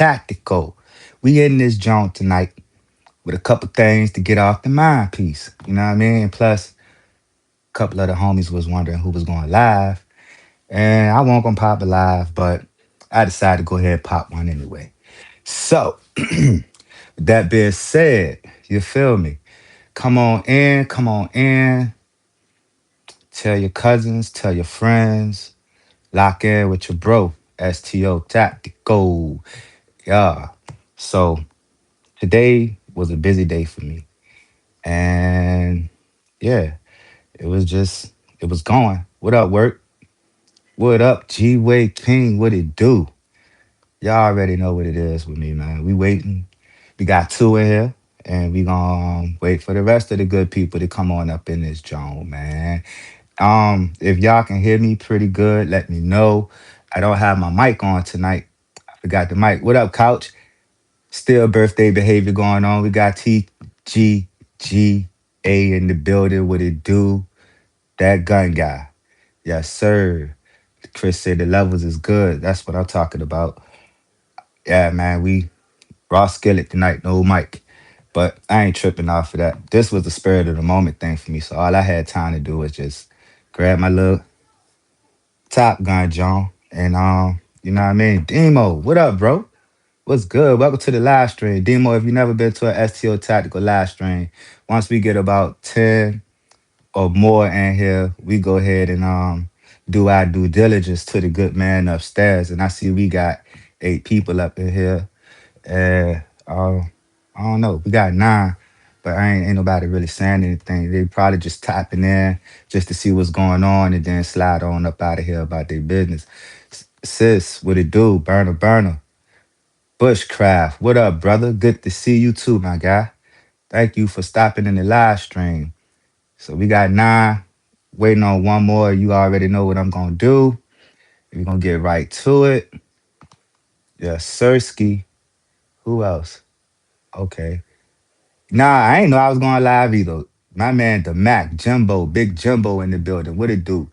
Tactical. We in this joint tonight with a couple things to get off the mind piece. You know what I mean? Plus, a couple of the homies was wondering who was going live. And I won't gonna pop a live, but I decided to go ahead and pop one anyway. So, with that being said, you feel me? Come on in, come on in. Tell your cousins, tell your friends, lock in with your bro, STO Tactical. Yeah. So today was a busy day for me. And yeah, it was just, it was going. What up, work? What up, G Way King? What it do? Y'all already know what it is with me, man. We waiting. We got two in here, and we gonna wait for the rest of the good people to come on up in this joint, man. If y'all can hear me pretty good, let me know. I don't have my mic on tonight. I forgot the mic. What up, Couch? Still birthday behavior going on. We got TGGA in the building. What it do? That gun guy. Yes, sir. Chris said the levels is good. That's what I'm talking about. Yeah, man. We raw skillet tonight, no mic. But I ain't tripping off of that. This was the spirit of the moment thing for me. So all I had time to do was just grab my little Top Gun, John. And you know what I mean? Demo, what up, bro? What's good? Welcome to the live stream. Demo, if you never been to a STO Tactical live stream, once we get about 10 or more in here, we go ahead and do our due diligence to the good man upstairs. And I see we got 8 people up in here. And I don't know, we got 9, but ain't nobody really saying anything. They probably just tapping in just to see what's going on and then slide on up out of here about their business. Sis, what it do? Burner, burner. Bushcraft, what up, brother? Good to see you too, my guy. Thank you for stopping in the live stream. So we got 9, waiting on one more. You already know what I'm gonna do. We're gonna get right to it. Yeah, Sirski. Who else? Okay. Nah, I ain't know I was going live either. My man, the Mac, Jumbo, Big Jumbo in the building. What it do?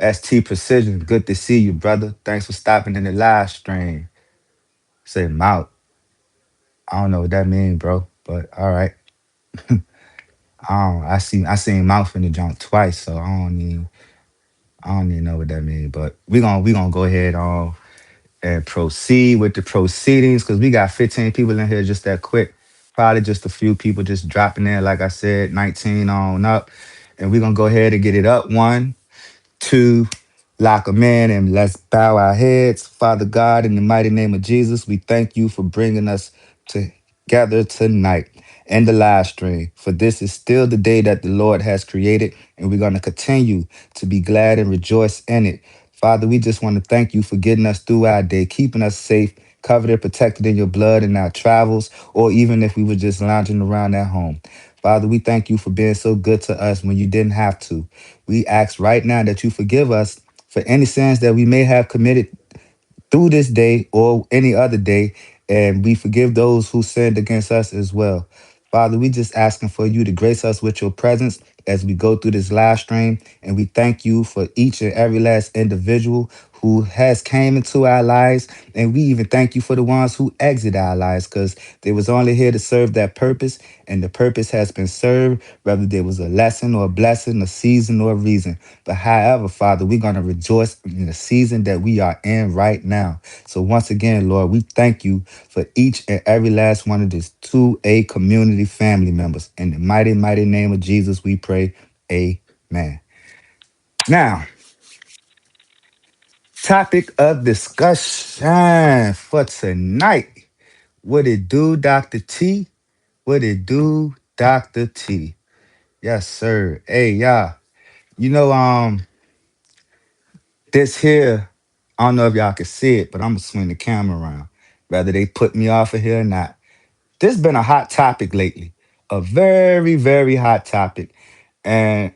ST Precision, good to see you, brother. Thanks for stopping in the live stream. Say mouth. I don't know what that means, bro, but all right. I seen mouth in the junk twice, so I don't even know what that means. But we gonna go ahead on and proceed with the proceedings because we got 15 people in here just that quick. Probably just a few people just dropping in, like I said, 19 on up. And we're gonna go ahead and get it up. One, two, lock them in, and let's bow our heads. Father God, in the mighty name of Jesus, we thank you for bringing us together tonight in the live stream. For this is still the day that the Lord has created, and we're going to continue to be glad and rejoice in it. Father, we just want to thank you for getting us through our day, keeping us safe, covered and protected in your blood in our travels, or even if we were just lounging around at home. Father, we thank you for being so good to us when you didn't have to. We ask right now that you forgive us for any sins that we may have committed through this day or any other day, and we forgive those who sinned against us as well. Father, we just asking for you to grace us with your presence as we go through this live stream, and we thank you for each and every last individual who has came into our lives, and we even thank you for the ones who exit our lives because they was only here to serve that purpose, and the purpose has been served, whether there was a lesson or a blessing, a season or a reason. But however, Father, we're going to rejoice in the season that we are in right now. So once again, Lord, we thank you for each and every last one of these 2A community family members. In the mighty, mighty name of Jesus, we pray. Amen. Now, topic of discussion for tonight. What it do, Dr. T? What it do, Dr. T? Yes, sir. Hey, y'all. You know, this here, I don't know if y'all can see it, but I'm gonna swing the camera around. Whether they put me off of here or not. This has been a hot topic lately. A very, very hot topic. And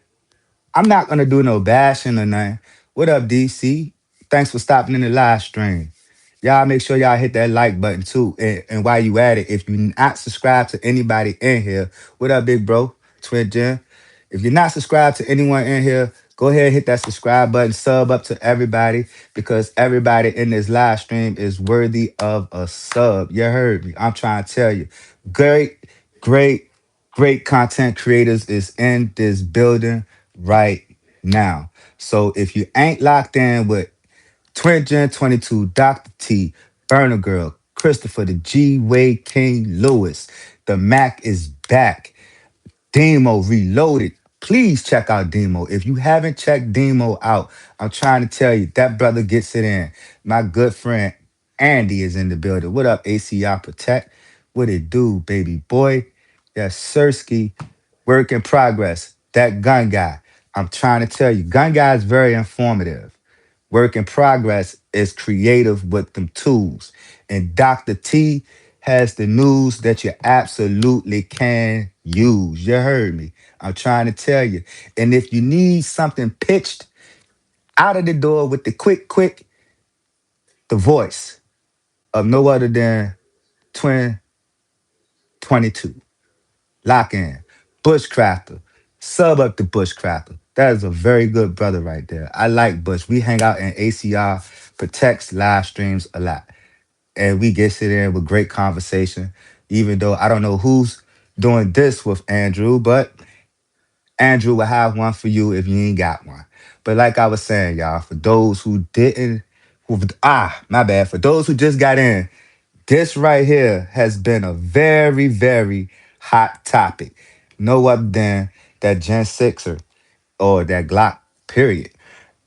I'm not gonna do no bashing or nothing. What up, DC? Thanks for stopping in the live stream. Y'all make sure y'all hit that like button too. And while you at it, if you not subscribed to anybody in here, what up, big bro? Twin Jim. If you're not subscribed to anyone in here, Go ahead, hit that subscribe button, sub up to everybody because everybody in this live stream is worthy of a sub. You heard me. I'm trying to tell you. Great, great, great content creators is in this building right now. So if you ain't locked in with Twin Gen 22, Dr. T, Burner Girl, Christopher, the G Wade King Lewis, the Mac is back. Demo Reloaded. Please check out Demo. If you haven't checked Demo out, I'm trying to tell you, that brother gets it in. My good friend Andy is in the building. What up, ACI Protect? What it do, baby boy? Yes, Sirski. Work in progress. That gun guy. I'm trying to tell you, gun guy is very informative. Work in progress is creative with them tools. And Dr. T has the news that you absolutely can use. You heard me. I'm trying to tell you. And if you need something pitched out of the door with the quick, the voice of no other than Twin 22. Lock in. Bushcrafter. Sub up to Bushcrafter. That is a very good brother right there. I like Bush. We hang out in ACR, protects live streams a lot. And we get sit in with great conversation, even though I don't know who's doing this with Andrew, but Andrew will have one for you if you ain't got one. But like I was saying, y'all, for those who didn't, my bad, for those who just got in, this right here has been a very, very hot topic. No other than that Gen 6er or that Glock, period.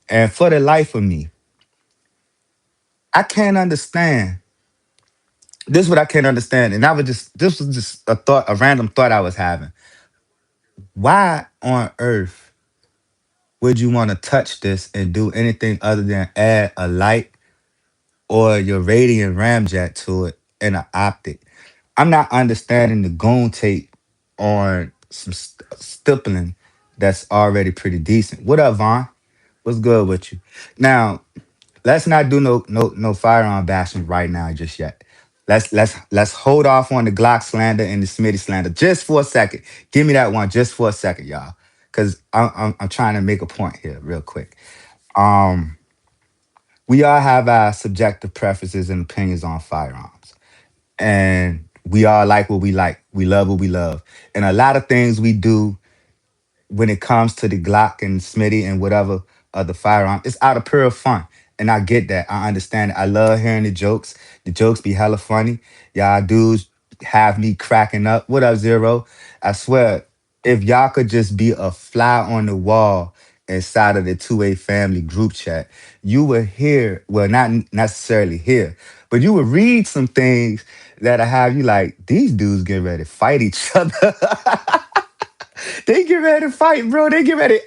And for the life of me, I can't understand. This is what I can't understand. And this was just a thought, a random thought I was having. Why on earth would you want to touch this and do anything other than add a light or your radiant ramjet to it and an optic? I'm not understanding the goon tape on some stippling that's already pretty decent. What up, Vaughn? What's good with you? Now, let's not do no firearm bashing right now just yet. Let's hold off on the Glock slander and the Smitty slander just for a second. Give me that one just for a second, y'all, because I'm trying to make a point here real quick. Um, we all have our subjective preferences and opinions on firearms, and we all like what we like. We love what we love, and a lot of things we do when it comes to the Glock and Smitty and whatever other firearm, it's out of pure fun. And I get that. I understand it. I love hearing the jokes. The jokes be hella funny. Y'all dudes have me cracking up. What up, Zero? I swear, if y'all could just be a fly on the wall inside of the 2A family group chat, you would hear, well, not necessarily hear, but you would read some things that I have you like, these dudes get ready to fight each other. They get ready to fight, bro. They get ready.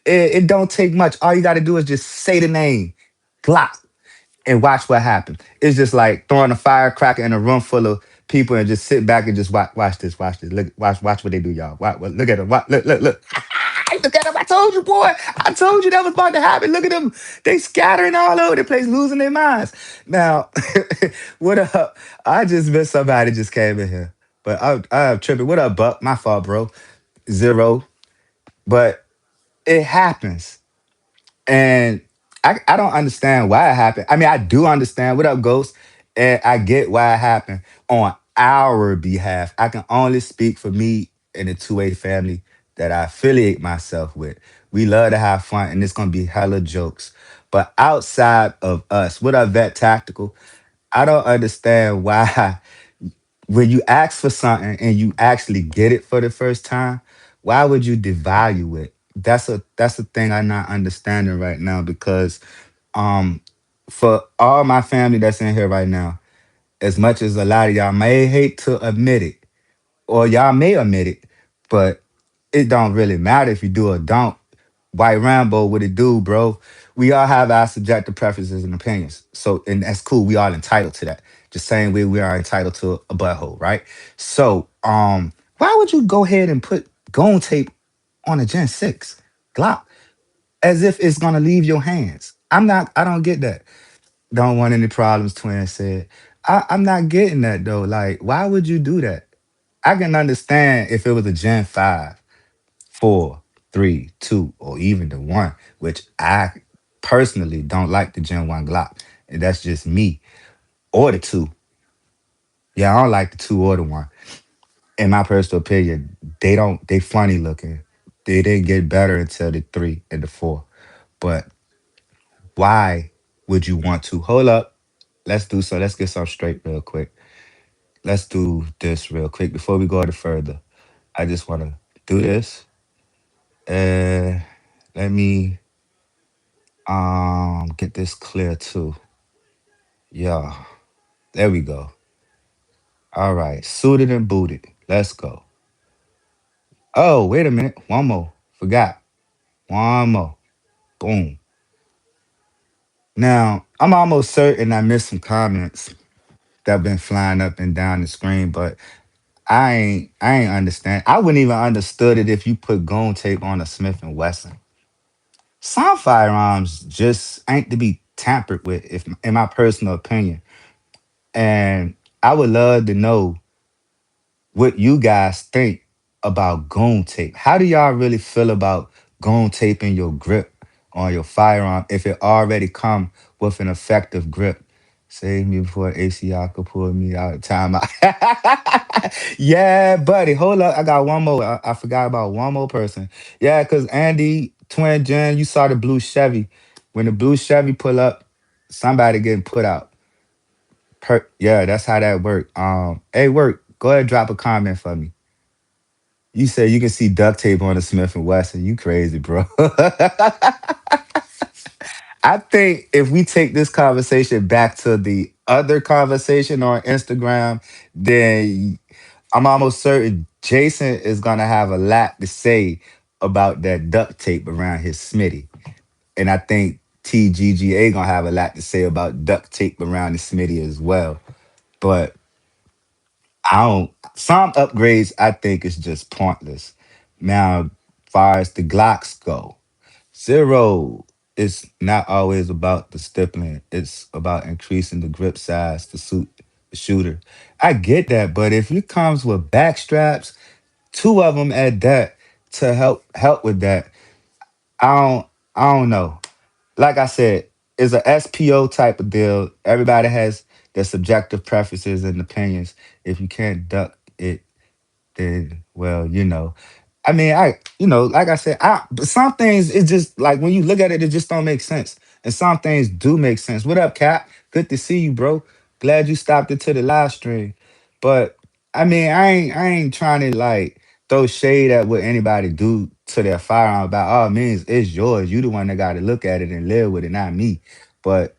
It don't take much. All you got to do is just say the name, Glock, and watch what happens. It's just like throwing a firecracker in a room full of people and just sit back and just watch this, watch this. Look, watch what they do, y'all. Look at them. Look. Look at them. I told you, boy. I told you that was about to happen. Look at them. They scattering all over the place, losing their minds. Now, what up? I just missed somebody just came in here. But I'm tripping. What up, Buck? My fault, bro. Zero. But it happens. And I don't understand why it happened. I mean, I do understand. What up, Ghost? And I get why it happened on our behalf. I can only speak for me and the 2A family that I affiliate myself with. We love to have fun, and it's gonna be hella jokes. But outside of us, what up, Vet Tactical? I don't understand why when you ask for something and you actually get it for the first time, why would you devalue it? That's a thing I'm not understanding right now because um for all my family that's in here right now, as much as a lot of y'all may hate to admit it, or y'all may admit it, but it don't really matter if you do or don't. White Rambo, what it do, bro? We all have our subjective preferences and opinions. So, and that's cool. We all entitled to that. Just same way we are entitled to a butthole, right? So, why would you go ahead and put gone tape on a Gen 6 Glock as if it's gonna leave your hands? I don't get that. Don't want any problems, Twin said. I'm not getting that though. Like, why would you do that? I can understand if it was a Gen 5, 4. 3, 2, or even the 1, which I personally don't like the Gen 1 Glock. And that's just me. Or the 2. Yeah, I don't like the 2 or the 1. In my personal opinion, they funny looking. They didn't get better until the 3 and the 4. But why would you want to? Hold up. Let's get some straight real quick. Let's do this real quick before we go any further. I just want to do this. And let me get this clear too. Yeah. There we go. All right. Suited and booted. Let's go. Oh, wait a minute. One more. Forgot. One more. Boom. Now, I'm almost certain I missed some comments that been flying up and down the screen, but I ain't understand. I wouldn't even understood it if you put goon tape on a Smith and Wesson. Some firearms just ain't to be tampered with, if in my personal opinion. And I would love to know what you guys think about goon tape. How do y'all really feel about goon taping your grip on your firearm if it already come with an effective grip? Save me before ACR could pull me out of time. Yeah, buddy. Hold up. I got one more. I forgot about one more person. Yeah, because Andy, Twin Jen, you saw the blue Chevy. When the blue Chevy pull up, somebody getting put out. Yeah, that's how that worked. Hey, work. Go ahead, drop a comment for me. You said you can see duct tape on the Smith and Wesson. You crazy, bro. I think if we take this conversation back to the other conversation on Instagram, then I'm almost certain Jason is gonna have a lot to say about that duct tape around his Smitty. And I think TGGA gonna have a lot to say about duct tape around the Smitty as well. But I don't. Some upgrades I think is just pointless. Now, far as the Glocks go, zero is not always about the stippling. It's about increasing the grip size to suit the shooter. I get that, but if it comes with back straps, two of them at that to help with that, I don't know. Like I said, it's a SPO type of deal. Everybody has their subjective preferences and opinions. If you can't duck it, then well, I mean, like I said, but some things it's just like when you look at it, it just don't make sense. And some things do make sense. What up, Cap? Good to see you, bro. Glad you stopped into the live stream. But I mean, I ain't trying to like throw shade at what anybody do to their firearm. By all means, it's yours. You the one that got to look at it and live with it, not me. But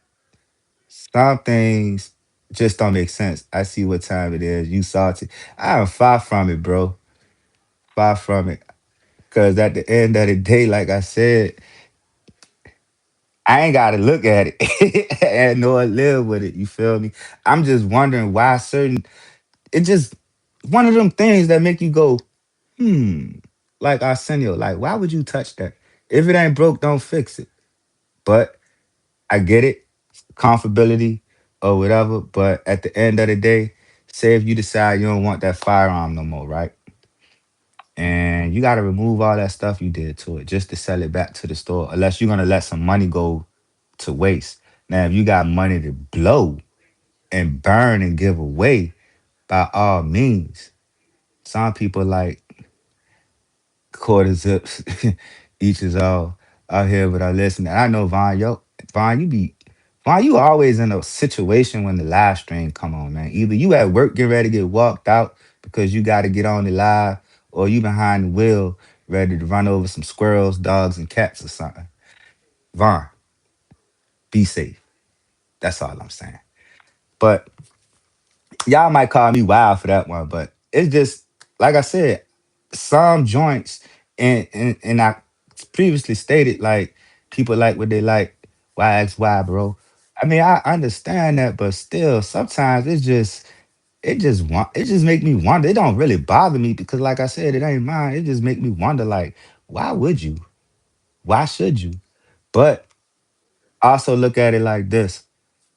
some things just don't make sense. I see what time it is. You salty. I am far from it, bro. Far from it. Cause at the end of the day, like I said, I ain't gotta look at it and nor live with it. You feel me? I'm just wondering why certain it just one of them things that make you go, hmm, like Arsenio, like why would you touch that? If it ain't broke, don't fix it. But I get it, comfortability or whatever. But at the end of the day, say if you decide you don't want that firearm no more, right? And you got to remove all that stuff you did to it just to sell it back to the store, unless you're gonna let some money go to waste. Now, if you got money to blow and burn and give away, by all means. Some people like quarter zips, each is all out here, but I listen. And I know Vaughn, Vaughn, you always in a situation when the live stream come on, man. Either you at work getting ready to get walked out because you got to get on the live, or you behind the wheel ready to run over some squirrels, dogs, and cats or something. Vaughn, be safe. That's all I'm saying. But y'all might call me wild for that one, but it's just like I said, some joints and I previously stated like people like what they like. Why ask why, bro? I mean, I understand that, but still, sometimes it just make me wonder. It don't really bother me because, like I said, it ain't mine. It just make me wonder, like, why would you? Why should you? But also look at it like this: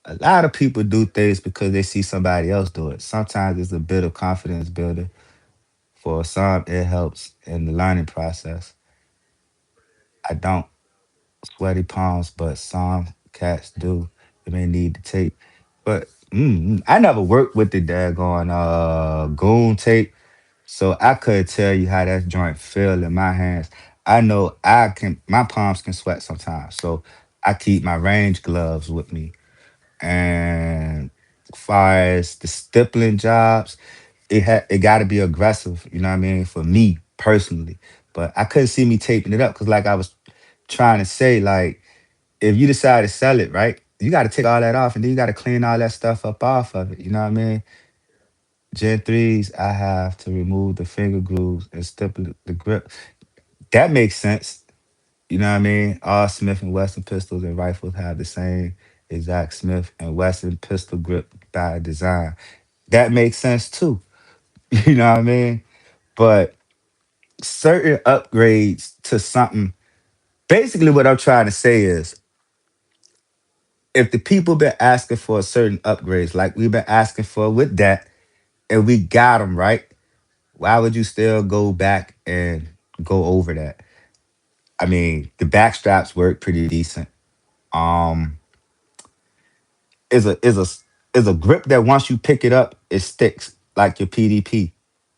a lot of people do things because they see somebody else do it. Sometimes it's a bit of confidence builder. For some, it helps in the learning process. I don't sweaty palms, but some cats do. They may need the tape. But I never worked with the daggone goon tape, so I couldn't tell you how that joint feel in my hands. I know my palms can sweat sometimes, so I keep my range gloves with me. And far as the stippling jobs, it got to be aggressive. You know what I mean? For me personally, but I couldn't see me taping it up because, like I was trying to say, like if you decide to sell it, right, you got to take all that off, and then you got to clean all that stuff up off of it. You know what I mean? Gen threes, I have to remove the finger grooves and stipple the grip. That makes sense. You know what I mean? All Smith and Wesson pistols and rifles have the same exact Smith and Wesson pistol grip by design. That makes sense too. You know what I mean? But certain upgrades to something, basically what I'm trying to say is if the people been asking for certain upgrades, like we've been asking for with that, and we got them right, why would you still go back and go over that? I mean, the back straps work pretty decent. Um, is a is a is a grip that once you pick it up, it sticks like your PDP.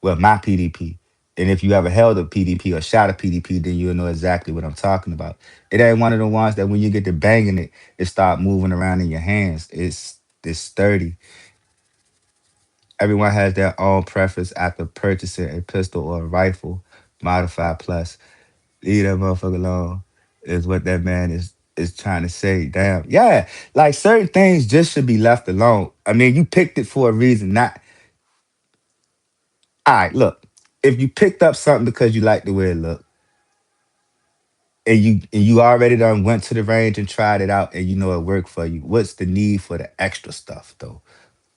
Well, my PDP. And if you ever held a PDP or shot a PDP, then you'll know exactly what I'm talking about. It ain't one of the ones that when you get to banging it, it start moving around in your hands. It's sturdy. Everyone has their own preference after purchasing a pistol or a rifle. Modified plus. Leave that motherfucker alone is what that man is trying to say. Damn. Yeah. Like certain things just should be left alone. I mean, you picked it for a reason, not all right, look. If you picked up something because you like the way it looked, and you already done went to the range and tried it out and you know it worked for you, what's the need for the extra stuff though?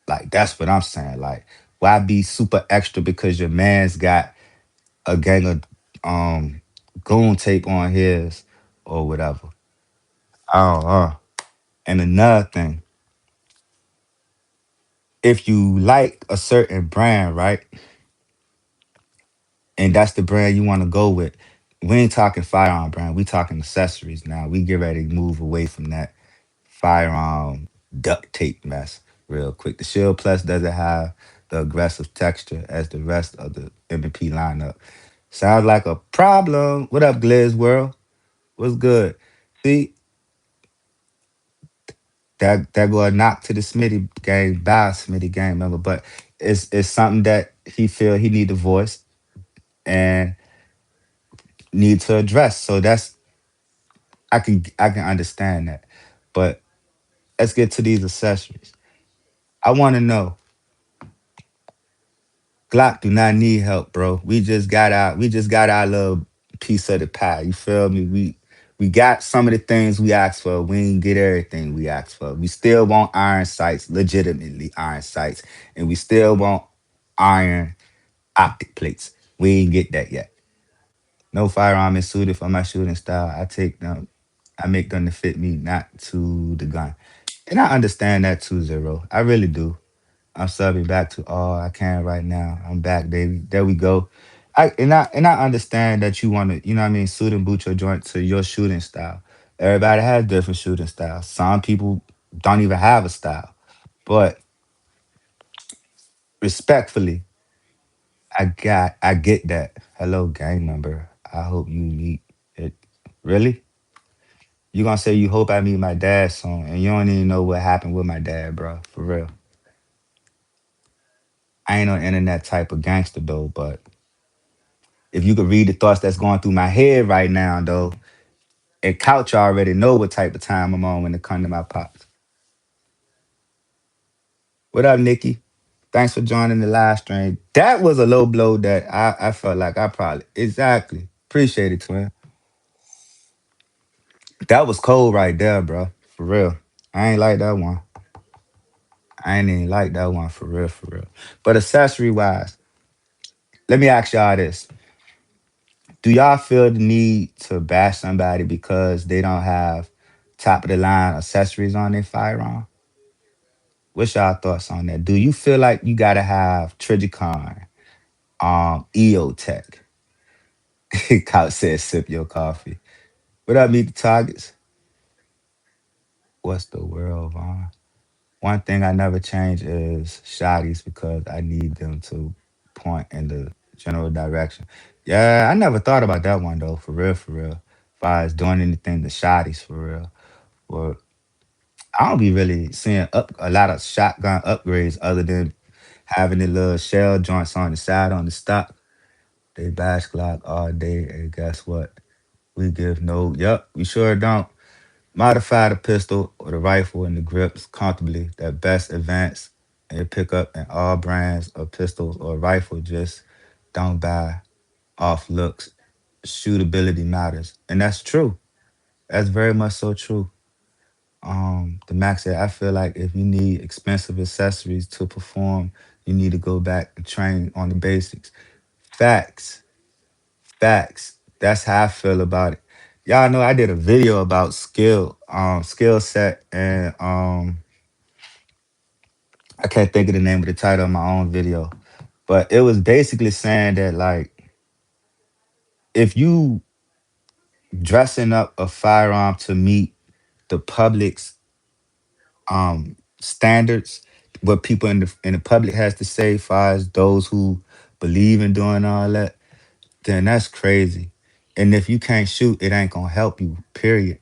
Like that's what I'm saying. Like, why be super extra because your man's got a gang of um goon tape on his or whatever? I don't know. And another thing, if you like a certain brand, right, and that's the brand you want to go with, we ain't talking firearm brand. We talking accessories now. We get ready to move away from that firearm duct tape mess real quick. The Shield Plus doesn't have the aggressive texture as the rest of the M&P lineup. Sounds like a problem. What up, Gliz World? What's good? See, that go a knock to the Smitty game, by Smitty game member, but it's something that he feel he need to voice and need to address. So that's I can understand that. But let's get to these accessories. I want to know, Glock do not need help, bro. We just got our little piece of the pie. You feel me? We got some of the things we asked for. We ain't get everything we asked for. We still want iron sights, legitimately iron sights, and we still want iron optic plates. We ain't get that yet. No firearm is suited for my shooting style. I make them to fit me, not to the gun. And I understand that too, Zero. I really do. I'm subbing back to all I can right now. I'm back, baby. There we go. I understand that you want to, you know what I mean, suit and boot your joint to your shooting style. Everybody has different shooting styles. Some people don't even have a style. But respectfully, I get that. Hello, gang member. I hope you meet it. Really? You gonna say you hope I meet my dad soon, and you don't even know what happened with my dad, bro. For real. I ain't no internet type of gangster though, but if you could read the thoughts that's going through my head right now, though, and couch already know what type of time I'm on when it comes to my pops. What up, Nikki? Thanks for joining the live stream. That was a low blow that I felt like I probably exactly appreciate it, twin. That was cold right there, bro. For real. I ain't like that one. I ain't even like that one for real, for real. But accessory wise, let me ask y'all this. Do y'all feel the need to bash somebody because they don't have top of the line accessories on their firearm? What's y'all thoughts on that? Do you feel like you gotta have Trigicon, EO Tech? Couch says sip your coffee. What up, meet the targets? What's the world, Vaughn? One thing I never change is shotties because I need them to point in the general direction. Yeah, I never thought about that one though, for real, for real. If I was doing anything to shotties for real. Well, I don't be really seeing up a lot of shotgun upgrades other than having the little shell joints on the side on the stock. They bash Glock all day, and guess what? We give no. Yep, we sure don't. Modify the pistol or the rifle and the grips comfortably. That best advance and pickup in all brands of pistols or rifle. Just don't buy off looks. Shootability matters, and that's true. That's very much so true. The max said, I feel like if you need expensive accessories to perform, you need to go back and train on the basics. Facts, facts. That's how I feel about it. Y'all know I did a video about skill set, and I can't think of the name of the title of my own video, but it was basically saying that like if you dressing up a firearm to meet the public's standards, what people in the public has to say, far as those who believe in doing all that, then that's crazy. And if you can't shoot, it ain't gonna help you. Period.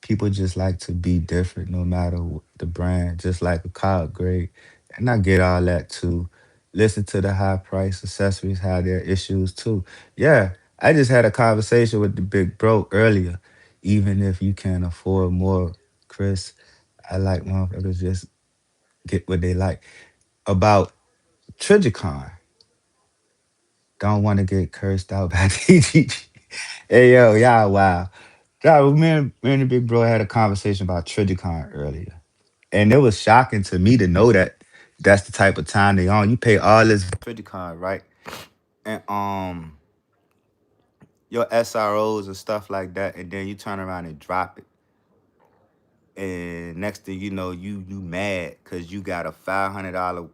People just like to be different, no matter the brand. Just like a car upgrade, and I get all that too. Listen to the high price accessories have their issues too. Yeah, I just had a conversation with the big bro earlier. Even if you can afford more, Chris, I like motherfuckers just get what they like. About Trigicon, don't want to get cursed out by TGG. Hey yo, y'all, wow. Yeah, me and the big bro had a conversation about Trigicon earlier, and it was shocking to me to know that that's the type of time they on. You pay all this Trigicon, right? And your SROs and stuff like that, and then you turn around and drop it. And next thing you know, you mad because you got a $500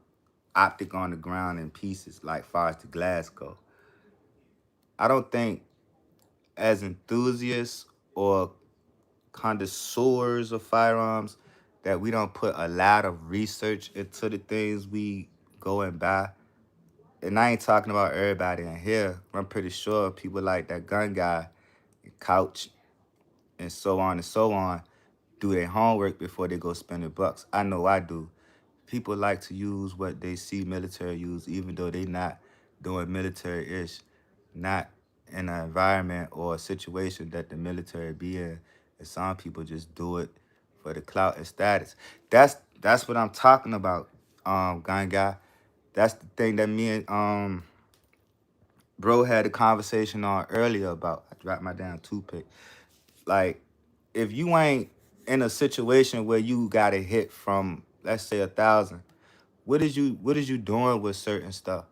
optic on the ground in pieces, like far as the glass go. I don't think as enthusiasts or connoisseurs of firearms that we don't put a lot of research into the things we go and buy. And I ain't talking about everybody in here. I'm pretty sure people like that gun guy, Couch, and so on, do their homework before they go spend the bucks. I know I do. People like to use what they see military use, even though they not doing military-ish, not in an environment or a situation that the military be in. And some people just do it for the clout and status. That's what I'm talking about, gun guy. That's the thing that me and bro had a conversation on earlier about. I dropped my damn toothpick. Like, if you ain't in a situation where you got a hit from, let's say, 1,000, what is you doing with certain stuff?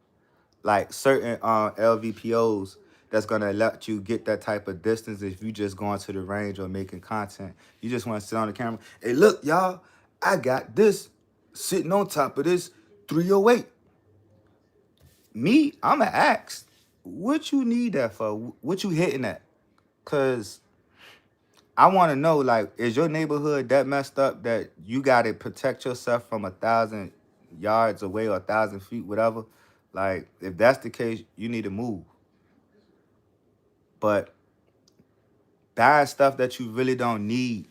Like certain LVPOs that's gonna let you get that type of distance if you just going to the range or making content. You just want to sit on the camera. Hey, look, y'all, I got this sitting on top of this 308. Me, I'ma ask, what you need that for? What you hitting at? Cause I want to know, like, is your neighborhood that messed up that you got to protect yourself from 1,000 yards away or 1,000 feet, whatever? Like, if that's the case, you need to move. But buying stuff that you really don't need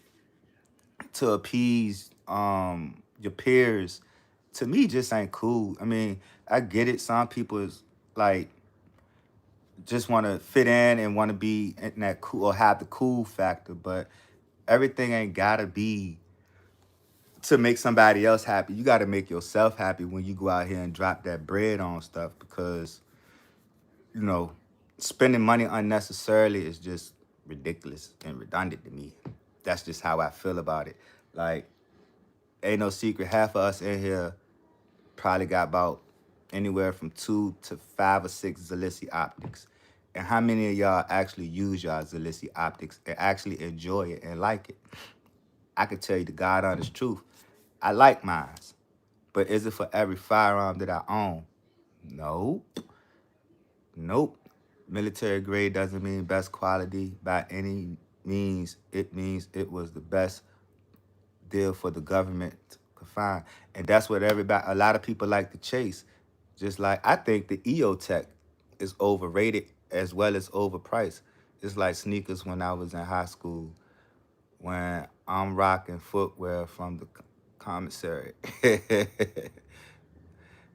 to appease your peers, to me, just ain't cool. I mean, I get it. Some people is like just want to fit in and want to be in that cool or have the cool factor, but everything ain't gotta be to make somebody else happy. You got to make yourself happy when you go out here and drop that bread on stuff because, you know, spending money unnecessarily is just ridiculous and redundant to me. That's just how I feel about it. Like, ain't no secret. Half of us in here probably got about anywhere from 2 to 5 or 6 Zalissi optics. And how many of y'all actually use y'all Zalissi optics and actually enjoy it and like it? I can tell you the God honest truth. I like mine. But is it for every firearm that I own? Nope. Nope. Military grade doesn't mean best quality by any means it was the best deal for the government to find, and that's what everybody, a lot of people like to chase. Just like I think the EO Tech is overrated as well as overpriced. It's like sneakers when I was in high school when I'm rocking footwear from the commissary.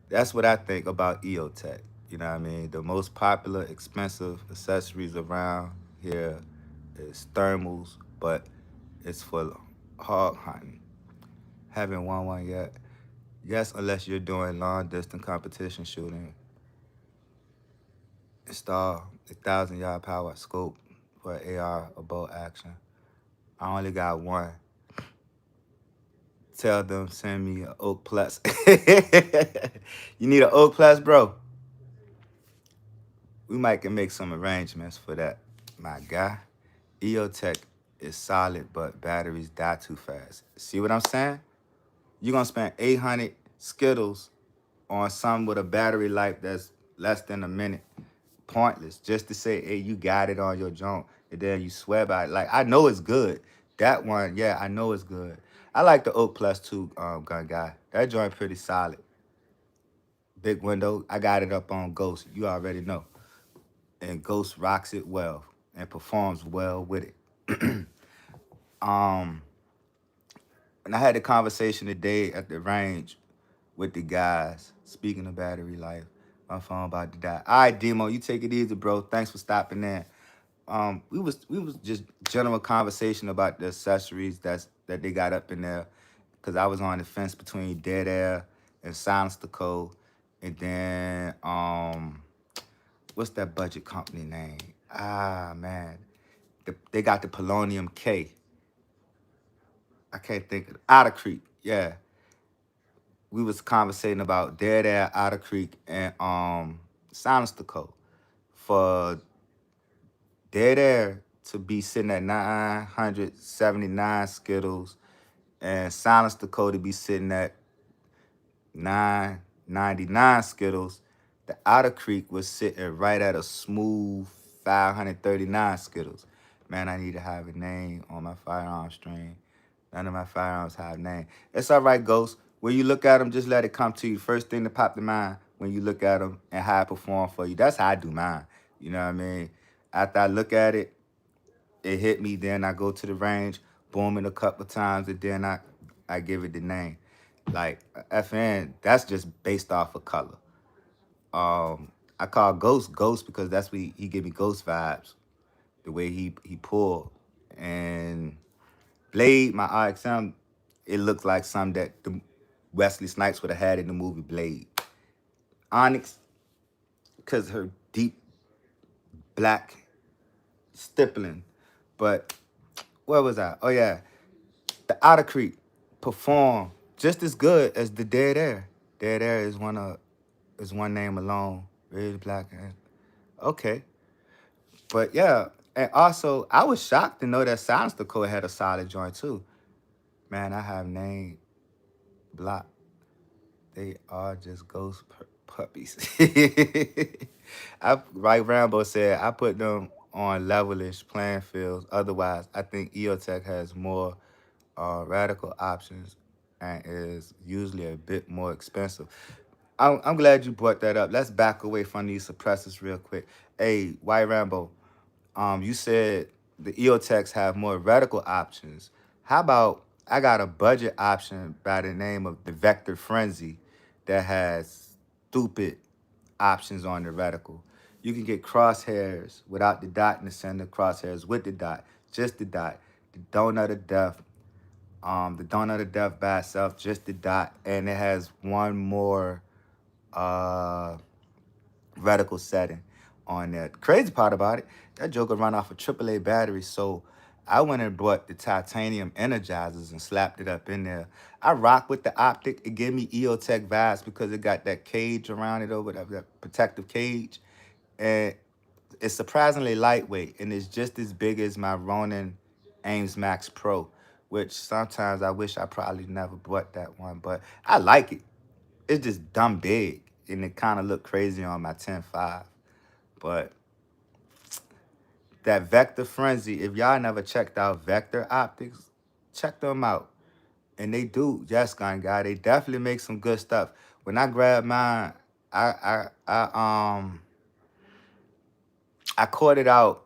That's what I think about EO Tech. You know what I mean? The most popular, expensive accessories around here is thermals, but it's for hog hunting. Haven't won one yet. Yes, unless you're doing long distance competition shooting. Install a 1,000 yard power scope for AR or bolt action. I only got one. Tell them send me an Oak Plus. You need an Oak Plus, bro? We might can make some arrangements for that, my guy. EOTech is solid, but batteries die too fast. See what I'm saying? You're gonna spend 800 Skittles on something with a battery life that's less than a minute. Pointless. Just to say, hey, you got it on your joint, and then you swear by it. Like I know it's good. That one, yeah, I know it's good. I like the Oak Plus 2 gun guy. That joint pretty solid. Big window. I got it up on Ghost. You already know. And Ghost rocks it well and performs well with it. um, and I had a conversation today at the range with the guys. Speaking of battery life, my phone about to die. All right, Demo, you take it easy, bro. Thanks for stopping in. We was just general conversation about the accessories that they got up in there, because I was on the fence between Dead Air and Silence the Code, and then what's that budget company name? Ah man, they got the Polonium K. I can't think of Otter Creek. Yeah, we was conversating about Dead Air, Otter Creek, and Silence the Code. For Dead Air to be sitting at 979 Skittles, and Silence the Code to be sitting at 999 Skittles, the Otter Creek was sitting right at a smooth 539 Skittles. Man, I need to have a name on my firearm stream. None of my firearms have a name. It's all right, Ghost. When you look at them, just let it come to you. First thing to pop to mind when you look at them and how it perform for you. That's how I do mine. You know what I mean? After I look at it, it hit me. Then I go to the range, boom it a couple times, and then I give it the name. Like FN, that's just based off of color. I call Ghost Ghost because that's what he give me ghost vibes. The way he pulled. And Blade, my RXM, it looks like something that the Wesley Snipes would have had in the movie Blade. Onyx, because her deep black stippling. But where was I? Oh yeah, the Otter Creek performed just as good as the Dead Air. Dead Air is one name alone. Red, black, and okay. But yeah, and also I was shocked to know that Silence the Code had a solid joint too. Man, I have named block. They are just ghost puppies. Right, Rambo said I put them on levelish playing fields. Otherwise, I think EOTech has more radical options and is usually a bit more expensive. I'm glad you brought that up. Let's back away from these suppressors real quick. Hey, White Rambo, you said the EOTechs have more radical options. How about I got a budget option by the name of the Vector Frenzy that has stupid options on the reticle. You can get crosshairs without the dot in the center, crosshairs with the dot, just the dot, the donut of death, the donut of death by itself, just the dot, and it has one more uh, reticle setting on there. Crazy part about it, that joker run off a AAA battery, so I went and bought the titanium energizers and slapped it up in there. I rock with the optic. It gave me EOTech vibes because it got that cage around it over that protective cage. And it's surprisingly lightweight, and it's just as big as my Ronin Ames Max Pro, which sometimes I wish I probably never bought that one, but I like it. It's just dumb big, and it kind of looked crazy on my 10.5. But That Vector Frenzy, if y'all never checked out Vector Optics, check them out. And they do, yes, gun guy. They definitely make some good stuff. When I grabbed mine, I caught it out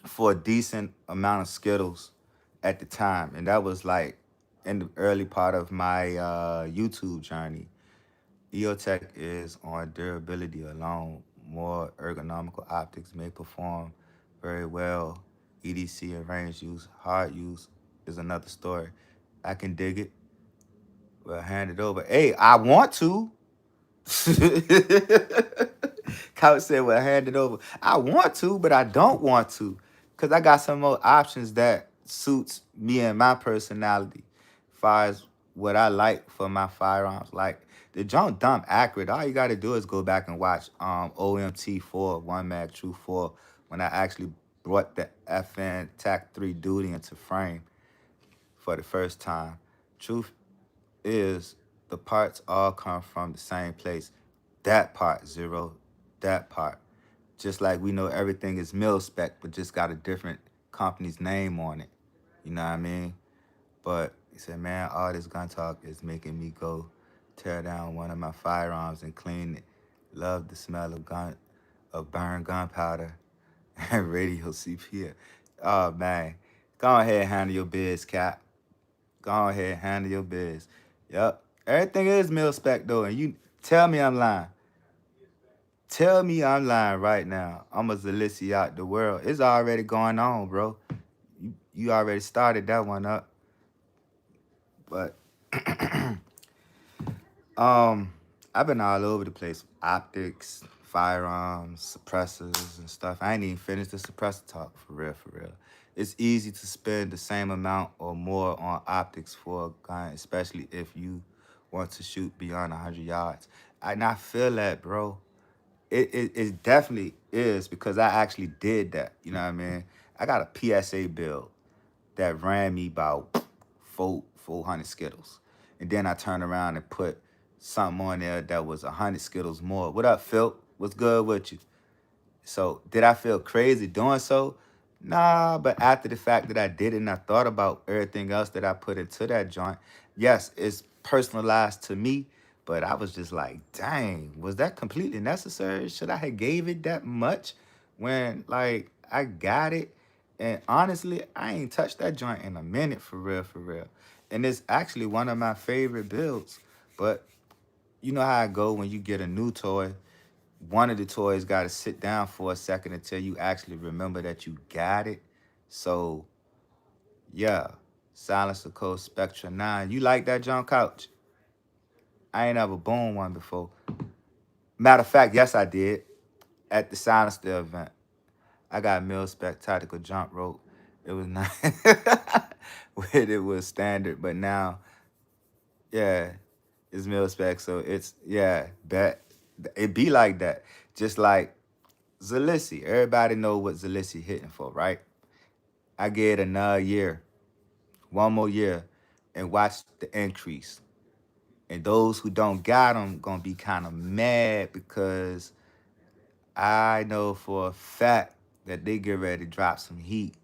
for a decent amount of Skittles at the time, and that was like in the early part of my YouTube journey. EOTech is on durability alone. More ergonomical optics may perform very well. EDC and range use, hard use is another story. I can dig it. Well, hand it over. Hey, I want to. Couch said, well, hand it over. I want to, but I don't want to. Because I got some more options that suits me and my personality. As far as what I like for my firearms. Like, the junk dump accurate. All you got to do is go back and watch OMT4, One Mag True 4, when I actually brought the FN TAC 3 duty into frame for the first time. Truth is the parts all come from the same place. That part, zero, that part. Just like we know everything is mil spec, but just got a different company's name on it. You know what I mean? But he said, man, all this gun talk is making me go tear down one of my firearms and clean it. Love the smell of burned gunpowder and radio CPS. Oh man. Go ahead and handle your biz, Cap. Go ahead, handle your biz. Yep. Everything is mil spec though, and you tell me I'm lying. Tell me I'm lying right now. I'm a Zalissi out the world. It's already going on, bro. You already started that one up. But um I've been all over the place. Optics, firearms, suppressors and stuff. I ain't even finished the suppressor talk for real, for real. It's easy to spend the same amount or more on optics for a gun, especially if you want to shoot beyond 100 yards. And I feel that, bro. It definitely is because I actually did that. You know what I mean? I got a PSA build that ran me about 400 Skittles. And then I turned around and put something on there that was 100 Skittles more. What up, Phil? What's good with you? So did I feel crazy doing so? Nah, but after the fact that I did it and I thought about everything else that I put into that joint, yes, it's personalized to me, but I was just like, dang, was that completely necessary? Should I have gave it that much when like I got it? And honestly, I ain't touched that joint in a minute for real, for real. And it's actually one of my favorite builds. But you know how I go when you get a new toy, one of the toys got to sit down for a second until you actually remember that you got it. So, yeah, Silencer Code Spectra 9. You like that junk couch? I ain't ever boomed one before. Matter of fact, yes, I did. At the Silencer event. I got mil spec tactical jump rope. It was not when it was standard, but now, yeah, it's mil spec. So it's, yeah, that it be like that. Just like Zalissi. Everybody know what Zalissi hitting for, right? I get another year, one more year, and watch the increase. And those who don't got them gonna be kind of mad because I know for a fact that they get ready to drop some heat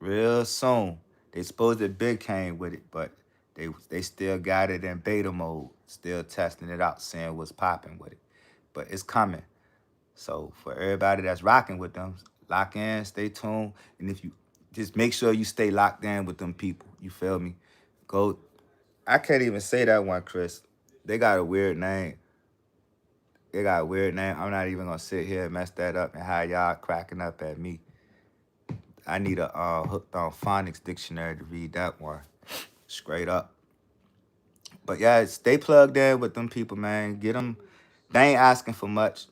real soon. They supposed to big came with it, but they still got it in beta mode, still testing it out, seeing what's popping with it. But it's coming. So for everybody that's rocking with them, lock in, stay tuned, and if you just make sure you stay locked in with them people. You feel me? Go. I can't even say that one, Chris. They got a weird name. They got a weird name. I'm not even gonna sit here and mess that up and have y'all cracking up at me. I need a hooked on phonics dictionary to read that one straight up. But yeah, stay plugged in with them people, man. Get them. They ain't asking for much.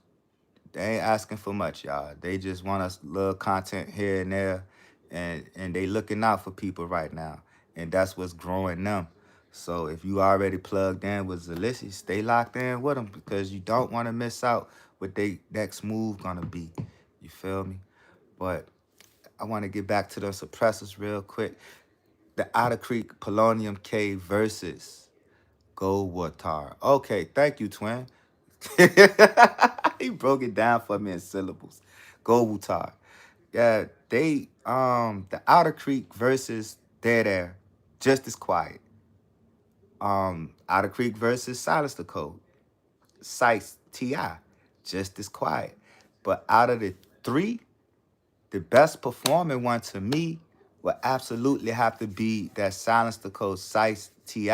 They ain't asking for much, y'all. They just want us little content here and there, and they looking out for people right now, and that's what's growing them. So if you already plugged in with Zalissi, stay locked in with them because you don't want to miss out what they next move gonna be. You feel me? But I want to get back to the suppressors real quick. The Otter Creek Polonium K versus Gold Watar. Okay, thank you, twin. He broke it down for me in syllables. Gold Watar. Yeah, the Outer Creek versus Dead Air, just as quiet. Outer Creek versus Silence the Code, Sites Ti, just as quiet. But out of the three, the best performing one to me would absolutely have to be that Silence the Code Sites Ti,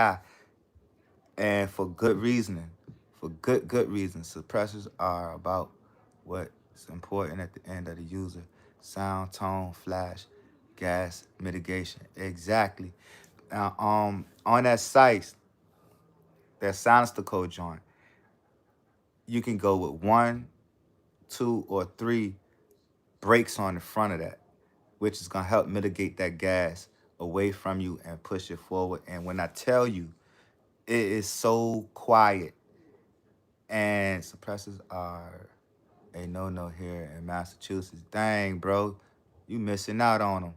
and for good reasoning, for good reason. Suppressors are about what's important at the end of the user: sound, tone, flash, gas, mitigation. Exactly. Now, on that site, that Silence the Code joint, you can go with one, two, or three brakes on the front of that, which is gonna help mitigate that gas away from you and push it forward. And when I tell you, it is so quiet, and suppressors are a no here in Massachusetts. Dang, bro, you missing out on them.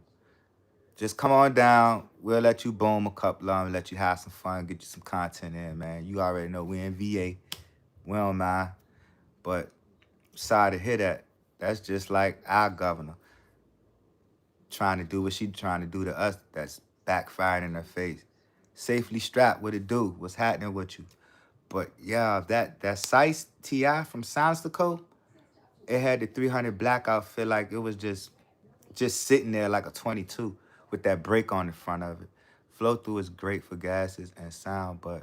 Just come on down. We'll let you boom a couple of them, let you have some fun, get you some content in, man. You already know we in VA. We don't mind. But sorry to hear that. That's just like our governor trying to do what she trying to do to us. That's backfiring in her face. Safely strapped, what it do? What's happening with you? But yeah, that Sice Ti from Sounds to Code, it had the 300 blackout. Feel like it was just sitting there like a 22 with that brake on the front of it. Flow through is great for gases and sound, but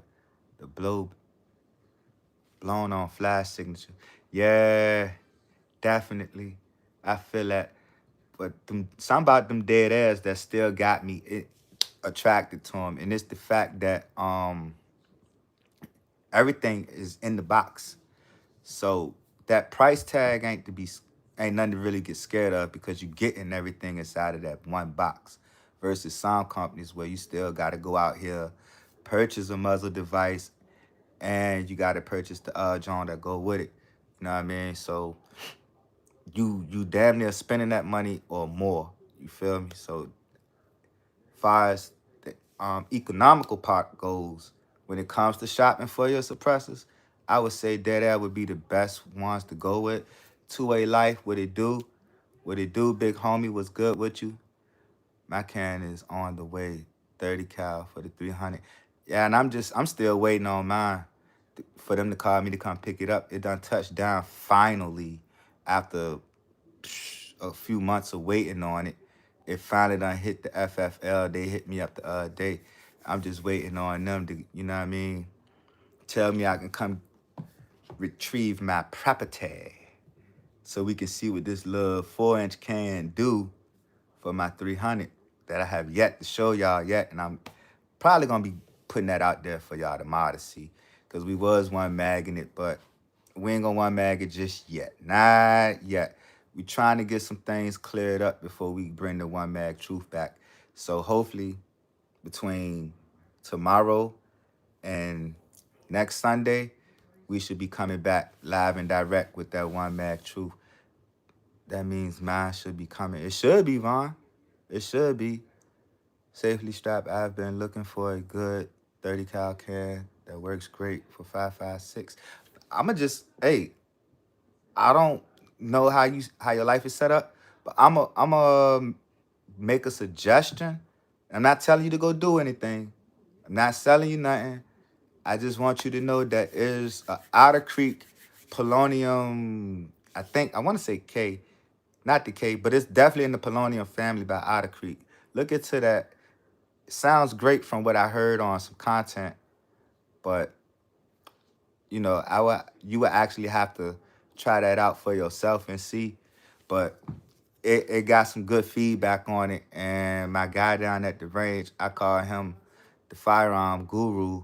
the blown on flash signature, yeah, definitely. I feel that. But some about them dead airs that still got me attracted to them, and it's the fact that everything is in the box. So that price tag ain't nothing to really get scared of, because you're getting everything inside of that one box. Versus sound companies where you still got to go out here, purchase a muzzle device, and you got to purchase the joint that go with it. You know what I mean? So you damn near spending that money or more. You feel me? So far as the economical part goes, when it comes to shopping for your suppressors, I would say Dead Air would be the best ones to go with. 2A Life, what it do? What it do, big homie? What's good with you? My can is on the way. 30 cal for the 300. Yeah, and I'm still waiting on mine for them to call me to come pick it up. It done touched down finally after a few months of waiting on it. It finally done hit the FFL. They hit me up the other day. I'm just waiting on them to, you know what I mean, tell me I can come retrieve my property so we can see what this little 4-inch can do for my 300 that I have yet to show y'all yet. And I'm probably going to be putting that out there for y'all tomorrow to see, because we was one magging it, but we ain't going to one mag it just yet. Not yet. We trying to get some things cleared up before we bring the one mag truth back. So hopefully between tomorrow and next Sunday, we should be coming back live and direct with that one mag truth. That means mine should be coming. It should be, Vaughn. It should be. Safely strapped. I've been looking for a good 30 cal can that works great for 5.56. I'ma just, hey, I don't know how your life is set up, but I'm a make a suggestion. I'm not telling you to go do anything. I'm not selling you nothing. I just want you to know that there's a Otter Creek polonium. I want to say K, not the K, but it's definitely in the polonium family by Otter Creek. Look into that. It sounds great from what I heard on some content, but you would actually have to try that out for yourself and see. But it got some good feedback on it. And my guy down at the range, I call him the firearm guru,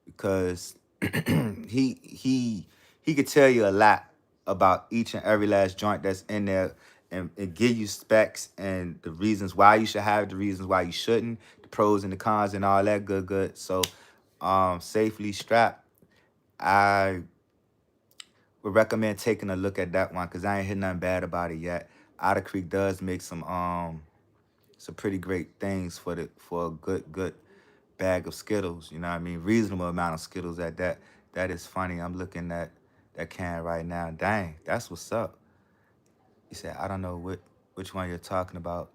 because he could tell you a lot about each and every last joint that's in there, and give you specs and the reasons why you should have it, the reasons why you shouldn't, the pros and the cons and all that good. So safely strapped, I would recommend taking a look at that one, because I ain't heard nothing bad about it yet. Otter Creek does make some pretty great things for a good bag of Skittles. You know what I mean? Reasonable amount of Skittles at that. That is funny. I'm looking at that can right now. Dang, that's what's up. He said, I don't know what which one you're talking about.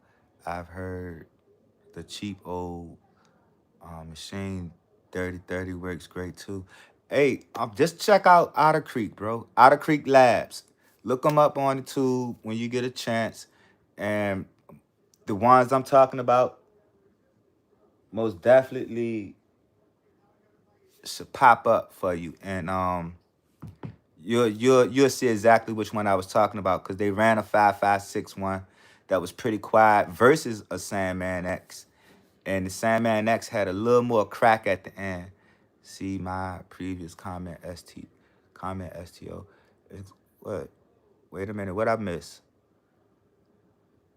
I've heard the cheap old machine 3030 works great too. Hey, just check out Otter Creek, bro. Otter Creek Labs. Look them up on the tube when you get a chance. And the ones I'm talking about most definitely should pop up for you. And you'll see exactly which one I was talking about because they ran a 5.56 that was pretty quiet versus a Sandman X. And the Sandman X had a little more crack at the end. See my previous comment STO. What? Wait a minute, what I miss?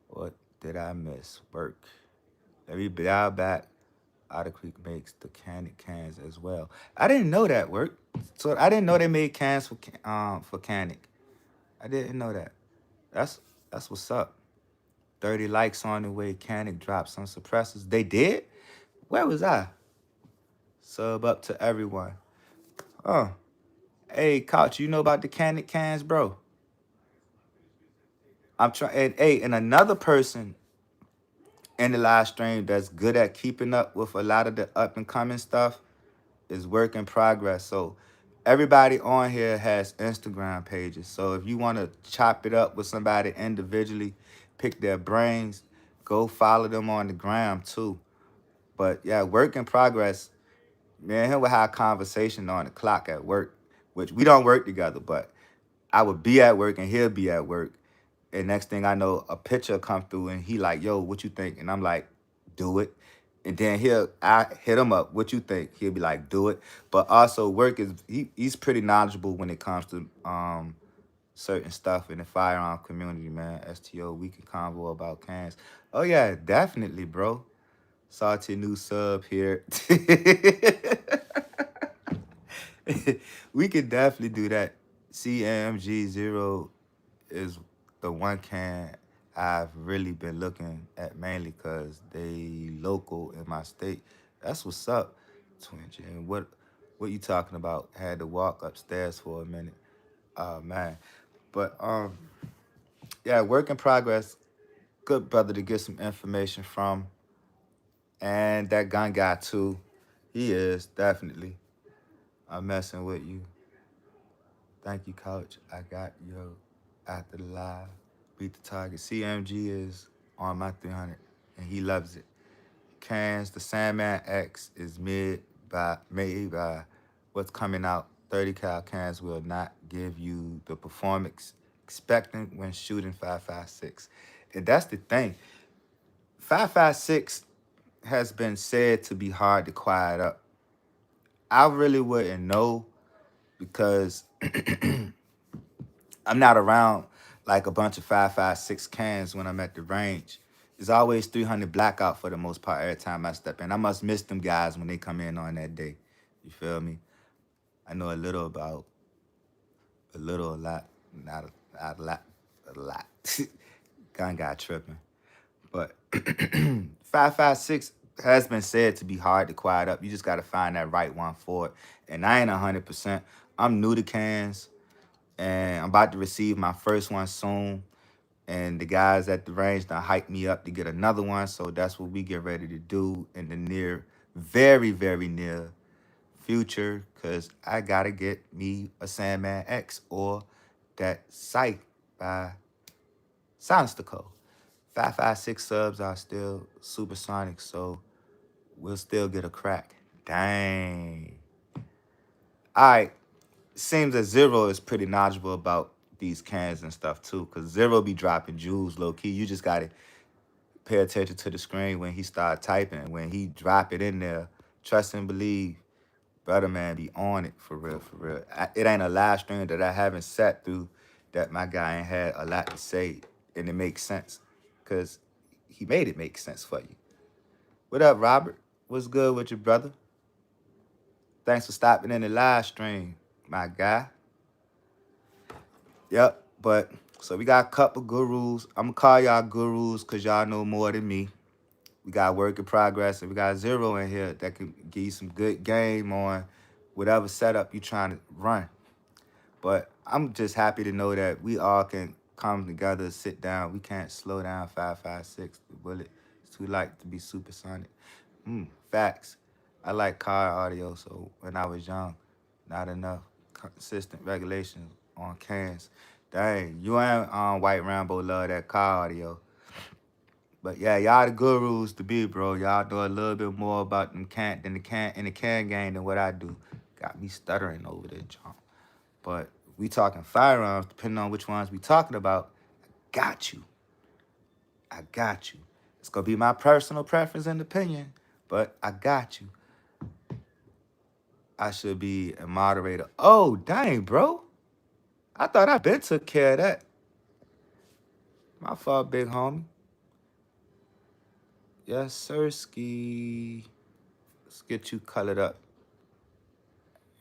What did I miss? Work. Let me dial back. Otter Creek makes the candy cans as well. I didn't know that work. So I didn't know they made cans for Canic. I didn't know that. That's that's what's up. 30 likes on the way. Canic dropped some suppressors. They did? Where was I? Sub up to everyone. Oh, hey, Couch, you know about the Canic cans, bro? I'm trying. Hey, and another person in the live stream that's good at keeping up with a lot of the up and coming stuff is work in progress. So everybody on here has Instagram pages. So if you want to chop it up with somebody individually, pick their brains, go follow them on the gram too. But yeah, work in progress. Me and him would have a conversation on the clock at work, which we don't work together, but I would be at work and he'll be at work. And next thing I know, a picture come through and he like, yo, what you think? And I'm like, do it. And then I hit him up, what you think? He'll be like, do it. But also work is, he's pretty knowledgeable when it comes to certain stuff in the firearm community, man. STO, we can convo about cans. Oh yeah, definitely, bro. Salty new sub here. We could definitely do that. CMG0 is the one can I've really been looking at mainly because they local in my state. That's what's up, Twin Jim. What you talking about? Had to walk upstairs for a minute. Oh man. But yeah, work in progress. Good brother to get some information from. And that gun guy too. He is definitely. I'm messing with you. Thank you, coach. I got you after the live. Beat the target. CMG is on my 300, and he loves it. Cans, the Sandman X is made by what's coming out. 30 cal cans will not give you the performance expecting when shooting 5.56. And that's the thing. 5.56 has been said to be hard to quiet up. I really wouldn't know because I'm not around like a bunch of 5.56 cans when I'm at the range. There's always 300 blackout for the most part every time I step in. I must miss them guys when they come in on that day. You feel me? I know a little about a lot, not a lot, a lot. Gun got tripping. But 5.56 has been said to be hard to quiet up. You just got to find that right one for it. And I ain't 100%. I'm new to cans, and I'm about to receive my first one soon. And the guys at the range done hyped me up to get another one. So that's what we get ready to do in the near, very, very near future. Because I got to get me a Sandman X or that Sight by Sonistico. 5.56 subs are still supersonic, so we'll still get a crack. Dang. All right. Seems that Zero is pretty knowledgeable about these cans and stuff too, because Zero be dropping jewels low key. You just gotta pay attention to the screen when he start typing. When he drop it in there, trust and believe, brother man be on it for real, for real. It ain't a live stream that I haven't sat through that my guy ain't had a lot to say, and it makes sense, because he made it make sense for you. What up, Robert? What's good with you, brother? Thanks for stopping in the live stream, my guy. Yep, but so we got a couple gurus. I'm gonna call y'all gurus because y'all know more than me. We got work in progress, and we got Zero in here that can give you some good game on whatever setup you trying to run. But I'm just happy to know that we all can come together, sit down. We can't slow down 5.56. The bullet is too light to be supersonic. Facts. I like car audio, so when I was young, not enough consistent regulations on cans. Dang, you ain't on White Rambo love that car audio. But yeah, y'all the gurus to be, bro. Y'all know a little bit more about them can than the can in the can game than what I do. Got me stuttering over there, John. But we talking firearms, depending on which ones we talking about. Got you. I got you. It's gonna be my personal preference and opinion, but I got you. I should be a moderator. Oh, dang, bro. I thought I been took care of that. My fault, big homie. Yes, sir, ski. Let's get you colored up.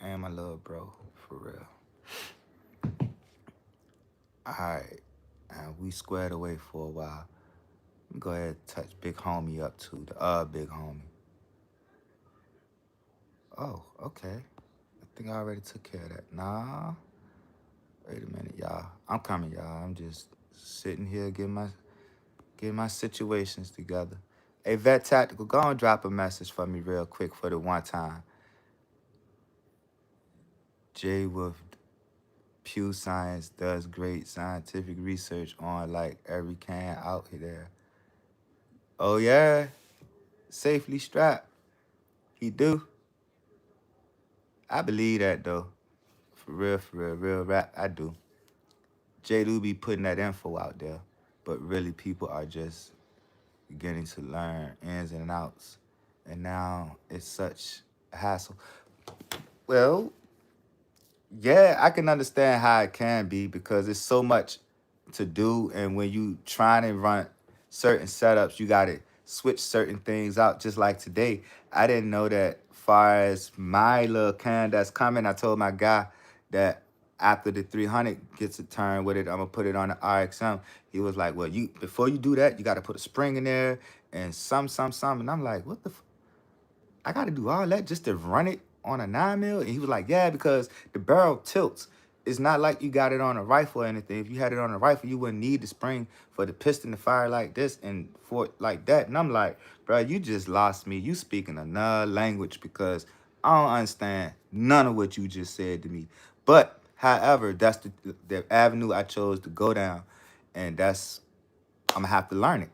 And my little bro, for real. All right. And we squared away for a while. Let me go ahead and touch big homie up too. The big homie. Oh, okay. I think I already took care of that. Nah. Wait a minute, y'all. I'm coming, y'all. I'm just sitting here getting my situations together. Hey, Vet Tactical, go and drop a message for me real quick for the one time. Jay with Pew Science does great scientific research on like every can out there. Oh yeah, safely strapped. He do. I believe that though. For real rap, I do. Jay do be putting that info out there, but really people are just beginning to learn ins and outs. And now it's such a hassle. Well, yeah, I can understand how it can be because it's so much to do. And when you trying to run certain setups, you got to switch certain things out. Just like today, I didn't know that far as my little can that's coming, I told my guy that after the 300 gets a turn with it, I'm going to put it on the RXM. He was like, well, you before you do that, you got to put a spring in there and some. And I'm like, what the I got to do all that just to run it on a 9mm? And he was like, yeah, because the barrel tilts. It's not like you got it on a rifle or anything. If you had it on a rifle, you wouldn't need the spring for the piston to fire like this and for it like that. And I'm like, bro, you just lost me. You speaking another language because I don't understand none of what you just said to me. But, however, that's the avenue I chose to go down. And that's, I'm going to have to learn it.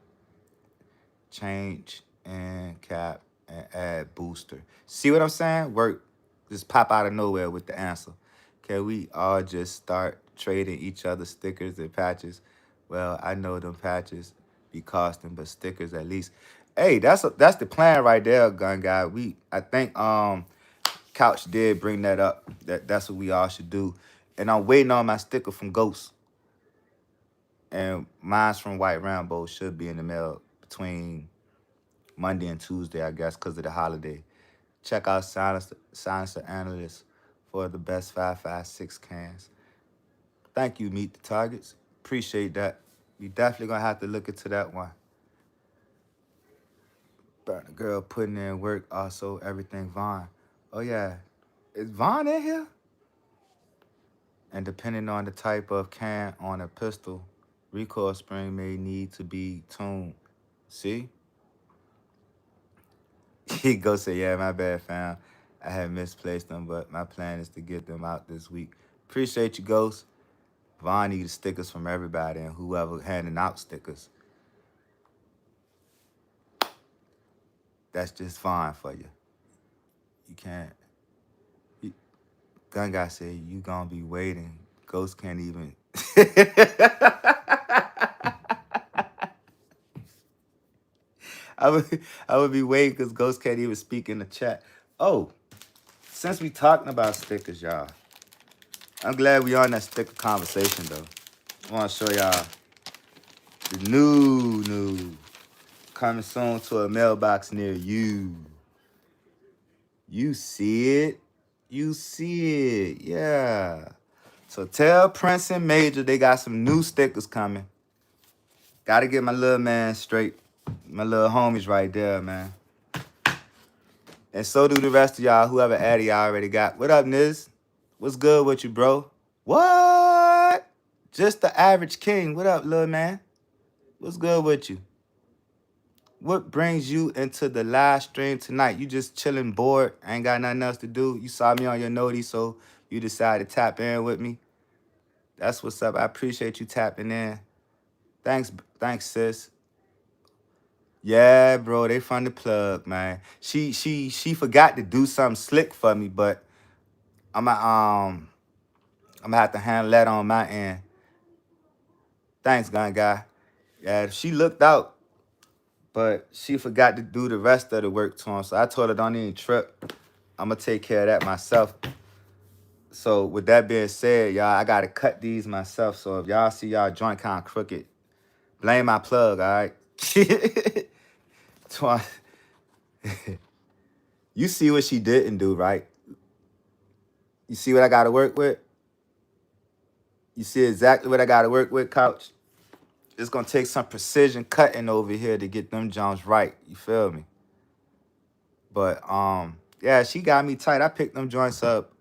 Change and cap and add booster. See what I'm saying? Work just pop out of nowhere with the answer. Can we all just start trading each other stickers and patches? Well, I know them patches be costing, but stickers at least. Hey, that's the plan right there, gun guy. I think Couch did bring that up. That's what we all should do. And I'm waiting on my sticker from Ghost. And mine's from White Rambo should be in the mail between Monday and Tuesday, I guess, because of the holiday. Check out Silencer Analyst for the best 5.56 cans. Thank you, Meet the Targets. Appreciate that. We definitely going to have to look into that one. But the girl putting in work, also everything Vaughn. Oh, yeah. Is Vaughn in here? And depending on the type of can on a pistol, recoil spring may need to be tuned. See? He go say, yeah, my bad, fam. I had misplaced them, but my plan is to get them out this week. Appreciate you, Ghost. Vaughn needs stickers from everybody and whoever handing out stickers. That's just fine for you. You can't. Gun guy said, you gonna be waiting. Ghost can't even. I would be waiting because Ghost can't even speak in the chat. Oh, since we talking about stickers, y'all, I'm glad we on that sticker conversation, though. I want to show y'all the new coming soon to a mailbox near you. You see it. You see it. Yeah. So tell Prince and Major they got some new stickers coming. Got to get my little man straight. My little homies right there, man. And so do the rest of y'all, whoever Addy I already got. What up, Niz? What's good with you, bro? What? Just the average king. What up, little man? What's good with you? What brings you into the live stream tonight? You just chilling, bored, ain't got nothing else to do. You saw me on your noti, so you decided to tap in with me. That's what's up. I appreciate you tapping in. Thanks, sis. Yeah, bro, they from the plug, man. She forgot to do something slick for me, but I'm going I'm gonna have to handle that on my end. Thanks, gun guy. Yeah, she looked out, but she forgot to do the rest of the work to him. So I told her don't even trip. I'm gonna take care of that myself. So with that being said, y'all, I gotta cut these myself. So if y'all see y'all joint kind of crooked, blame my plug, all right? You see what she didn't do, right? You see what I gotta work with? You see exactly what I gotta work with, couch? It's gonna take some precision cutting over here to get them joints right. You feel me? But yeah, she got me tight. I picked them joints up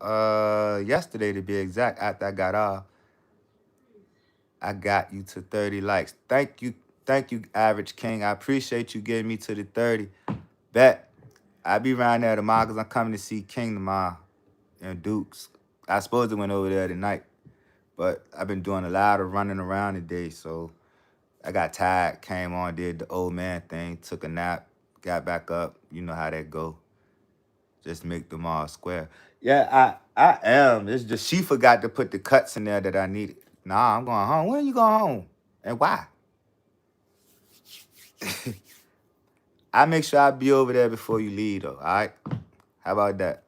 yesterday to be exact. After I got off, I got you to 30 likes. Thank you, Average King. I appreciate you getting me to the 30. Bet I be around there tomorrow because I'm coming to see King tomorrow and Dukes. I supposed to went over there tonight, but I've been doing a lot of running around today, so I got tired, came on, did the old man thing, took a nap, got back up. You know how that go. Just make them all square. Yeah, I am. It's just she forgot to put the cuts in there that I needed. Nah, I'm going home. When you going home? And why? I make sure I be over there before you leave, though. All right? How about that?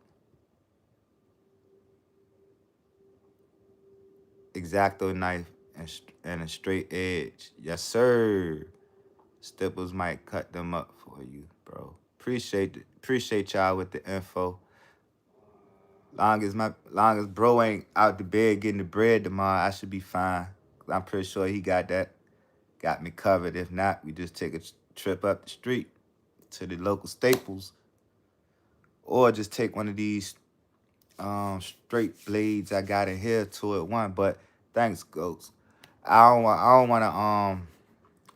Exacto knife and a straight edge. Yes, sir. Stipples might cut them up for you, bro. Appreciate y'all with the info. Long as bro ain't out the bed getting the bread tomorrow, I should be fine. I'm pretty sure he got me covered. If not, we just take a trip up the street to the local Staples, or just take one of these straight blades I got in here to it one. But thanks, Ghost. I don't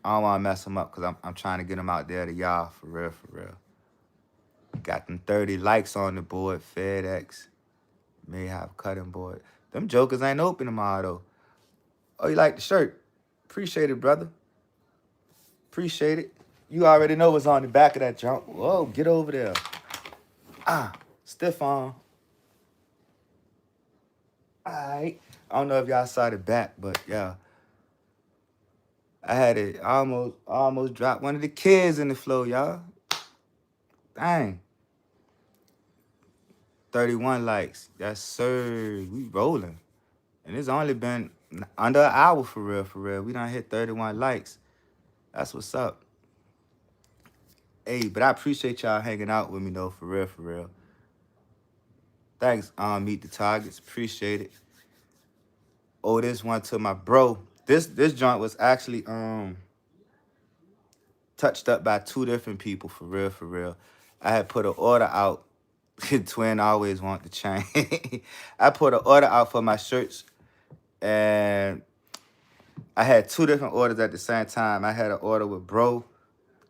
wanna mess them up because I'm trying to get them out there to y'all for real, for real. Got them 30 likes on the board. FedEx may have cutting board. Them jokers ain't open tomorrow though. Oh, you like the shirt? Appreciate it, brother. Appreciate it. You already know what's on the back of that junk. Whoa, get over there. Stiff on. Alright. I don't know if y'all saw the back, but yeah. I had it almost dropped one of the kids in the flow, y'all. Dang. 31 likes. Yes, sir. We rolling. And it's only been under an hour for real, for real. We done hit 31 likes. That's what's up. Hey, but I appreciate y'all hanging out with me though, for real, for real. Thanks, Meet the Targets. Appreciate it. Oh, this one to my bro. This joint was actually touched up by two different people, for real, for real. I had put an order out. Twin always want the chain. I put an order out for my shirts, and I had two different orders at the same time. I had an order with Bro,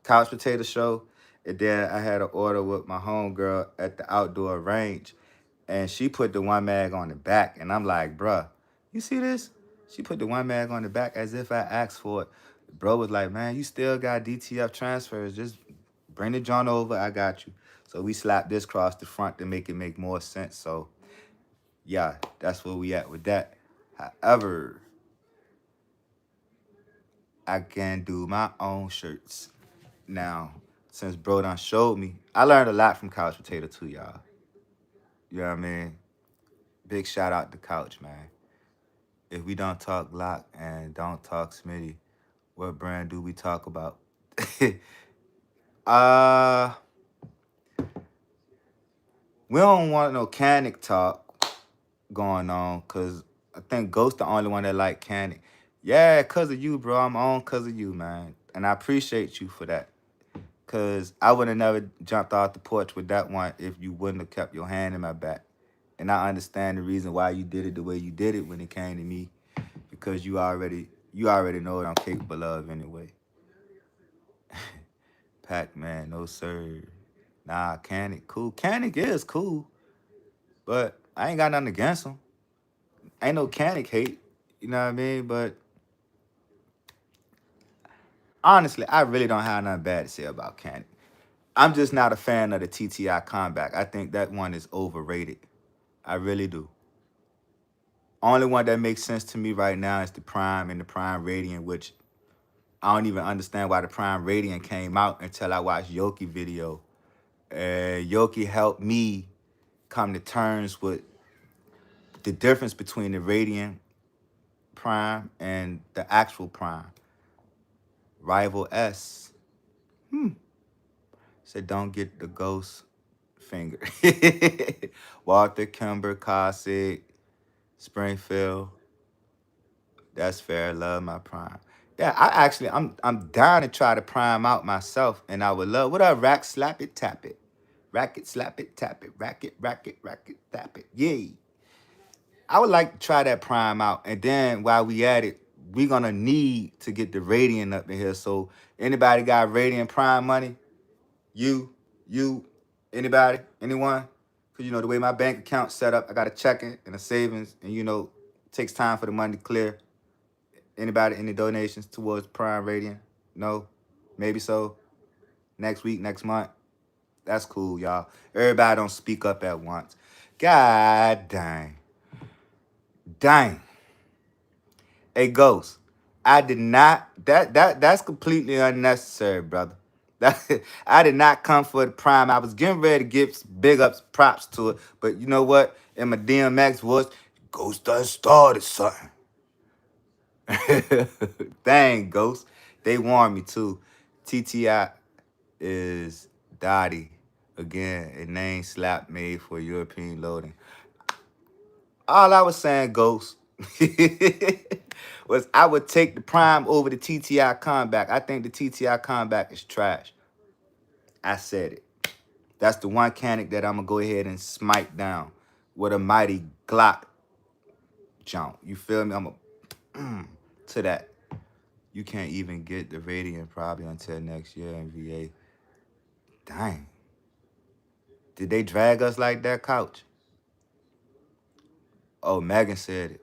Couch Potato Show, and then I had an order with my homegirl at the outdoor range. And she put the one mag on the back, and I'm like, bruh, you see this? She put the one mag on the back as if I asked for it. Bro was like, man, you still got DTF transfers. Just bring the joint over. I got you. So we slapped this across the front to make it make more sense. So, yeah, that's where we at with that. However, I can do my own shirts. Now, since bro done showed me, I learned a lot from Couch Potato too, y'all. You know what I mean? Big shout out to Couch, man. If we don't talk Glock and don't talk Smitty, what brand do we talk about? uh, we don't want no Canic talk going on, because I think Ghost the only one that like Canic. Yeah, because of you, bro. I'm on because of you, man. And I appreciate you for that. Because I would have never jumped off the porch with that one if you wouldn't have kept your hand in my back. And I understand the reason why you did it the way you did it when it came to me. because you already know what I'm capable of anyway. Pac-Man, no sir. Nah, Canic, cool. Canic is cool, but I ain't got nothing against him. Ain't no Canic hate, you know what I mean? But honestly, I really don't have nothing bad to say about Canic. I'm just not a fan of the TTI Combat. I think that one is overrated. I really do. Only one that makes sense to me right now is the Prime and the Prime Radiant, which I don't even understand why the Prime Radiant came out until I watched Yoki video. Yoki helped me come to terms with the difference between the Radiant Prime and the actual Prime. Rival S said, "Don't get the ghost finger." Walter Kimber, Cossack, Springfield. That's fair. Love my Prime. Yeah, I'm down to try to prime out myself, and I would love. What up, rack slap it, tap it, rack it, slap it, tap it, rack it, tap it. Yay! I would like to try that prime out, and then while we at it, we gonna need to get the radiant up in here. So anybody got radiant prime money? You, anybody, anyone? Cause you know the way my bank account set up, I got a checking and a savings, and it takes time for the money to clear. Anybody, any donations towards Prime Radiant? No? Maybe so. Next week, next month. That's cool, y'all. Everybody don't speak up at once. God dang. Dang. Hey, Ghost. I did not. That's completely unnecessary, brother. I did not come for the Prime. I was getting ready to give big ups, props to it. But you know what? In my DMX voice, Ghost done started something. Dang, Ghost. They warned me too. TTI is Dottie. Again, a name slap made for European loading. All I was saying, Ghost, was I would take the Prime over the TTI Combat. I think the TTI Combat is trash. I said it. That's the one Canic that I'm going to go ahead and smite down with a mighty Glock jump. You feel me? I'm a to that. You can't even get the Radiant probably until next year in VA. Dang. Did they drag us like that, Couch? Oh, Megan said it.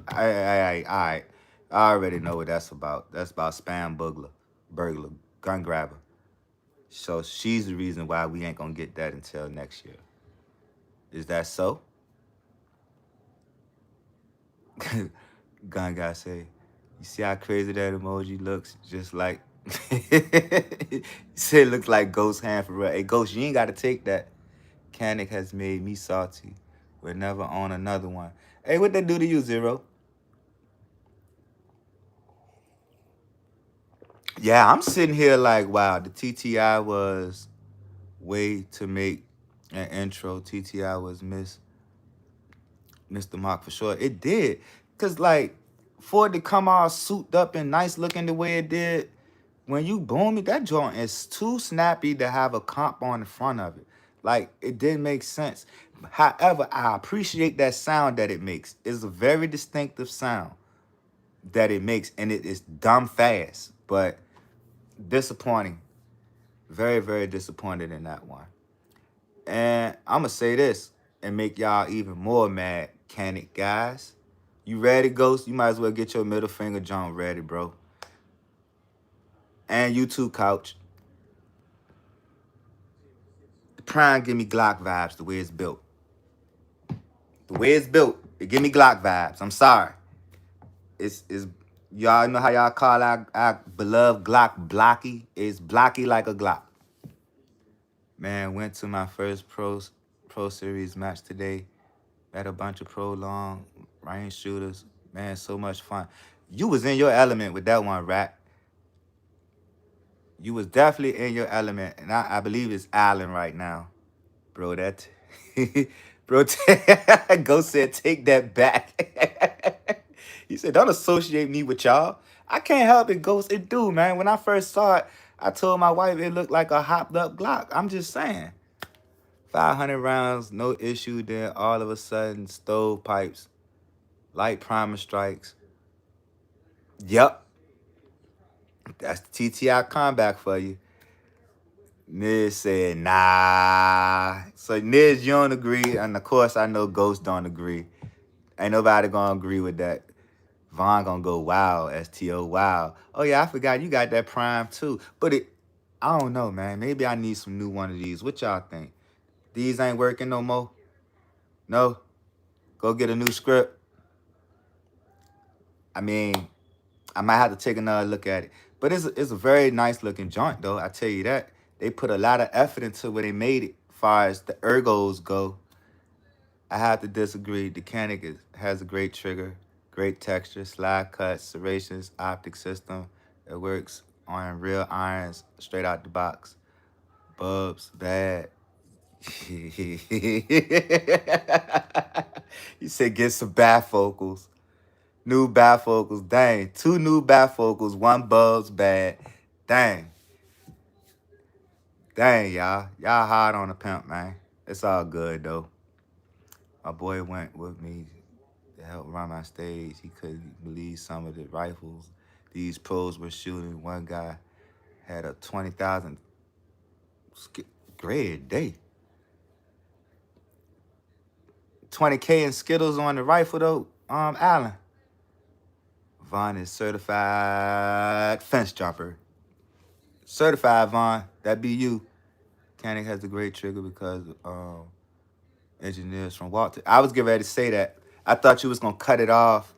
All right. I already know what that's about. That's about spam burglar, gun grabber. So she's the reason why we ain't gonna get that until next year. Is that so? Gun guy say, you see how crazy that emoji looks? Just like he said it looks like Ghost hand for real. Hey Ghost, you ain't gotta take that. Canic has made me salty. We'll never own another one. Hey, what that do to you, Zero? Yeah, I'm sitting here like, wow, the TTI was way to make an intro. TTI was Mr. Mark for sure. It did. Cause like for it to come all souped up and nice looking the way it did, when you boom it, that joint is too snappy to have a comp on the front of it. Like it didn't make sense. However, I appreciate that sound that it makes. It's a very distinctive sound that it makes, and it is dumb fast, but disappointing. Very, very disappointed in that one. And I'm gonna say this and make y'all even more mad, Canic guys. You ready, Ghost? You might as well get your middle finger jump ready, bro. And you too, Couch. The Prime give me Glock vibes the way it's built. The way it's built, it give me Glock vibes. I'm sorry. It's y'all know how y'all call our beloved Glock blocky? It's blocky like a Glock. Man, went to my first pro series match today. Met a bunch of prolonged range shooters. Man, so much fun. You was in your element with that one, Rat. You was definitely in your element, and I believe it's Allen right now, bro. That, bro, Ghost said, take that back. He said, don't associate me with y'all. I can't help it, Ghost. It do, man. When I first saw it, I told my wife it looked like a hopped up Glock. I'm just saying. 500 rounds, no issue. Then all of a sudden, stovepipes, light primer strikes. Yep, that's the TTI comeback for you. Niz said, nah. So Niz, you don't agree, and of course I know Ghost don't agree. Ain't nobody gonna agree with that. Vaughn gonna go wow, STO wow. Oh yeah, I forgot you got that prime too. But I don't know, man. Maybe I need some new one of these. What y'all think? These ain't working no more? No? Go get a new script. I mean, I might have to take another look at it. But it's a very nice looking joint though, I tell you that. They put a lot of effort into where they made it, as far as the ergos go. I have to disagree. The Canic has a great trigger, great texture, slide cuts, serrations, optic system. It works on real irons straight out the box. Bubs, bad. He said get some bifocals. New bifocals. Dang. 2 new bifocals, 1 Bubs bad. Dang. Dang, y'all. Y'all hard on the pimp, man. It's all good, though. My boy went with me to help run my stage. He couldn't believe some of the rifles these pros were shooting. One guy had a 20,000 grade day. 20K in Skittles on the rifle, though, Allen. Vaughn is certified fence jumper. Certified, Vaughn. That be you. Canic has a great trigger because engineers from Walter. I was getting ready to say that. I thought you was going to cut it off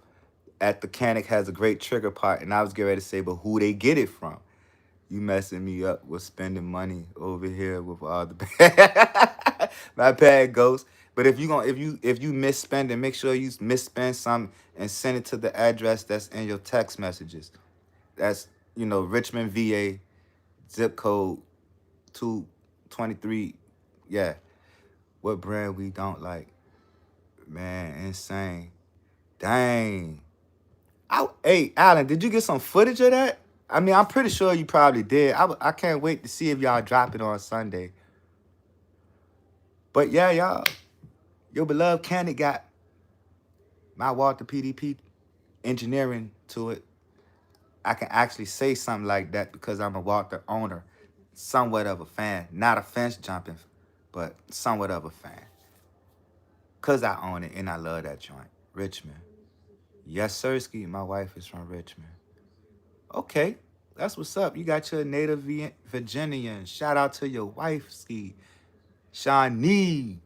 at the Canic has a great trigger part, and I was getting ready to say, but who they get it from? You messing me up with spending money over here with all the my bad, Ghost. But if you misspending, make sure you misspend some and send it to the address that's in your text messages. That's Richmond, VA, zip code 223. Yeah. What brand we don't like? Man, insane. Dang. Hey, Alan, did you get some footage of that? I mean, I'm pretty sure you probably did. I can't wait to see if y'all drop it on Sunday. But yeah, y'all, your beloved Canic got my Walter PDP engineering to it. I can actually say something like that because I'm a Walter owner, somewhat of a fan. Not a fence jumping, but somewhat of a fan. Because I own it and I love that joint. Richmond. Yes, Sirski, my wife is from Richmond. Okay, that's what's up. You got your native Virginian. Shout out to your wife, Ski. Shawnee.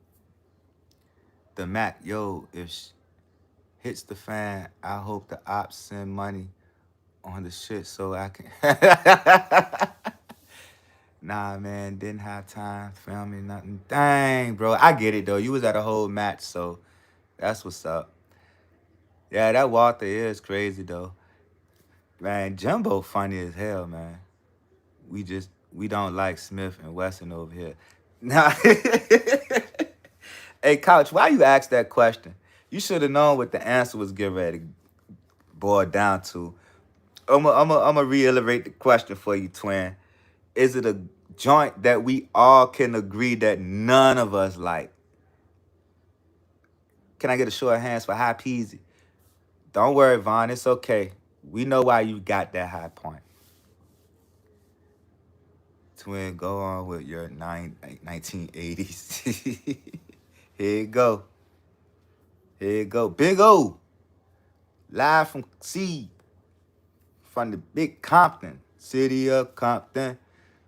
The Mac, yo, if hits the fan, I hope the ops send money on the shit so I can. Nah, man, didn't have time filming nothing. Dang, bro. I get it, though. You was at a whole match, so that's what's up. Yeah, that Walter is crazy, though. Man, Jumbo funny as hell, man. We don't like Smith and Wesson over here. Now, hey, Couch, why you asked that question? You should have known what the answer was getting ready to boil down to. I'm gonna reiterate the question for you, twin. Is it a joint that we all can agree that none of us like? Can I get a show of hands for High Peasy? Don't worry, Vaughn. It's okay. We know why you got that high point. Twin, go on with your 1980s. Here you go. Here you go. Big O. Live from from the big Compton. City of Compton.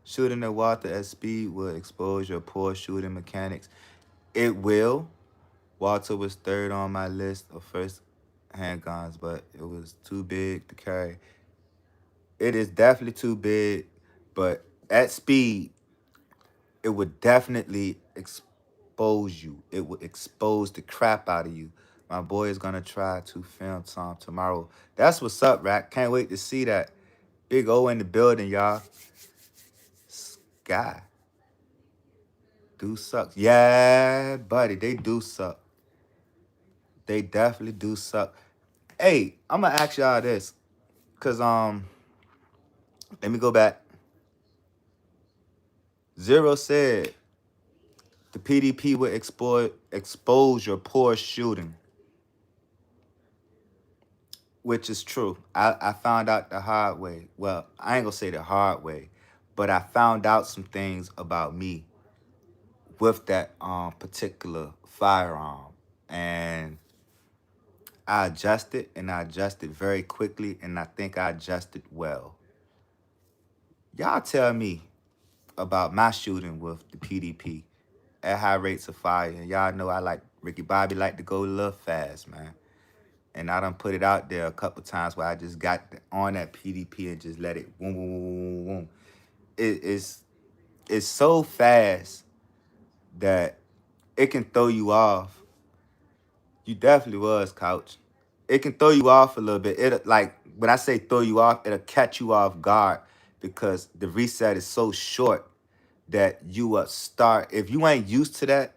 Shooting the Walter at speed will expose your poor shooting mechanics. It will. Walter was third on my list of first handguns, but it was too big to carry. It is definitely too big, but at speed, it would definitely expose you. It would expose the crap out of you. My boy is gonna try to film some tomorrow. That's what's up, Rack. Can't wait to see that. Big O in the building, y'all. Sky. Do suck. Yeah, buddy, they do suck. They definitely do suck. Hey, I'm gonna ask y'all this. Cause let me go back. Zero said The PDP would expose your poor shooting, which is true. I found out the hard way. Well, I ain't gonna say the hard way, but I found out some things about me with that particular firearm. And I adjusted, and I adjusted very quickly, and I think I adjusted well. Y'all tell me about my shooting with the PDP at high rates of fire. And y'all know I like Ricky Bobby like to go a little fast, man. And I done put it out there a couple times where I just got on that PDP and just let it boom, boom, boom, boom, boom. It's so fast that it can throw you off. You definitely was, Couch. It can throw you off a little bit. It like when I say throw you off, it'll catch you off guard because the reset is so short that you will start. If you ain't used to that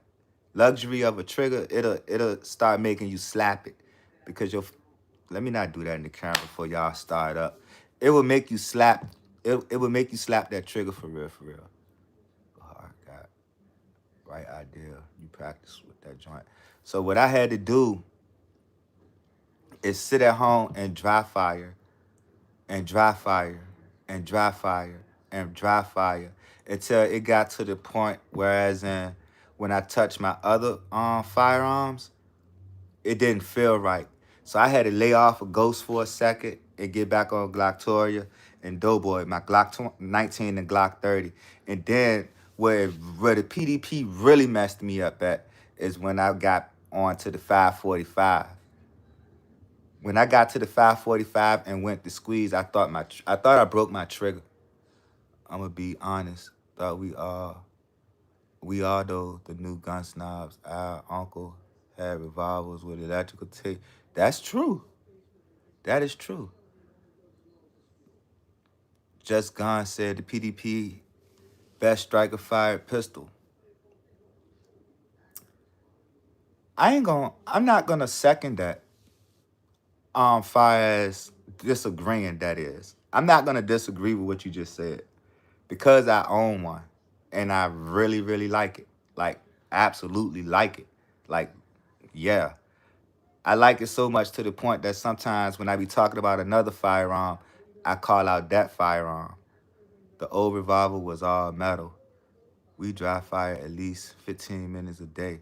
luxury of a trigger, it'll start making you slap it because you'll. Let me not do that in the camera before y'all start up. It will make you slap. It will make you slap that trigger for real, for real. Oh, I got right idea. You practice with that joint. So what I had to do is sit at home and dry fire and dry fire and dry fire and dry fire until it got to the point whereas in when I touched my other firearms, it didn't feel right. So I had to lay off a Ghost for a second and get back on Glocktoria and Doughboy, my Glock 19 and Glock 30. And then where the PDP really messed me up at is when I got onto the 545. When I got to the 545 and went to squeeze, I thought I broke my trigger. I'm gonna be honest. Thought we all though the new gun snobs. Our uncle had revolvers with electrical tape. That's true. That is true. Just Gone said the PDP best striker fired pistol. I'm not gonna second that. Far as disagreeing, that is. I'm not gonna disagree with what you just said. Because I own one and I really, really like it. Like, absolutely like it. Like, yeah. I like it so much to the point that sometimes when I be talking about another firearm, I call out that firearm. The old revolver was all metal. We dry fire at least 15 minutes a day.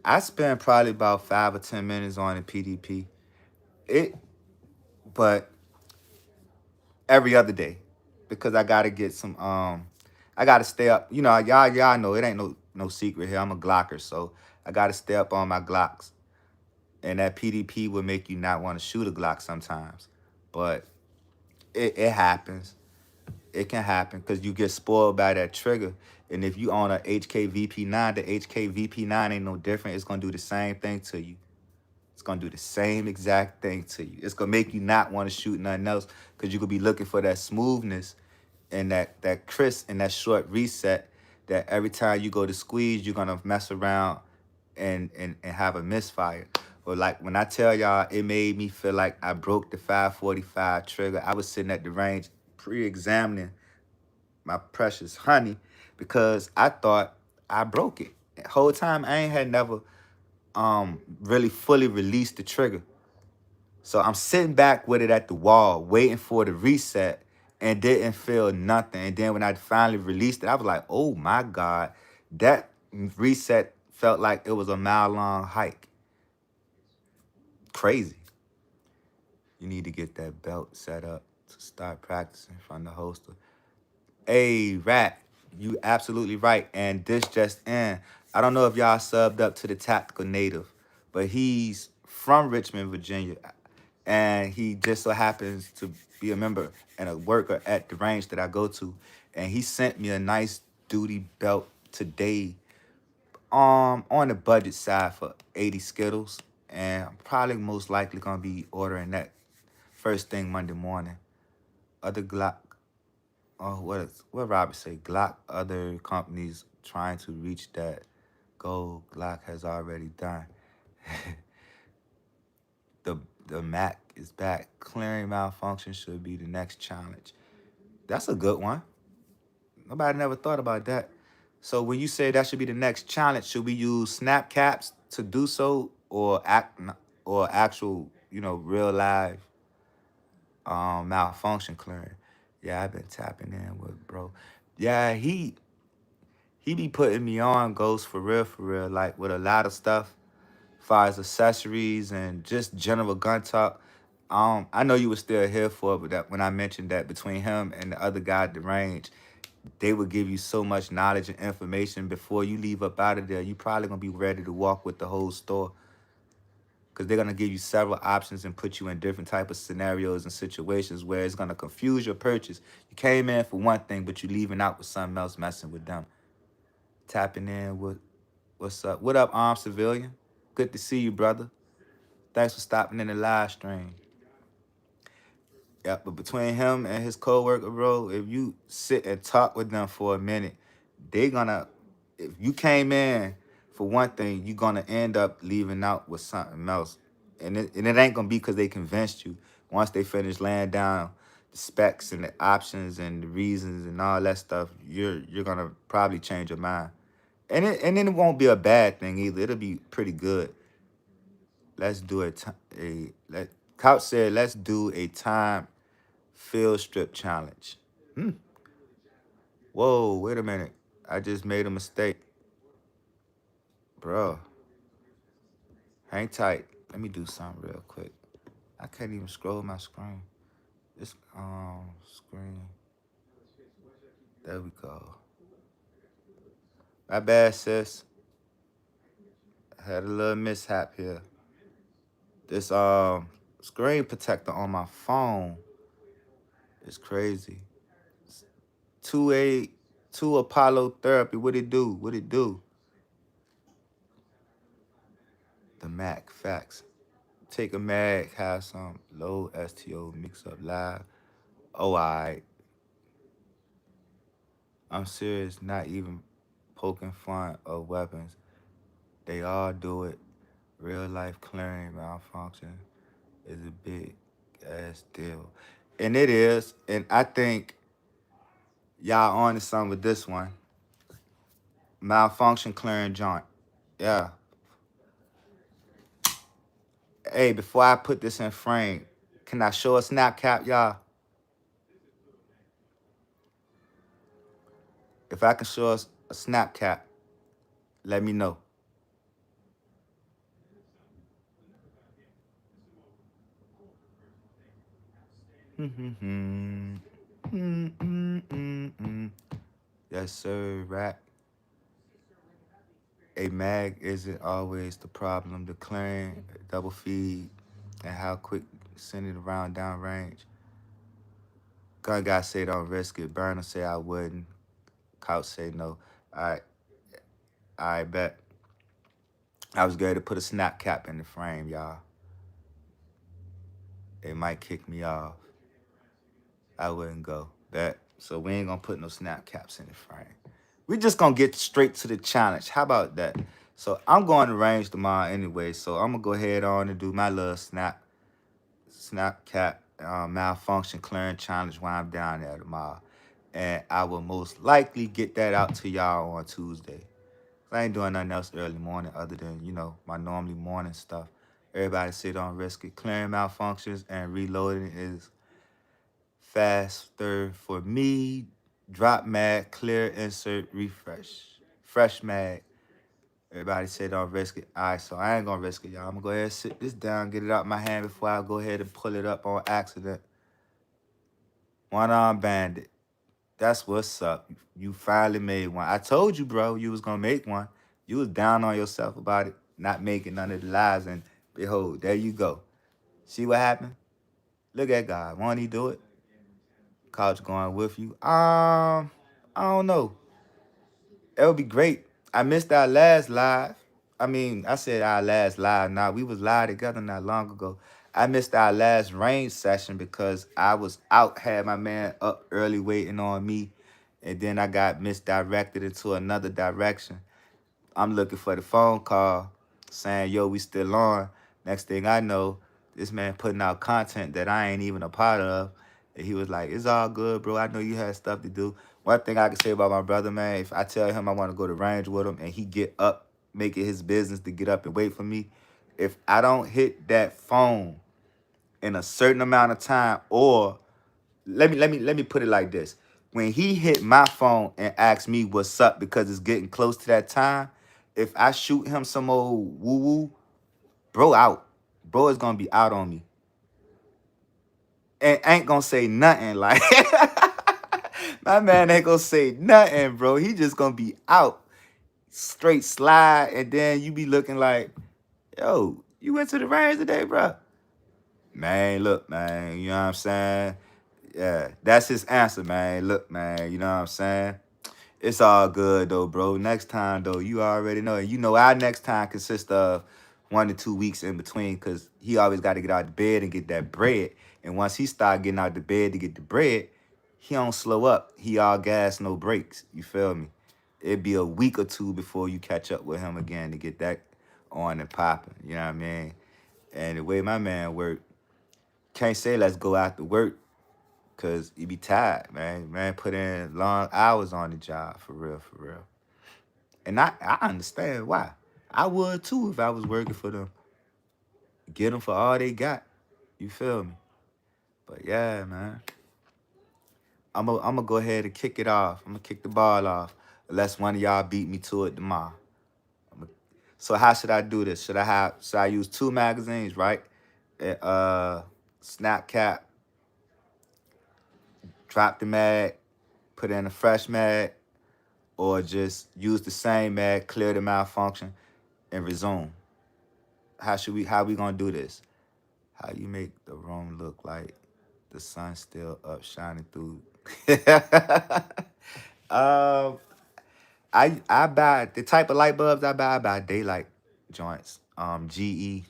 I spend probably about 5 or 10 minutes on the PDP. It, but every other day, because I gotta get some. I gotta stay up. You know, y'all know it ain't no secret here. I'm a Glocker, so I gotta stay up on my Glocks. And that PDP will make you not want to shoot a Glock sometimes, but it happens. It can happen because you get spoiled by that trigger. And if you own a HKVP9, the HKVP9 ain't no different. It's gonna do the same thing to you. It's gonna do the same exact thing to you. It's gonna make you not want to shoot nothing else because you could be looking for that smoothness and that crisp and that short reset that every time you go to squeeze, you're gonna mess around and have a misfire. But like when I tell y'all, it made me feel like I broke the 545 trigger. I was sitting at the range pre-examining my precious honey because I thought I broke it. The whole time I ain't had never really fully released the trigger. So I'm sitting back with it at the wall, waiting for the reset, and didn't feel nothing. And then when I finally released it, I was like, oh my God, that reset felt like it was a mile-long hike. Crazy. You need to get that belt set up to start practicing from the holster. Hey, Rat, you absolutely right. And this just in. I don't know if y'all subbed up to the Tactical Native, but he's from Richmond, Virginia. And he just so happens to be a member and a worker at the range that I go to. And he sent me a nice duty belt today on the budget side for 80 Skittles. And I'm probably most likely gonna be ordering that first thing Monday morning. Other Glock, what Robert say? Glock, other companies trying to reach that goal Glock has already done. the the Mac is back. Clearing malfunction should be the next challenge. That's a good one. Nobody never thought about that. So when you say that should be the next challenge, should we use snap caps to do so, or actual, real live malfunction clearing? Yeah, I've been tapping in with bro. Yeah, he be putting me on Ghost for real, like with a lot of stuff, far as accessories and just general gun talk. I know you were still here for it, but that when I mentioned that between him and the other guy at the range, they would give you so much knowledge and information before you leave up out of there. You probably gonna be ready to walk with the whole store because they're gonna give you several options and put you in different type of scenarios and situations where it's gonna confuse your purchase. You came in for one thing, but you leaving out with something else, messing with them. Tapping in with what's up? What up, armed civilian? Good to see you, brother. Thanks for stopping in the live stream. Yeah, but between him and his coworker, bro, if you sit and talk with them for a minute, they gonna. If you came in for one thing, you gonna end up leaving out with something else, and it ain't gonna be because they convinced you. Once they finish laying down the specs and the options and the reasons and all that stuff, you're gonna probably change your mind, and then it won't be a bad thing either. It'll be pretty good. Let's do let. Couch said, let's do a time field strip challenge. Hmm. Whoa, wait a minute. I just made a mistake. Bro, hang tight. Let me do something real quick. I can't even scroll my screen. This screen. There we go. My bad, sis. Had a little mishap here. This screen protector on my phone is crazy. 2 Apollo therapy. What it do? What it do? The Mac facts. Take a mag, have some low STO mix up live. Oh, I'm serious, not even poking fun of weapons. They all do it. Real life clearing malfunction is a big ass deal. And it is. And I think y'all on to something with this one. Malfunction clearing joint. Yeah. Hey, before I put this in frame, can I show a snap cap, y'all? If I can show us a snap cap, let me know. Yes, sir, rap. A mag isn't always the problem. The clearing, double feed, and how quick send it around downrange. Gun guy say don't risk it. Burner say I wouldn't. Couch say no. Alright, I bet. I was going to put a snap cap in the frame, y'all. They might kick me off. I wouldn't go. Bet. So we ain't gonna put no snap caps in the frame. We just gonna get straight to the challenge. How about that? So I'm going to range tomorrow anyway. So I'm gonna go ahead on and do my little snap cap malfunction clearing challenge while I'm down there tomorrow. And I will most likely get that out to y'all on Tuesday. I ain't doing nothing else early morning other than, my normally morning stuff. Everybody sit on risk it. Clearing malfunctions and reloading is faster for me. Drop mag, clear, insert, refresh. Fresh mag. Everybody say don't risk it. All right, so I ain't gonna risk it, y'all. I'm gonna go ahead and sit this down, get it out my hand before I go ahead and pull it up on accident. One arm bandit. That's what's up. You finally made one. I told you, bro, you was gonna make one. You was down on yourself about it, not making none of the lies, and behold, there you go. See what happened? Look at God. Won't he do it? Couch going with you. I don't know. It would be great. I missed our last live. I mean, I said our last live. Now we was live together not long ago. I missed our last range session because I was out, had my man up early waiting on me, and then I got misdirected into another direction. I'm looking for the phone call saying, yo, we still on. Next thing I know, this man putting out content that I ain't even a part of. And he was like, it's all good, bro. I know you had stuff to do. One thing I can say about my brother, man, if I tell him I want to go to range with him and he get up, make it his business to get up and wait for me, if I don't hit that phone in a certain amount of time, or let me put it like this. When he hit my phone and asked me what's up because it's getting close to that time, if I shoot him some old woo-woo, bro out. Bro is gonna be out on me. And ain't gonna say nothing. Like my man ain't gonna say nothing, bro. He just gonna be out. Straight slide, and then you be looking like, yo, you went to the range today, bro. Man, look, man, you know what I'm saying? Yeah, that's his answer, man. Look, man, you know what I'm saying? It's all good though, bro. Next time though, you already know. And you know our next time consists of 1 to 2 weeks in between, because he always got to get out of bed and get that bread. And once he start getting out the bed to get the bread, he don't slow up. He all gas, no brakes. You feel me? It'd be a week or two before you catch up with him again to get that on and popping. You know what I mean? And the way my man work, can't say let's go after work, because he be tired, man. Man put in long hours on the job, for real, for real. And I understand why. I would too if I was working for them. Get them for all they got. You feel me? But yeah, man. I'm gonna go ahead and kick it off. I'm gonna kick the ball off. Unless one of y'all beat me to it tomorrow. So how should I do this? Should I use 2 magazines, right? Snap cap, drop the mag, put in a fresh mag, or just use the same mag, clear the malfunction, and resume? How we gonna do this? How you make the room look like the sun's still up shining through? um, I buy the type of light bulbs I buy. I buy daylight joints. GE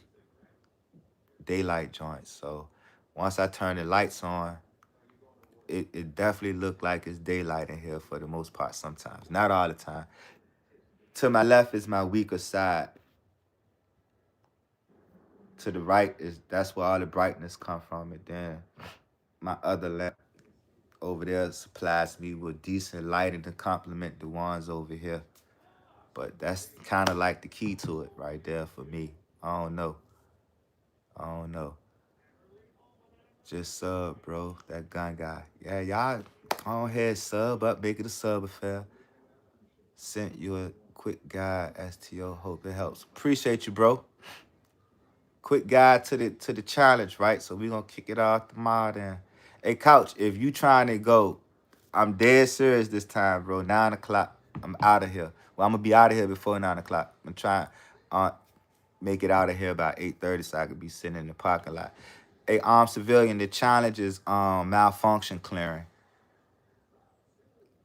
daylight joints. So once I turn the lights on, it definitely look like it's daylight in here for the most part. Sometimes, not all the time. To my left is my weaker side. To the right is that's where all the brightness come from. And then my other lamp over there supplies me with decent lighting to complement the ones over here. But that's kind of like the key to it right there for me. I don't know. I don't know. Just sub, bro. That gun guy. Yeah, y'all go ahead, sub up, make it a sub affair. Sent you a quick guide, STO. Hope it helps. Appreciate you, bro. Quick guide to the challenge, right? So we gonna kick it off tomorrow then. Hey, Couch, if you trying to go, I'm dead serious this time, bro. 9 o'clock, I'm out of here. Well, I'm gonna be out of here before 9 o'clock. I'm trying make it out of here by 8:30 so I could be sitting in the parking lot. Hey, armed civilian, the challenge is malfunction clearing.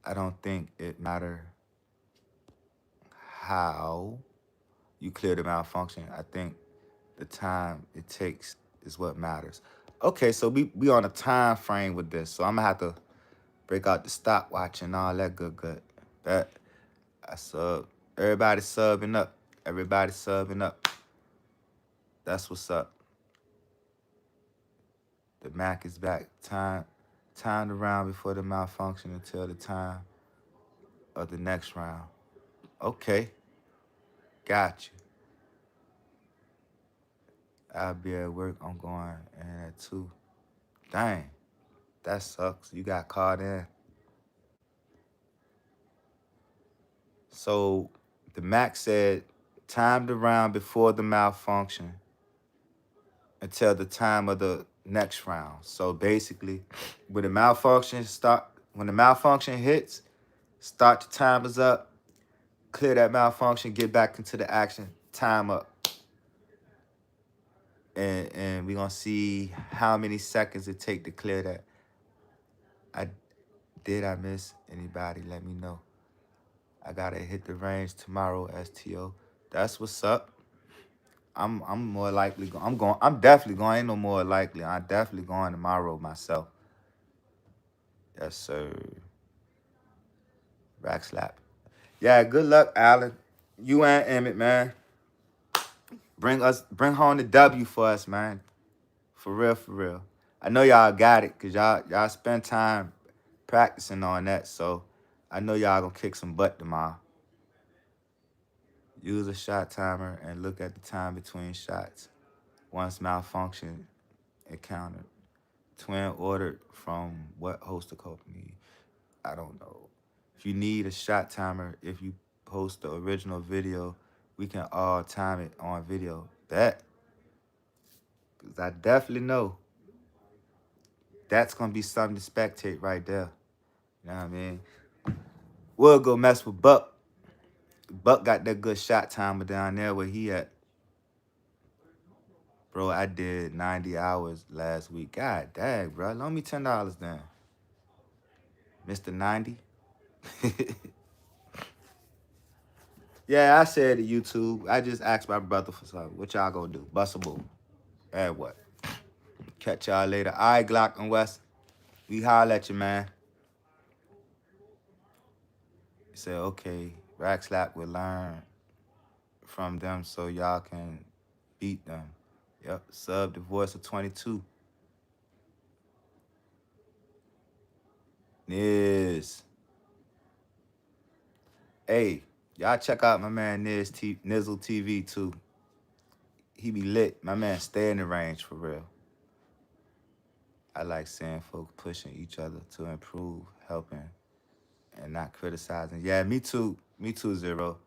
I don't think it matter how you clear the malfunction. I think the time it takes is what matters. Okay, so we on a time frame with this, so I'm gonna have to break out the stopwatch and all that good. That I sub. Everybody subbing up. Everybody subbing up. That's what's up. The Mac is back. Timed around before the malfunction until the time of the next round. Okay, got you. I'll be at work. I'm going in at 2. Dang, that sucks. You got caught in. So the Mac said timed around before the malfunction until the time of the next round. So basically, when the malfunction hits, start the timers up, clear that malfunction, get back into the action, time up. And we're gonna see how many seconds it take to clear that. I miss anybody? Let me know. I gotta hit the range tomorrow, STO. That's what's up. I'm more likely I'm definitely going. Ain't no more likely. I'm definitely going tomorrow myself. Yes, sir. Rack slap. Yeah, good luck, Alan. You and Emmett, man. Bring home the W for us, man. For real, for real. I know y'all got it, cause y'all spend time practicing on that. So I know y'all gonna kick some butt tomorrow. Use a shot timer and look at the time between shots. Once malfunction encountered. Twin ordered from what hoster company? I don't know. If you need a shot timer, if you post the original video, we can all time it on video. Bet. Because I definitely know that's going to be something to spectate right there. You know what I mean? We'll go mess with Buck. Buck got that good shot timer down there where he at. Bro, I did 90 hours last week. God dang, bro. Loan me $10 then. Mr. 90. Yeah, I said to YouTube, I just asked my brother for something. What y'all gonna do? Bust a move. And what? Catch y'all later. All right, Glock and West. We holler at you, man. He said, okay, Rack Slap will learn from them so y'all can beat them. Yep, sub the voice of 22. Niz. Hey, y'all check out my man Nizzle TV too. He be lit. My man stay in the range for real. I like seeing folks pushing each other to improve, helping, and not criticizing. Yeah, me too. Me too, Zero.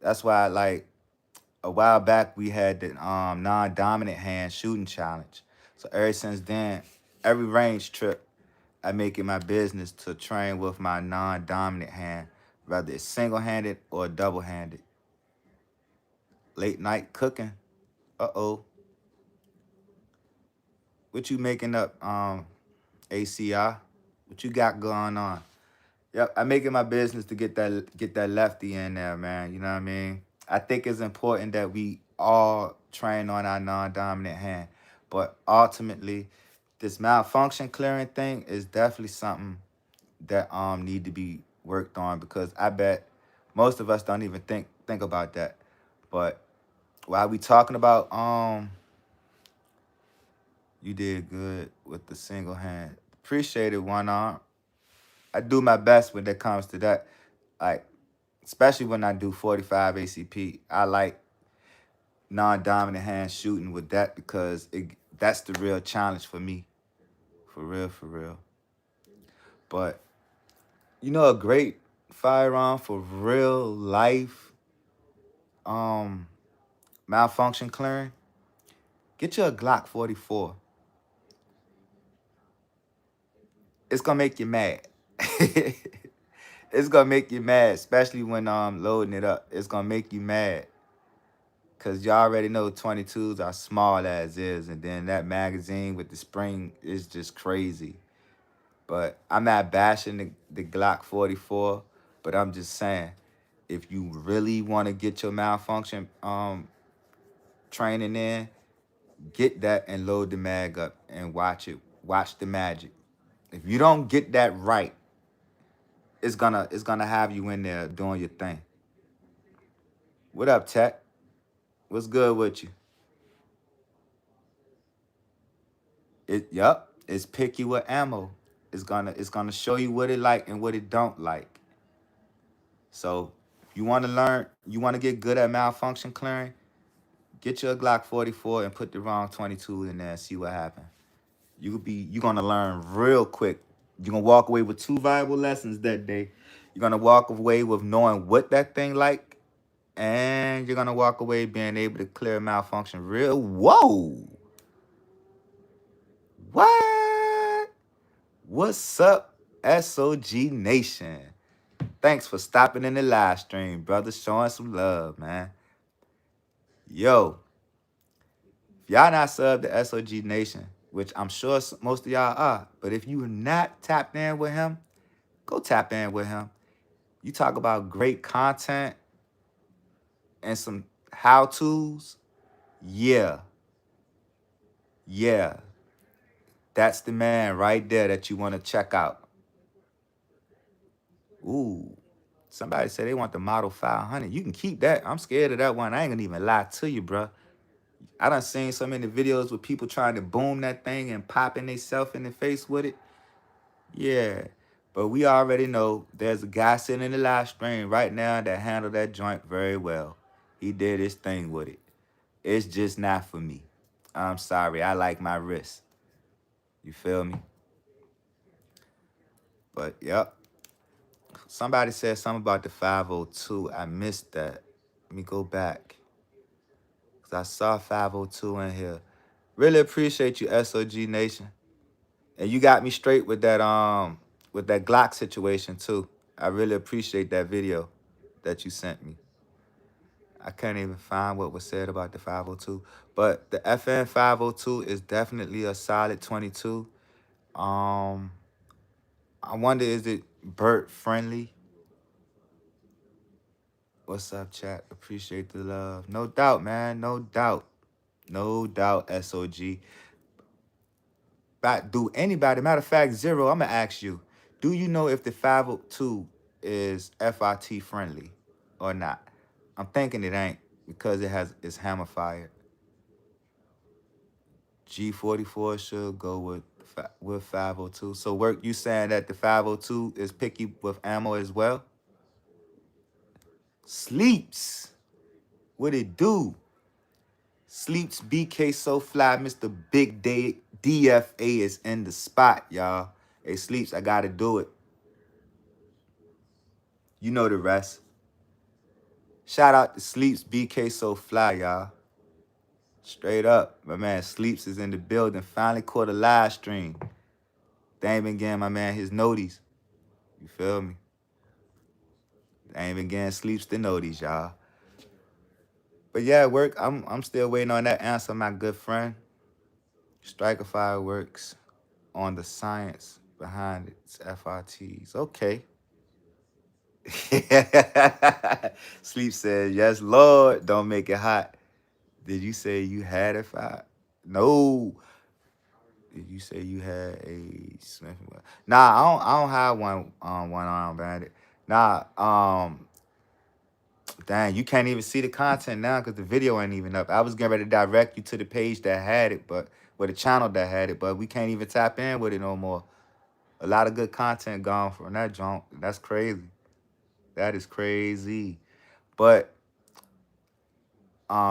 That's why, like, a while back we had the non-dominant hand shooting challenge. So ever since then, every range trip, I make it my business to train with my non-dominant hand, whether it's single-handed or double-handed. Late night cooking. Uh-oh. What you making up, ACR? What you got going on? Yep, I make it my business to get that lefty in there, man. You know what I mean? I think it's important that we all train on our non-dominant hand. But ultimately, this malfunction clearing thing is definitely something that need to be worked on, because I bet most of us don't even think about that. But while we talking about you did good with the single hand. Appreciate it, one arm. I do my best when it comes to that. Like, especially when I do 45 ACP. I like non-dominant hand shooting with that because that's the real challenge for me. For real, for real. But, you know, a great firearm for real life malfunction clearing? Get you a Glock 44. It's going to make you mad. It's gonna make you mad, especially when loading it up. It's gonna make you mad, cause y'all already know 22s are small as is, and then that magazine with the spring is just crazy. But I'm not bashing the Glock 44, but I'm just saying, if you really want to get your malfunction training in, get that and load the mag up and watch it. Watch the magic. If you don't get that right, it's gonna have you in there doing your thing. What up, Tech? What's good with you? Yup. It's picky with ammo. It's gonna show you what it like and what it don't like. So if you want to learn, you want to get good at malfunction clearing, get your Glock 44 and put the wrong 22 in there and see what happens. You're gonna learn real quick. You're gonna walk away with two valuable lessons that day. You're gonna walk away with knowing what that thing like, and you're gonna walk away being able to clear malfunction real. Whoa! What? What's up, SOG Nation? Thanks for stopping in the live stream, brother. Showing some love, man. Yo, if y'all not subbed to SOG Nation, which I'm sure most of y'all are, but if you not tapped in with him, go tap in with him. You talk about great content and some how-tos. Yeah. Yeah. That's the man right there that you want to check out. Ooh. Somebody said they want the Model 500. You can keep that. I'm scared of that one. I ain't gonna even lie to you, bro. I done seen so many videos with people trying to boom that thing and popping themselves in the face with it. Yeah. But we already know there's a guy sitting in the live stream right now that handled that joint very well. He did his thing with it. It's just not for me. I'm sorry. I like my wrist. You feel me? But yep. Somebody said something about the 502. I missed that. Let me go back. Cause I saw 502 in here. Really appreciate you, SOG Nation. And you got me straight with that Glock situation too. I really appreciate that video that you sent me. I can't even find what was said about the 502. But the FN 502 is definitely a solid 22. Um, I wonder, is it bird friendly? What's up, chat? Appreciate the love. No doubt, man. No doubt. No doubt, SOG. But do anybody, matter of fact, Zero, I'm going to ask you, do you know if the 502 is FRT friendly or not? I'm thinking it ain't because it's hammer fired. G44 should go with 502. So work, you saying that the 502 is picky with ammo as well? Sleeps. What it do? Sleeps BK so fly. Mr. Big Day DFA is in the spot, y'all. Hey, Sleeps, I gotta do it. You know the rest. Shout out to Sleeps BK so fly, y'all. Straight up. My man Sleeps is in the building. Finally caught a live stream. They ain't been getting my man his noties. You feel me? They ain't been getting Sleeps the noties, y'all. But yeah, work. I'm still waiting on that answer, my good friend. Striker Fireworks on the science behind its FRTs. Okay. Sleep said, yes, Lord, don't make it hot. Did you say you had a fire? No. Did you say you had a Smith? Nah, I don't have one arm bandit. Nah, dang, you can't even see the content now because the video ain't even up. I was getting ready to direct you to the page that had it, but with the channel that had it, but we can't even tap in with it no more. A lot of good content gone from that junk. That's crazy. That is crazy. But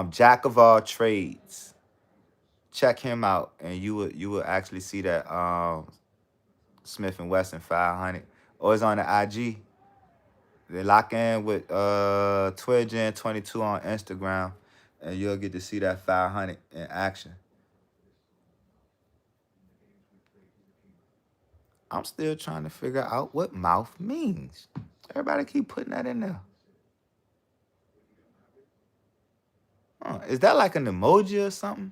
Jack of all trades, check him out, and you will actually see that Smith and Wesson 500, or it's on the IG. They lock in with Twidgen22 on Instagram, and you'll get to see that 500 in action. I'm still trying to figure out what mouth means. Everybody keep putting that in there. Is that like an emoji or something?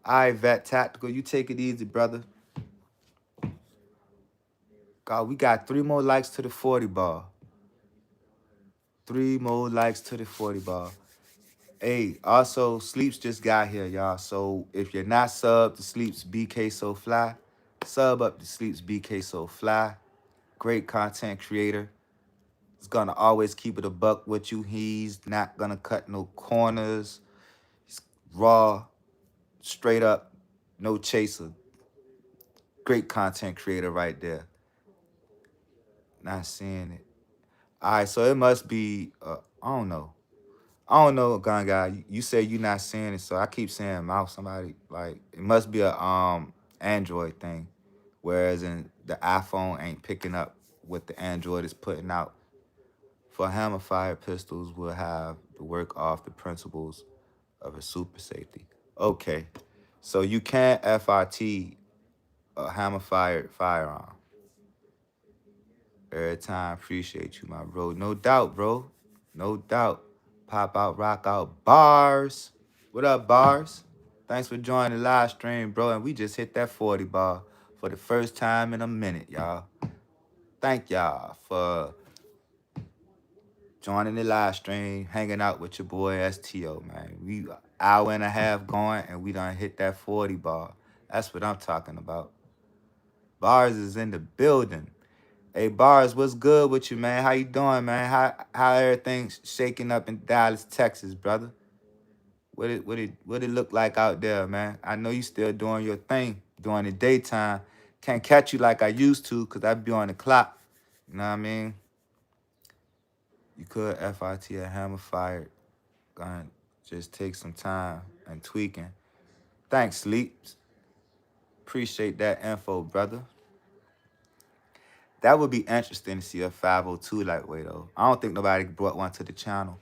All right, Vet Tactical, you take it easy, brother. God, we got 3 more likes to the 40 ball. 3 more likes to the 40 ball. Hey, also, Sleeps just got here, y'all. So if you're not subbed to Sleeps BK So Fly, sub up to Sleeps BK So Fly. Great content creator. He's gonna always keep it a buck with you. He's not gonna cut no corners. He's raw, straight up, no chaser. Great content creator right there. Not seeing it. All right, so it must be, I don't know. I don't know, gun guy. You say you not seeing it, so I keep saying mouse. Somebody like it must be a Android thing, whereas in the iPhone ain't picking up what the Android is putting out. For hammer fire pistols, will have to work off the principles of a super safety. Okay, so you can't FRT a hammer fired firearm. Every time, appreciate you, my bro. No doubt, bro. No doubt. Pop out, rock out, bars. What up, bars? Thanks for joining the live stream, bro. And we just hit that 40 bar for the first time in a minute, y'all. Thank y'all for joining the live stream, hanging out with your boy STO, man. We hour and a half going, and we done hit that 40 bar. That's what I'm talking about. Bars is in the building. Hey, Bars, what's good with you, man? How you doing, man? How everything's shaking up in Dallas, Texas, brother? What it look like out there, man? I know you still doing your thing, during the daytime. Can't catch you like I used to because I be on the clock. You know what I mean? You could FIT a hammer fired gun. Just take some time and tweaking. Thanks, Sleeps. Appreciate that info, brother. That would be interesting to see a 502 lightweight though. I don't think nobody brought one to the channel.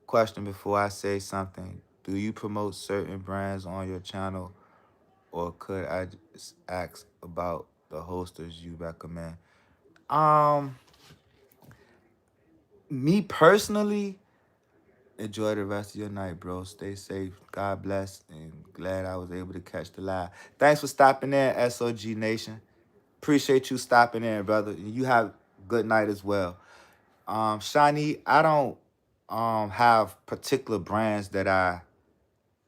Question before I say something. Do you promote certain brands on your channel, or could I just ask about the holsters you recommend? Um, Me personally, enjoy the rest of your night, bro. Stay safe. God bless, and glad I was able to catch the live. Thanks for stopping in, SOG Nation. Appreciate you stopping in, brother. You have a good night as well. Shani, I don't have particular brands that I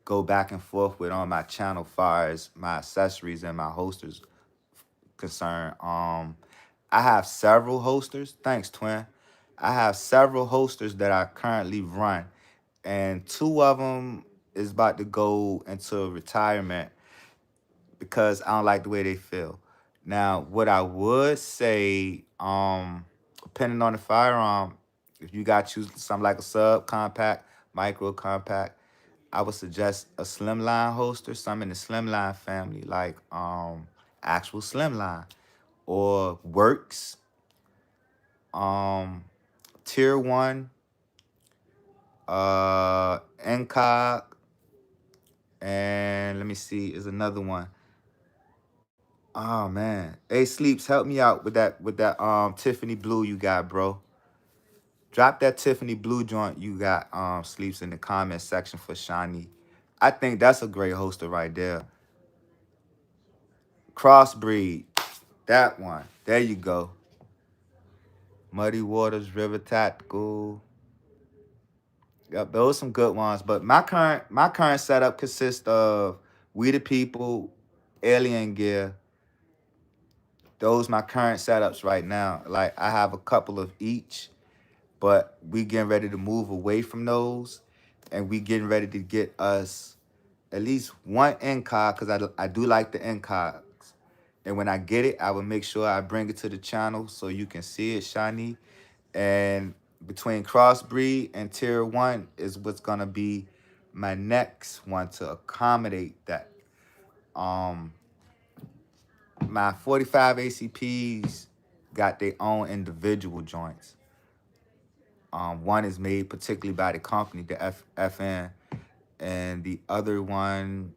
go back and forth with on my channel far as my accessories and my holsters concerned. I have several holsters. Thanks, twin. I have several holsters that I currently run, and two of them is about to go into retirement because I don't like the way they feel. Now, what I would say, depending on the firearm, if you got choose something like a sub compact, micro compact, I would suggest a slimline holster, some in the slimline family, like actual slimline or works, um, tier one, NCOG, and let me see, is another one. Oh man, hey Sleeps, help me out with that Tiffany blue you got, bro. Drop that Tiffany blue joint you got, Sleeps, in the comment section for Shani. I think that's a great holster right there. Crossbreed, that one. There you go. Muddy Waters, River Tactical. Yep, those some good ones. But my current setup consists of We the People, Alien Gear. Those my current setups right now. Like I have a couple of each, but we getting ready to move away from those, and we getting ready to get us at least one NCOG because I do like the NCOGs. And when I get it, I will make sure I bring it to the channel so you can see it shiny. And between crossbreed and tier one is what's gonna be my next one to accommodate that. Um, my 45 ACPs got their own individual joints. One is made particularly by the company, the FN, and the other one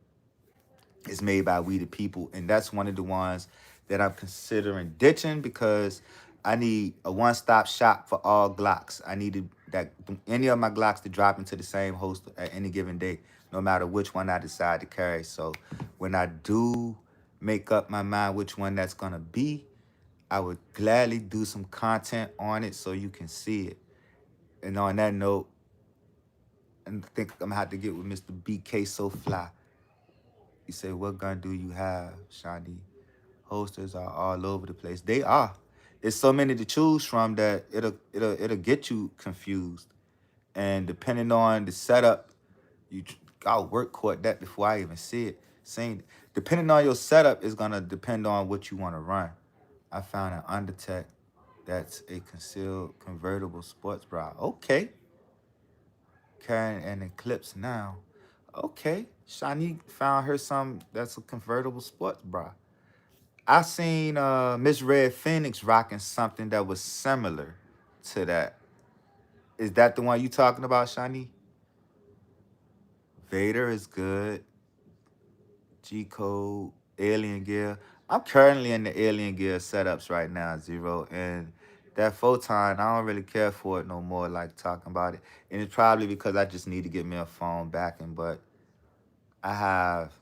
is made by We the People, and that's one of the ones that I'm considering ditching because I need a one-stop shop for all Glocks. I needed that any of my Glocks to drop into the same holster at any given day, no matter which one I decide to carry. So when I do make up my mind which one that's gonna be, I would gladly do some content on it so you can see it. And on that note, I think I'm gonna have to get with Mr. BK So Fly. He said, "What gun do you have, Shani?" Holsters are all over the place. They are. It's so many to choose from that it'll get you confused. And depending on the setup, I'll work court that before I even see it. Seen it. Depending on your setup is gonna depend on what you want to run. I found an Undertech that's a concealed convertible sports bra. Okay. Carrying an Eclipse now. Okay. Shani found her some that's a convertible sports bra. I seen Miss Red Phoenix rocking something that was similar to that. Is that the one you talking about, Shani? Vader is good. G Code, Alien Gear. I'm currently in the Alien Gear setups right now, Zero, and that photon, I don't really care for it no more, like talking about it. And it's probably because I just need to get me a phone backing, but I have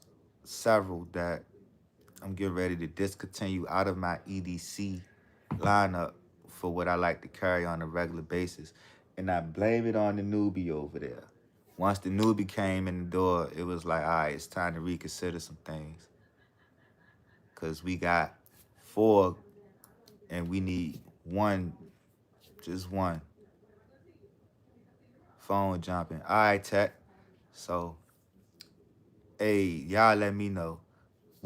several that I'm getting ready to discontinue out of my EDC lineup for what I like to carry on a regular basis. And I blame it on the newbie over there. Once the newbie came in the door, it was like, all right, it's time to reconsider some things. Because we got four and we need one, just one phone jumping. All right, Tech. So, hey, y'all let me know.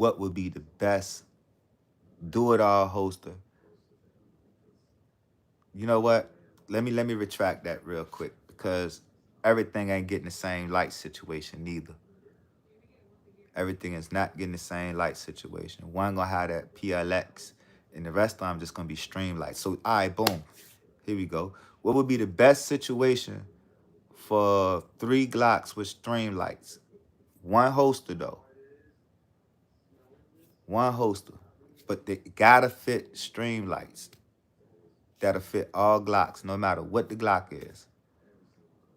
what would be the best do-it-all holster? You know what? Let me retract that real quick because everything ain't getting the same light situation neither. Everything is not getting the same light situation. One gonna have that PLX, and the rest of them just gonna be stream light. So, all right, boom. Here we go. What would be the best situation for 3 Glocks with stream lights? One holster though. One holster. But they gotta fit stream lights. That'll fit all Glocks, no matter what the Glock is.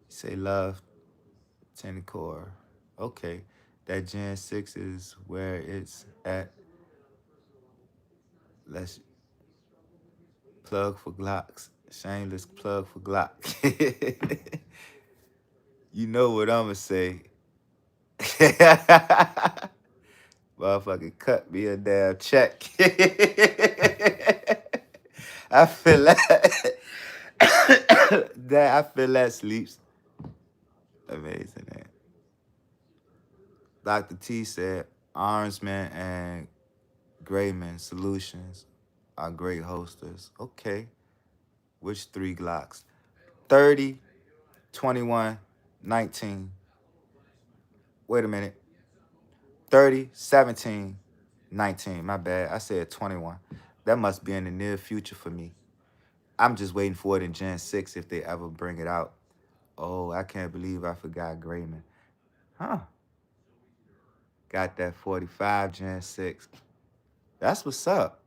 Say love, 10 core. Okay. That Gen 6 is where it's at. Let's plug for Glocks. Shameless plug for Glock. You know what I'ma say. Motherfucking cut me a damn check. I feel that. That I feel that sleeps. Amazing, man. Dr. T said Armsman and Grayman Solutions are great holsters. Okay. Which 3 Glocks? 30, 21, 19. Wait a minute. 30, 17, 19. My bad. I said 21. That must be in the near future for me. I'm just waiting for it in Gen 6 if they ever bring it out. Oh, I can't believe I forgot Grayman. Huh. Got that 45 Gen 6. That's what's up.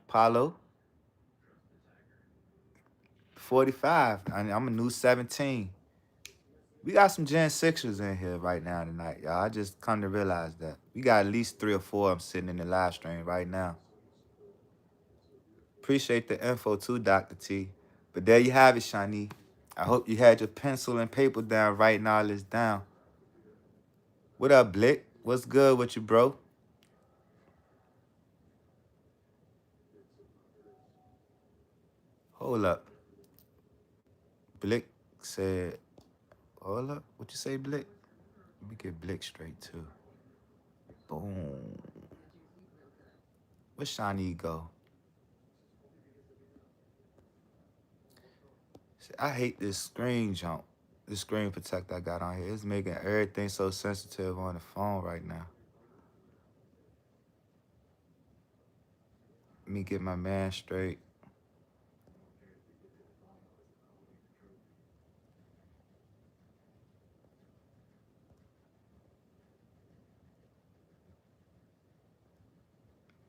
Paulo. 45. I'm a new 17. We got some Gen 6ers in here right now tonight, y'all. I just come to realize that. We got at least 3 or 4 of them sitting in the live stream right now. Appreciate the info too, Dr. T. But there you have it, Shani. I hope you had your pencil and paper down writing all this down. What up, Blick? What's good with you, bro? Hold up. Blick said, hold up. What you say, Blick? Let me get Blick straight, too. Boom. Where Shani go? I hate this screen jump. This screen protector I got on here. It's making everything so sensitive on the phone right now. Let me get my man straight.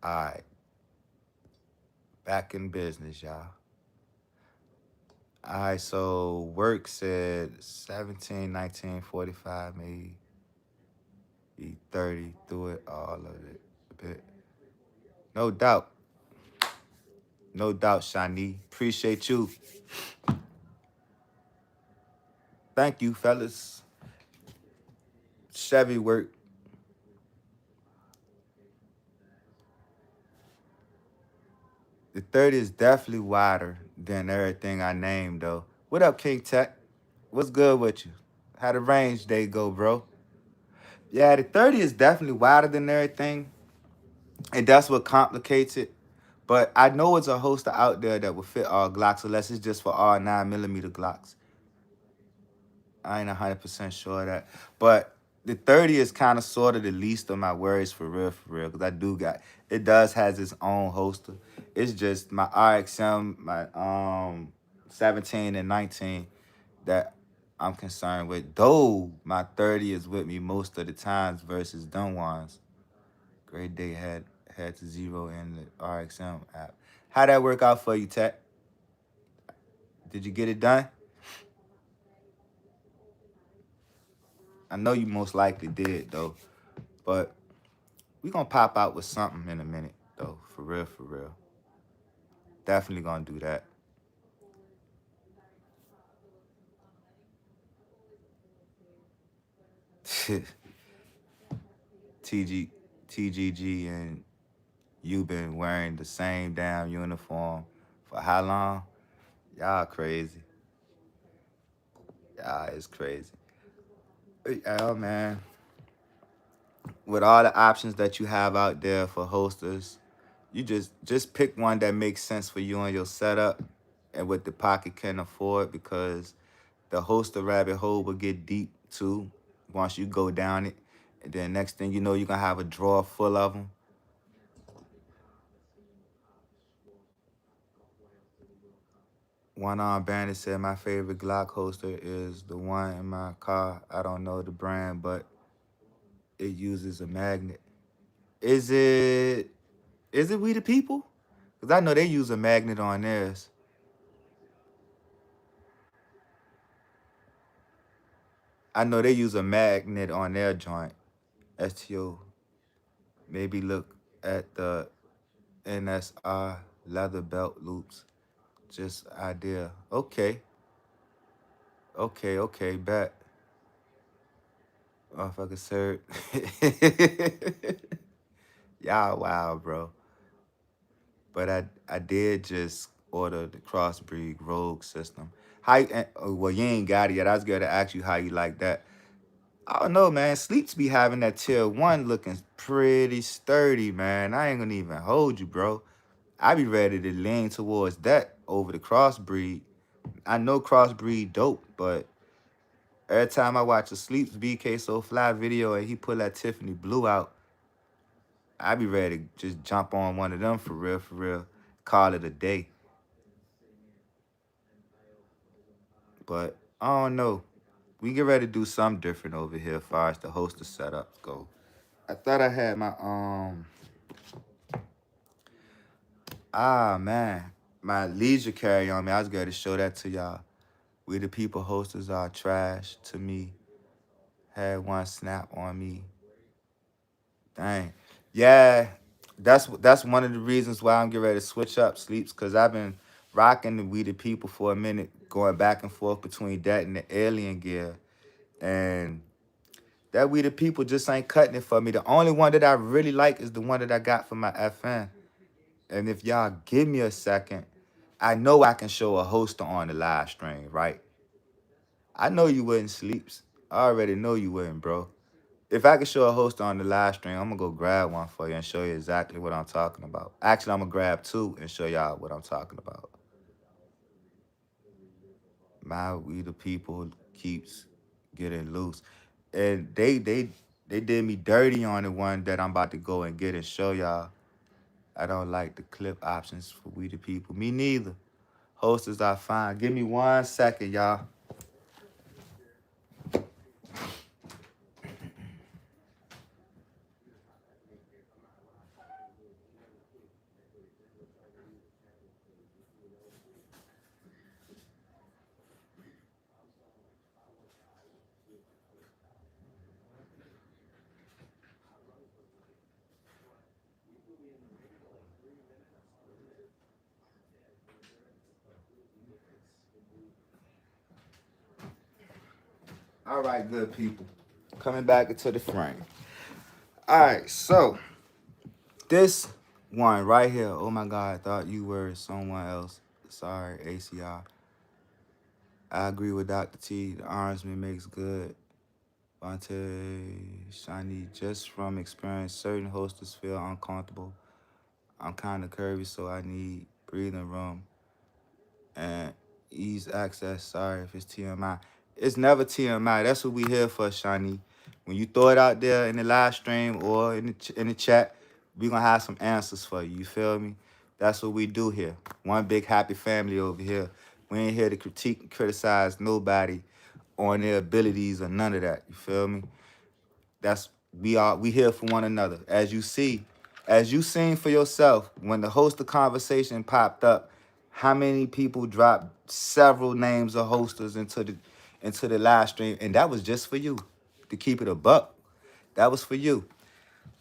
All right. Back in business, y'all. All right, so work said 17, 19, 45, maybe 30, through it, all of it. A bit. No doubt. No doubt, Shani. Appreciate you. Thank you, fellas. Chevy work. The 30 is definitely wider than everything I named, though. What up, King Tech? What's good with you? How the range day go, bro? Yeah, the 30 is definitely wider than everything, and that's what complicates it. But I know it's a holster out there that will fit all Glocks, unless it's just for all 9mm Glocks. I ain't 100% sure of that. But the 30 is kind of sort of the least of my worries for real, because it does has its own holster. It's just my RXM, my 17 and 19 that I'm concerned with. Though my 30 is with me most of the times versus them ones. Great Day had to zero in the RXM app. How'd that work out for you, Tech? Did you get it done? I know you most likely did, though. But we gonna pop out with something in a minute, though. For real, for real. Definitely gonna do that. TG, TGG and you been wearing the same damn uniform for how long? Y'all crazy. Y'all is crazy. Yeah, man. with all the options that you have out there for holsters, you just pick one that makes sense for you and your setup and what the pocket can afford, because the holster rabbit hole will get deep too once you go down it. And then next thing you know, you're gonna have a drawer full of them. One arm bandit said my favorite Glock holster is the one in my car. I don't know the brand, but it uses a magnet. Is it We the People? Because I know they use a magnet on theirs. I know they use a magnet on their joint. STO. Maybe look at the NSR leather belt loops. Just idea. Okay. Okay, bet. Motherfucker, sir. Y'all wow, bro. But I did just order the crossbreed rogue system. Well, you ain't got it yet. I was gonna ask you how you like that. I don't know, man. Sleeps be having that tier one looking pretty sturdy, man. I ain't gonna even hold you, bro. I be ready to lean towards that over the crossbreed. I know crossbreed dope, but every time I watch a Sleeps BK So Fly video and he pull that Tiffany blue out, I be ready to just jump on one of them for real, for real. Call it a day. But I don't know. We get ready to do something different over here as far as the hoster setups go. I thought I had my man, my leisure carry on me. I was going to show that to y'all. We the People hosters are trash to me. Had one snap on me. Dang. Yeah, that's one of the reasons why I'm getting ready to switch up Sleeps, because I've been rocking the We the People for a minute, going back and forth between that and the alien gear. And that We the People just ain't cutting it for me. The only one that I really like is the one that I got for my FN. And if y'all give me a second, I know I can show a hoster on the live stream, right? I know you wouldn't, Sleeps. I already know you wouldn't, bro. If I could show a hoster on the live stream, I'm gonna go grab one for you and show you exactly what I'm talking about. Actually, I'm gonna grab two and show y'all what I'm talking about. My We the People keeps getting loose. And they did me dirty on the one that I'm about to go and get and show y'all. I don't like the clip options for We the People. Me neither. Hosters are fine. Give me 1 second, y'all. All right, good people. Coming back into the frame. All right, so this one right here. Oh my God, I thought you were someone else. Sorry, ACR. I agree with Dr. T. The Armsman makes good. Vontae, Shiny, just from experience, certain hostess feel uncomfortable. I'm kind of curvy, so I need breathing room and ease access. Sorry if it's TMI. It's never TMI. That's what we here for, Shiny. When you throw it out there in the live stream or in the chat, we gonna have some answers for you. You feel me? That's what we do here. One big happy family over here. We ain't here to critique and criticize nobody on their abilities or none of that. You feel me? That's we here for one another. As you seen for yourself, when the host of conversation popped up, how many people dropped several names of hosters into the live stream, and that was just for you. To keep it a buck, that was for you.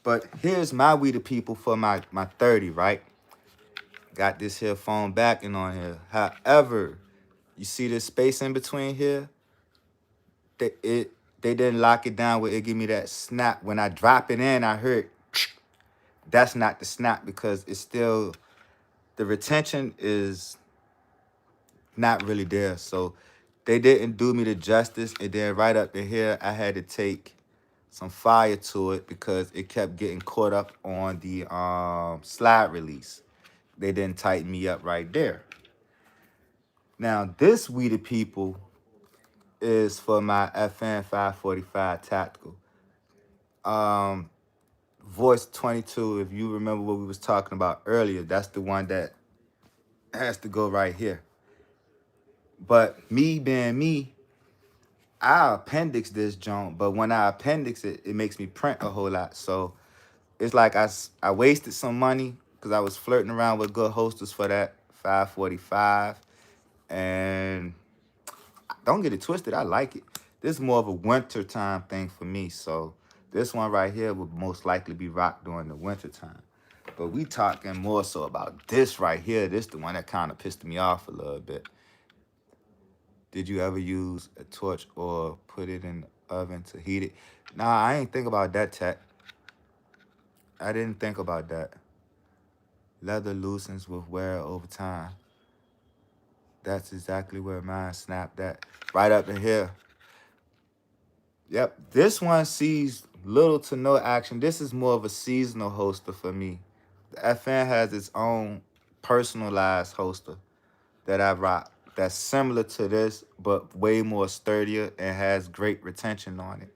But here's my We the People for my 30, right? Got this here phone backing on here. However, you see this space in between here? They didn't lock it down where it give me that snap. When I drop it in, I heard that's not the snap, because it's still, the retention is not really there. So they didn't do me the justice. And then right up to here, I had to take some fire to it because it kept getting caught up on the slide release. They didn't tighten me up right there. Now this We the People is for my FN 545 Tactical. Um, Voice 22, if you remember what we was talking about earlier, that's the one that has to go right here. But me being me, I appendix this joint, but when I appendix it, it makes me print a whole lot. So it's like I wasted some money because I was flirting around with good holsters for that 545. And don't get it twisted, I like it. This is more of a winter time thing for me. So this one right here would most likely be rocked during the winter time. But we talking more so about this right here. This the one that kind of pissed me off a little bit. Did you ever use a torch or put it in the oven to heat it? Nah, I ain't think about that, tech. I didn't think about that. Leather loosens with wear over time. That's exactly where mine snapped at. Right up in here. Yep, this one sees little to no action. This is more of a seasonal holster for me. The FN has its own personalized holster that I rock that's similar to this, but way more sturdier and has great retention on it.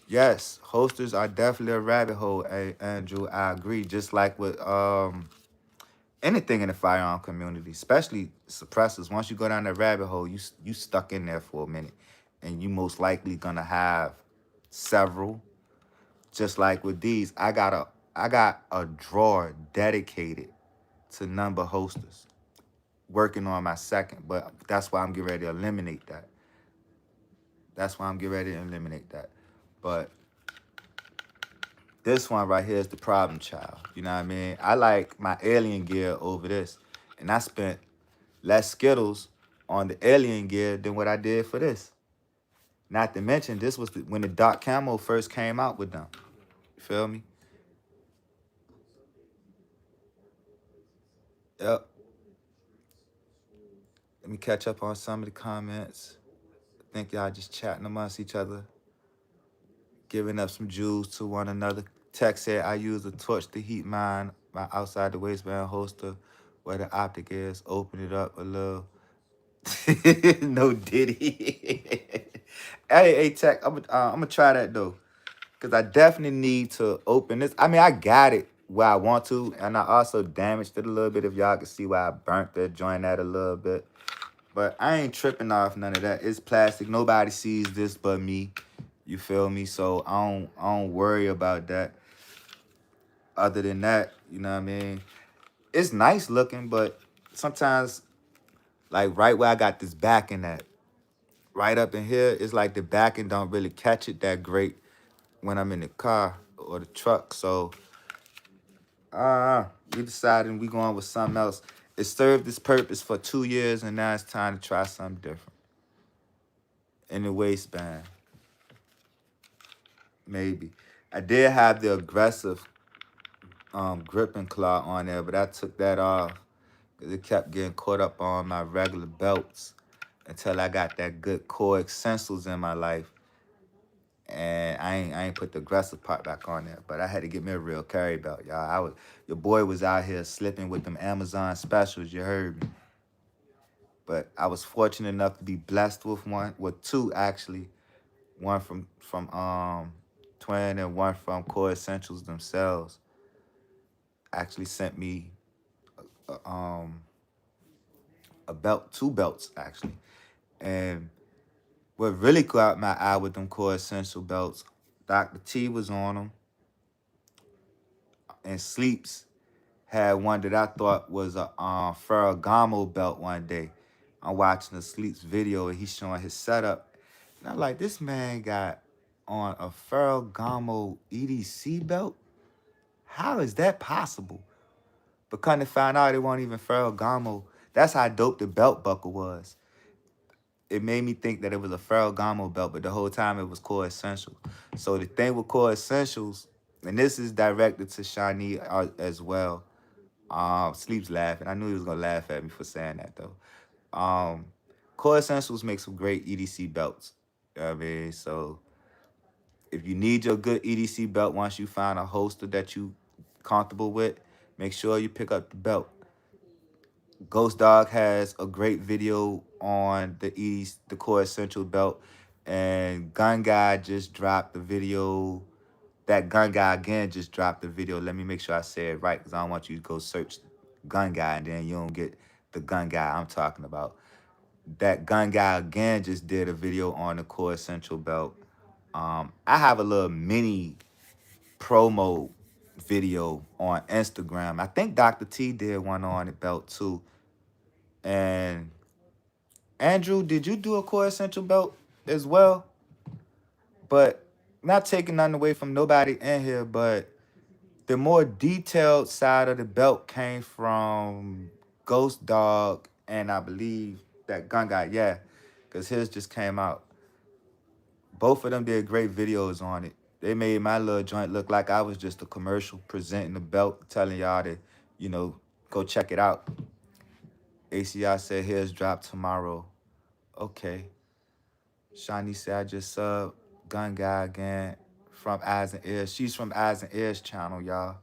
Yes, holsters are definitely a rabbit hole, Andrew. I agree. Just like with anything in the firearm community, especially suppressors. Once you go down that rabbit hole, you stuck in there for a minute, and you most likely gonna have several. Just like with these, I got a drawer dedicated to number holsters. Working on my second, but that's why I'm getting ready to eliminate that. That's why I'm getting ready to eliminate that. But this one right here is the problem child. You know what I mean? I like my alien gear over this. And I spent less Skittles on the alien gear than what I did for this. Not to mention, this was when the dark camo first came out with them. You feel me? Yep. Let me catch up on some of the comments. I think y'all just chatting amongst each other, giving up some jewels to one another. Tech said, I use a torch to heat mine, my outside the waistband holster, where the optic is. Open it up a little. No Diddy. Hey, Tech, I'm gonna try that though, cause I definitely need to open this. I mean, I got it where I want to, and I also damaged it a little bit. If y'all can see where I burnt the joint at a little bit, but I ain't tripping off none of that. It's plastic. Nobody sees this but me. You feel me? So I don't worry about that. Other than that, you know what I mean? It's nice looking, but sometimes, like right where I got this backing at, right up in here, it's like the backing don't really catch it that great when I'm in the car or the truck. So we decided we going with something else. It served its purpose for 2 years, and now it's time to try something different. In the waistband, maybe. I did have the aggressive gripping claw on there, but I took that off because it kept getting caught up on my regular belts until I got that good core essentials in my life. And I ain't put the aggressive part back on there, but I had to get me a real carry belt, y'all. Your boy was out here slipping with them Amazon specials, you heard me. But I was fortunate enough to be blessed with two actually, one from Twin and one from Core Essentials themselves. Actually sent me a belt, two belts actually, and what really caught my eye with them Core Essential belts, Dr. T was on them, and Sleeps had one that I thought was a Ferragamo belt one day. I'm watching the Sleeps video and he's showing his setup. And I'm like, this man got on a Ferragamo EDC belt? How is that possible? But come to find out it wasn't even Ferragamo. That's how dope the belt buckle was. It made me think that it was a Ferragamo belt, but the whole time it was Core Essentials. So the thing with Core Essentials, and this is directed to Shani as well. Sleep's laughing. I knew he was gonna laugh at me for saying that though. Core Essentials make some great EDC belts. You know what I mean? So If you need your good EDC belt, once you find a holster that you comfortable with, make sure you pick up the belt. Ghost Dog has a great video on the Core Essential belt, and Gun Guy just dropped the video. That Gun Guy again just dropped the video. Let me make sure I say it right, because I don't want you to go search Gun Guy and then you don't get the Gun Guy I'm talking about. That Gun Guy again just did a video on the Core Essential belt. I have a little mini promo video on Instagram. I think Dr. T did one on the belt too. And Andrew, did you do a Core Essential belt as well? But not taking nothing away from nobody in here, but the more detailed side of the belt came from Ghost Dog, and I believe that Gun Guy, yeah, because his just came out. Both of them did great videos on it. They made my little joint look like I was just a commercial presenting the belt, telling y'all to, go check it out. ACI said his drop tomorrow. Okay. Shawnee said I just subbed Gun Guy again from Eyes and Ears. She's from Eyes and Ears channel, y'all.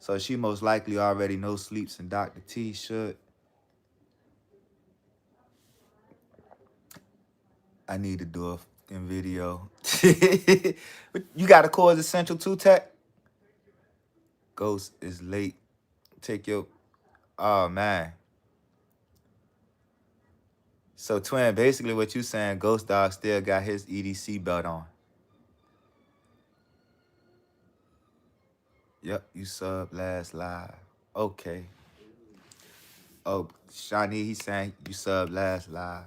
So she most likely already knows Sleeps, and Dr. T should. I need to do a fucking video. You got a Core Essential 2 Tech? Ghost is late. Take your... Oh, man. So, Twin, basically what you saying, Ghost Dog still got his EDC belt on. Yep, you sub last live. Okay. Oh, Shawnee, he's saying you sub last live.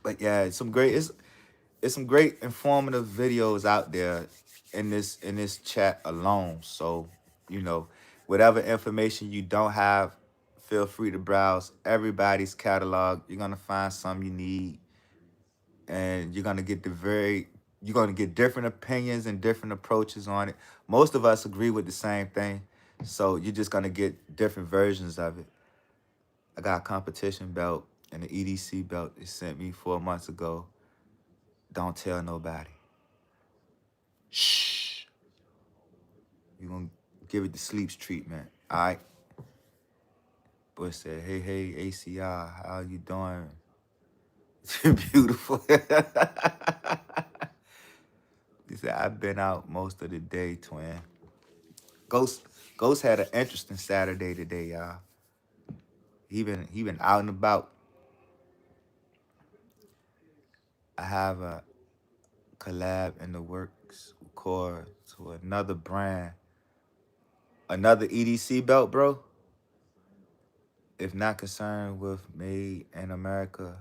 But yeah, it's some great informative videos out there in this chat alone. So, whatever information you don't have, feel free to browse everybody's catalog. You're gonna find some you need, and you're gonna get different opinions and different approaches on it. Most of us agree with the same thing, so you're just gonna get different versions of it. I got a competition belt and the EDC belt they sent me 4 months ago. Don't tell nobody. Shh. You're going to give it the sleeps treatment, all right? Boy said, hey, ACR, how you doing? Beautiful. He said, I've been out most of the day, twin. Ghost had an interesting Saturday today, y'all. He been out and about. I have a collab in the works, of course, to another brand. Another EDC belt, bro. If not concerned with made in America,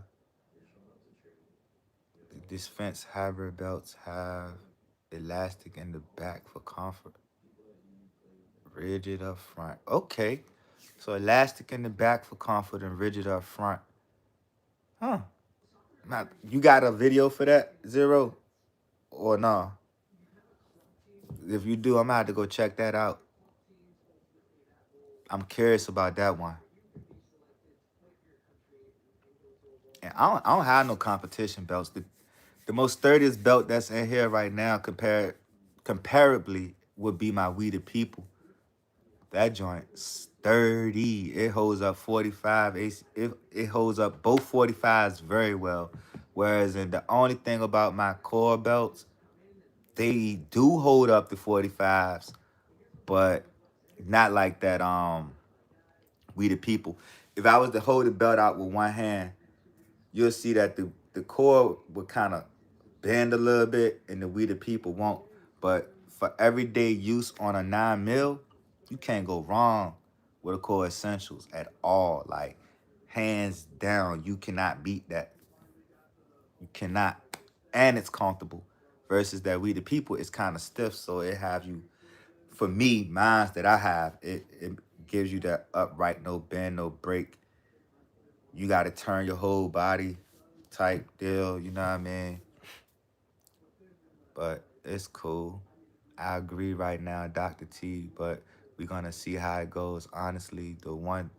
the Dispense hybrid belts have elastic in the back for comfort. Rigid up front. Okay. So elastic in the back for comfort and rigid up front. Huh. Now, you got a video for that, Zero? Or no? If you do, I'm gonna have to go check that out. I'm curious about that one. And I don't have no competition belts. The most sturdiest belt that's in here right now, comparably, would be my We the People. That joint sturdy. It holds up 45. It holds up both 45s very well. Whereas the only thing about my core belts, they do hold up the 45s, but not like that. We the People. If I was to hold the belt out with one hand, you'll see that the core would kind of bend a little bit, and the We the People won't. But for everyday use on a 9mm, you can't go wrong with a Core Essentials at all. Like, hands down, you cannot beat that. You cannot. And it's comfortable. Versus that We the People is kind of stiff, so it have you, for me, mines that I have, it gives you that upright, no bend, no break. You got to turn your whole body type deal, you know what I mean? But it's cool. I agree right now, Dr. T, but we're going to see how it goes. Honestly, the one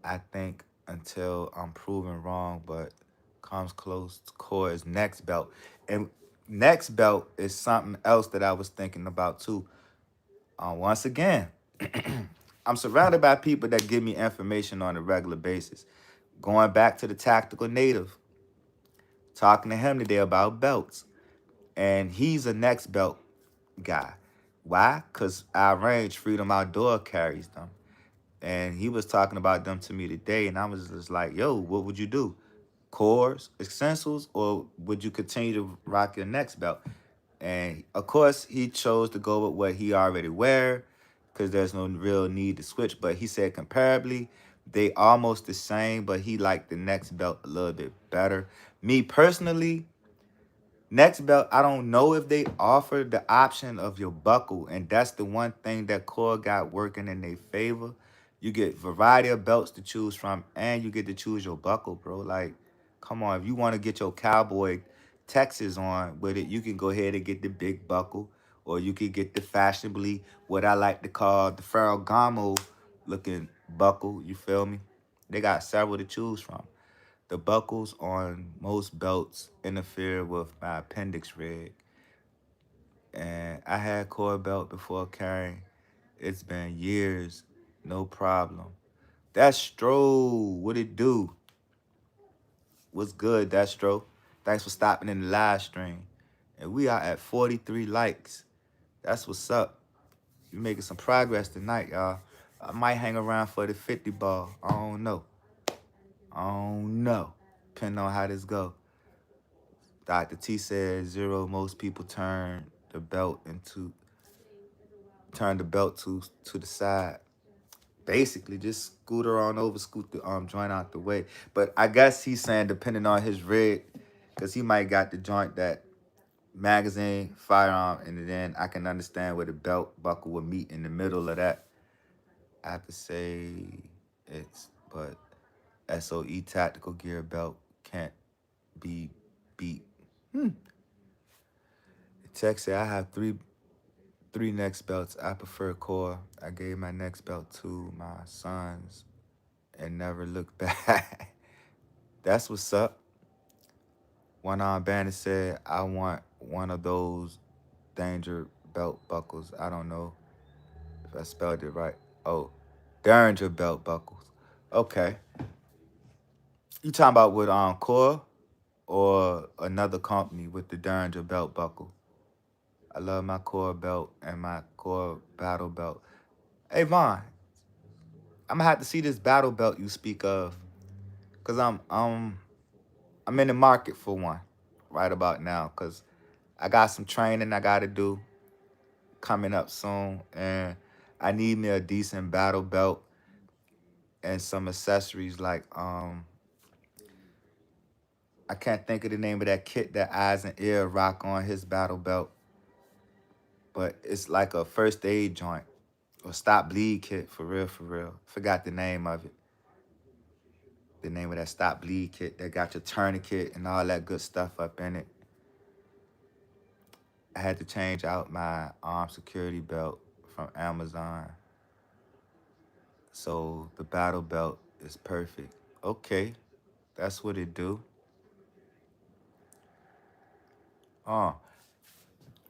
I think, until I'm proven wrong, but comes close to Core is next belt. And Next belt is something else that I was thinking about too. Once again, I'm surrounded by people that give me information on a regular basis. Going back to the Tactical Native, talking to him today about belts. And he's a next belt guy. Why? Because our range, Freedom Outdoor, carries them. And he was talking about them to me today, and I was just like, yo, what would you do? Cores, essentials, or would you continue to rock your next belt? And of course, he chose to go with what he already wear because there's no real need to switch. But he said comparably, they almost the same, but he liked the next belt a little bit better. Me personally, next belt, I don't know if they offer the option of your buckle, and that's the one thing that Core got working in their favor. You get variety of belts to choose from, and you get to choose your buckle, bro. Like, come on, if you want to get your cowboy Texas on with it, you can go ahead and get the big buckle, or you could get the fashionably what I like to call the Ferragamo looking buckle. You feel me? They got several to choose from. The buckles on most belts interfere with my appendix rig. And I had core belt before carrying. It's been years, no problem. That's Stro. What it do? What's good, That's Stro? Thanks for stopping in the live stream. And we are at 43 likes. That's what's up. You're making some progress tonight, y'all. I might hang around for the 50 ball. I don't know. I don't know. Depending on how this go. Dr. T says zero. Most people turn the belt to the side. Basically, just scooter on over, scoot the joint out the way. But I guess he's saying depending on his rig, because he might got the joint that magazine, firearm, and then I can understand where the belt buckle would meet in the middle of that. I have to say but SOE Tactical Gear belt can't be beat. The text said I have three next belts. I prefer core. I gave my next belt to my sons and never looked back. That's what's up. One arm bandit said, I want one of those danger belt buckles. I don't know if I spelled it right. Oh, Derringer belt buckles. Okay. You talking about with Core or another company with the Derringer belt buckle? I love my Core belt and my Core battle belt. Hey Vaughn, I'm gonna have to see this battle belt you speak of, cause I'm in the market for one right about now, cause I got some training I gotta do coming up soon, and I need me a decent battle belt and some accessories like I can't think of the name of that kit that Eyes and Ear rock on his battle belt, but it's like a first aid joint or stop bleed kit for real, for real. Forgot the name of it. The name of that stop bleed kit that got your tourniquet and all that good stuff up in it. I had to change out my arm security belt from Amazon. So the battle belt is perfect. Okay, that's what it do. Oh,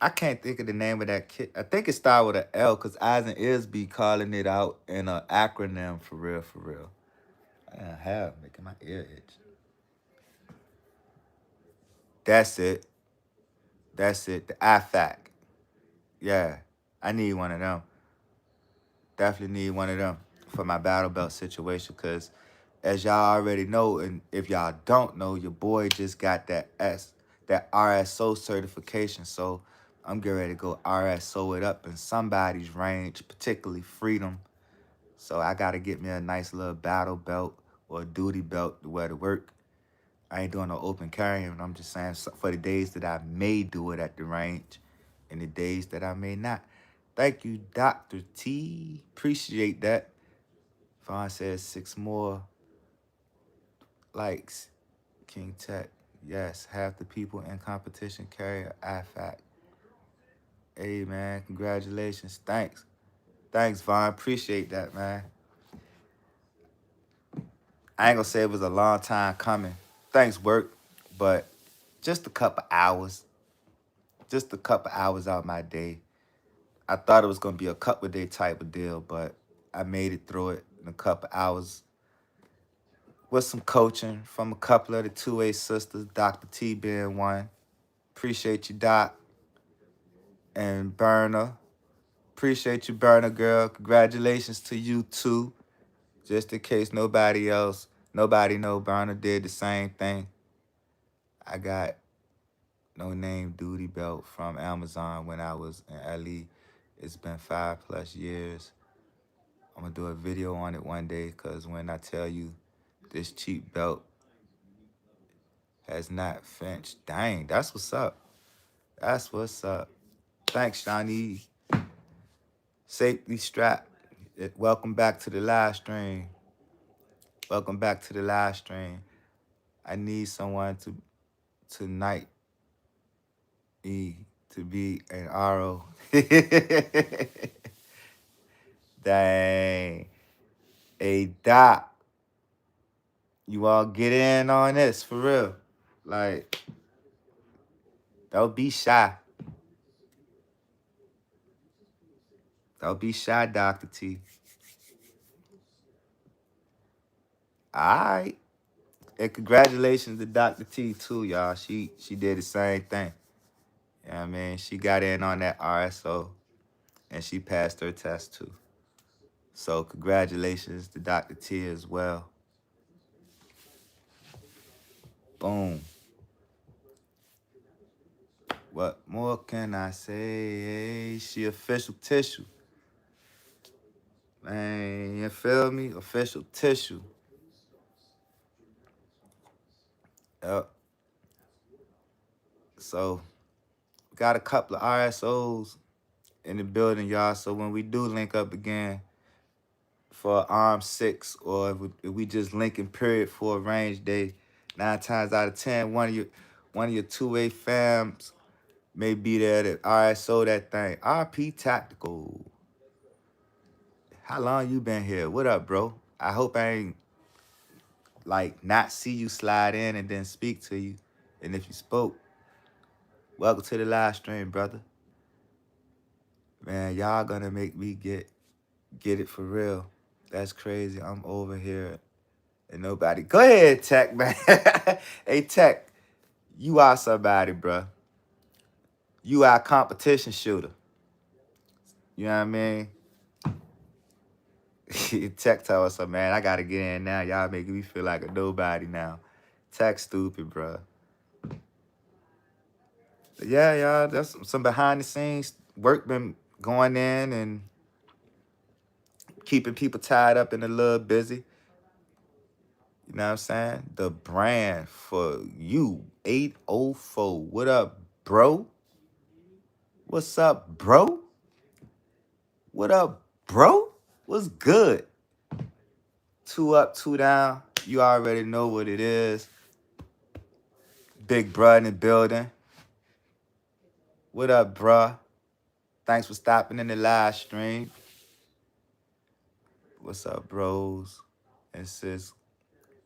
I can't think of the name of that kit. I think it started with an L because Eyes and Ears be calling it out in an acronym for real, for real. I have making my ear itch. That's it. That's it. The IFAC. Yeah, I need one of them. Definitely need one of them for my battle belt situation because as y'all already know, and if y'all don't know, your boy just got that RSO certification. So I'm getting ready to go RSO it up in somebody's range, particularly Freedom. So I gotta get me a nice little battle belt or a duty belt to wear to work. I ain't doing no open carrying. I'm just saying for the days that I may do it at the range and the days that I may not. Thank you, Dr. T. Appreciate that. Vaughn says 6 more likes. King Tech. Yes, half the people in competition carry an IFAC. Hey, man, congratulations. Thanks. Thanks, Vaughn. Appreciate that, man. I ain't gonna say it was a long time coming. Thanks, work, but just a couple hours. just a couple hours out my day. I thought it was gonna be a couple day type of deal, but I made it through it in a couple hours with some coaching from a couple of the 2A sisters, Dr. T being one. Appreciate you, Doc, and Berna. Appreciate you, Berna girl. Congratulations to you too. Just in case nobody know Berna did the same thing. I got no name duty belt from Amazon when I was in LE. It's been 5+ years. I'm gonna do a video on it one day, because when I tell you this cheap belt has not flinched, dang, that's what's up. That's what's up. Thanks, Shawnee. Safety strap. Welcome back to the live stream. Welcome back to the live stream. I need someone to tonight to be an RO. Dang. Hey, Doc, you all get in on this for real. Like, don't be shy. Don't be shy, Dr. T. All right. And congratulations to Dr. T too, y'all. She did the same thing. You know what I mean? She got in on that RSO and she passed her test too. So congratulations to Dr. T as well. Boom. What more can I say? She official tissue. Man, you feel me? Official tissue. Yep. So got a couple of RSOs in the building, y'all. So when we do link up again for Arm 6, or if we just linking period for a range day, 9 times out of 10, one of your 2A fams may be there to RSO that thing. RP Tactical. How long you been here? What up, bro? I hope I ain't like not see you slide in and then speak to you. And if you spoke, welcome to the live stream, brother. Man, y'all gonna make me get it for real. That's crazy. I'm over here and nobody. Go ahead, Tech, man. Hey, Tech, you are somebody, bro. You are a competition shooter. You know what I mean? Tech told us, man, I gotta get in now. Y'all making me feel like a nobody now. Tech stupid, bro. But yeah, y'all, that's some behind the scenes work been going in and keeping people tied up and a little busy. You know what I'm saying? The brand for you, 804. What up, bro? What's up, bro? What up, bro? What's good? 2 up, 2 down. You already know what it is. Big bruh in the building. What up, bruh? Thanks for stopping in the live stream. What's up, bros and sis?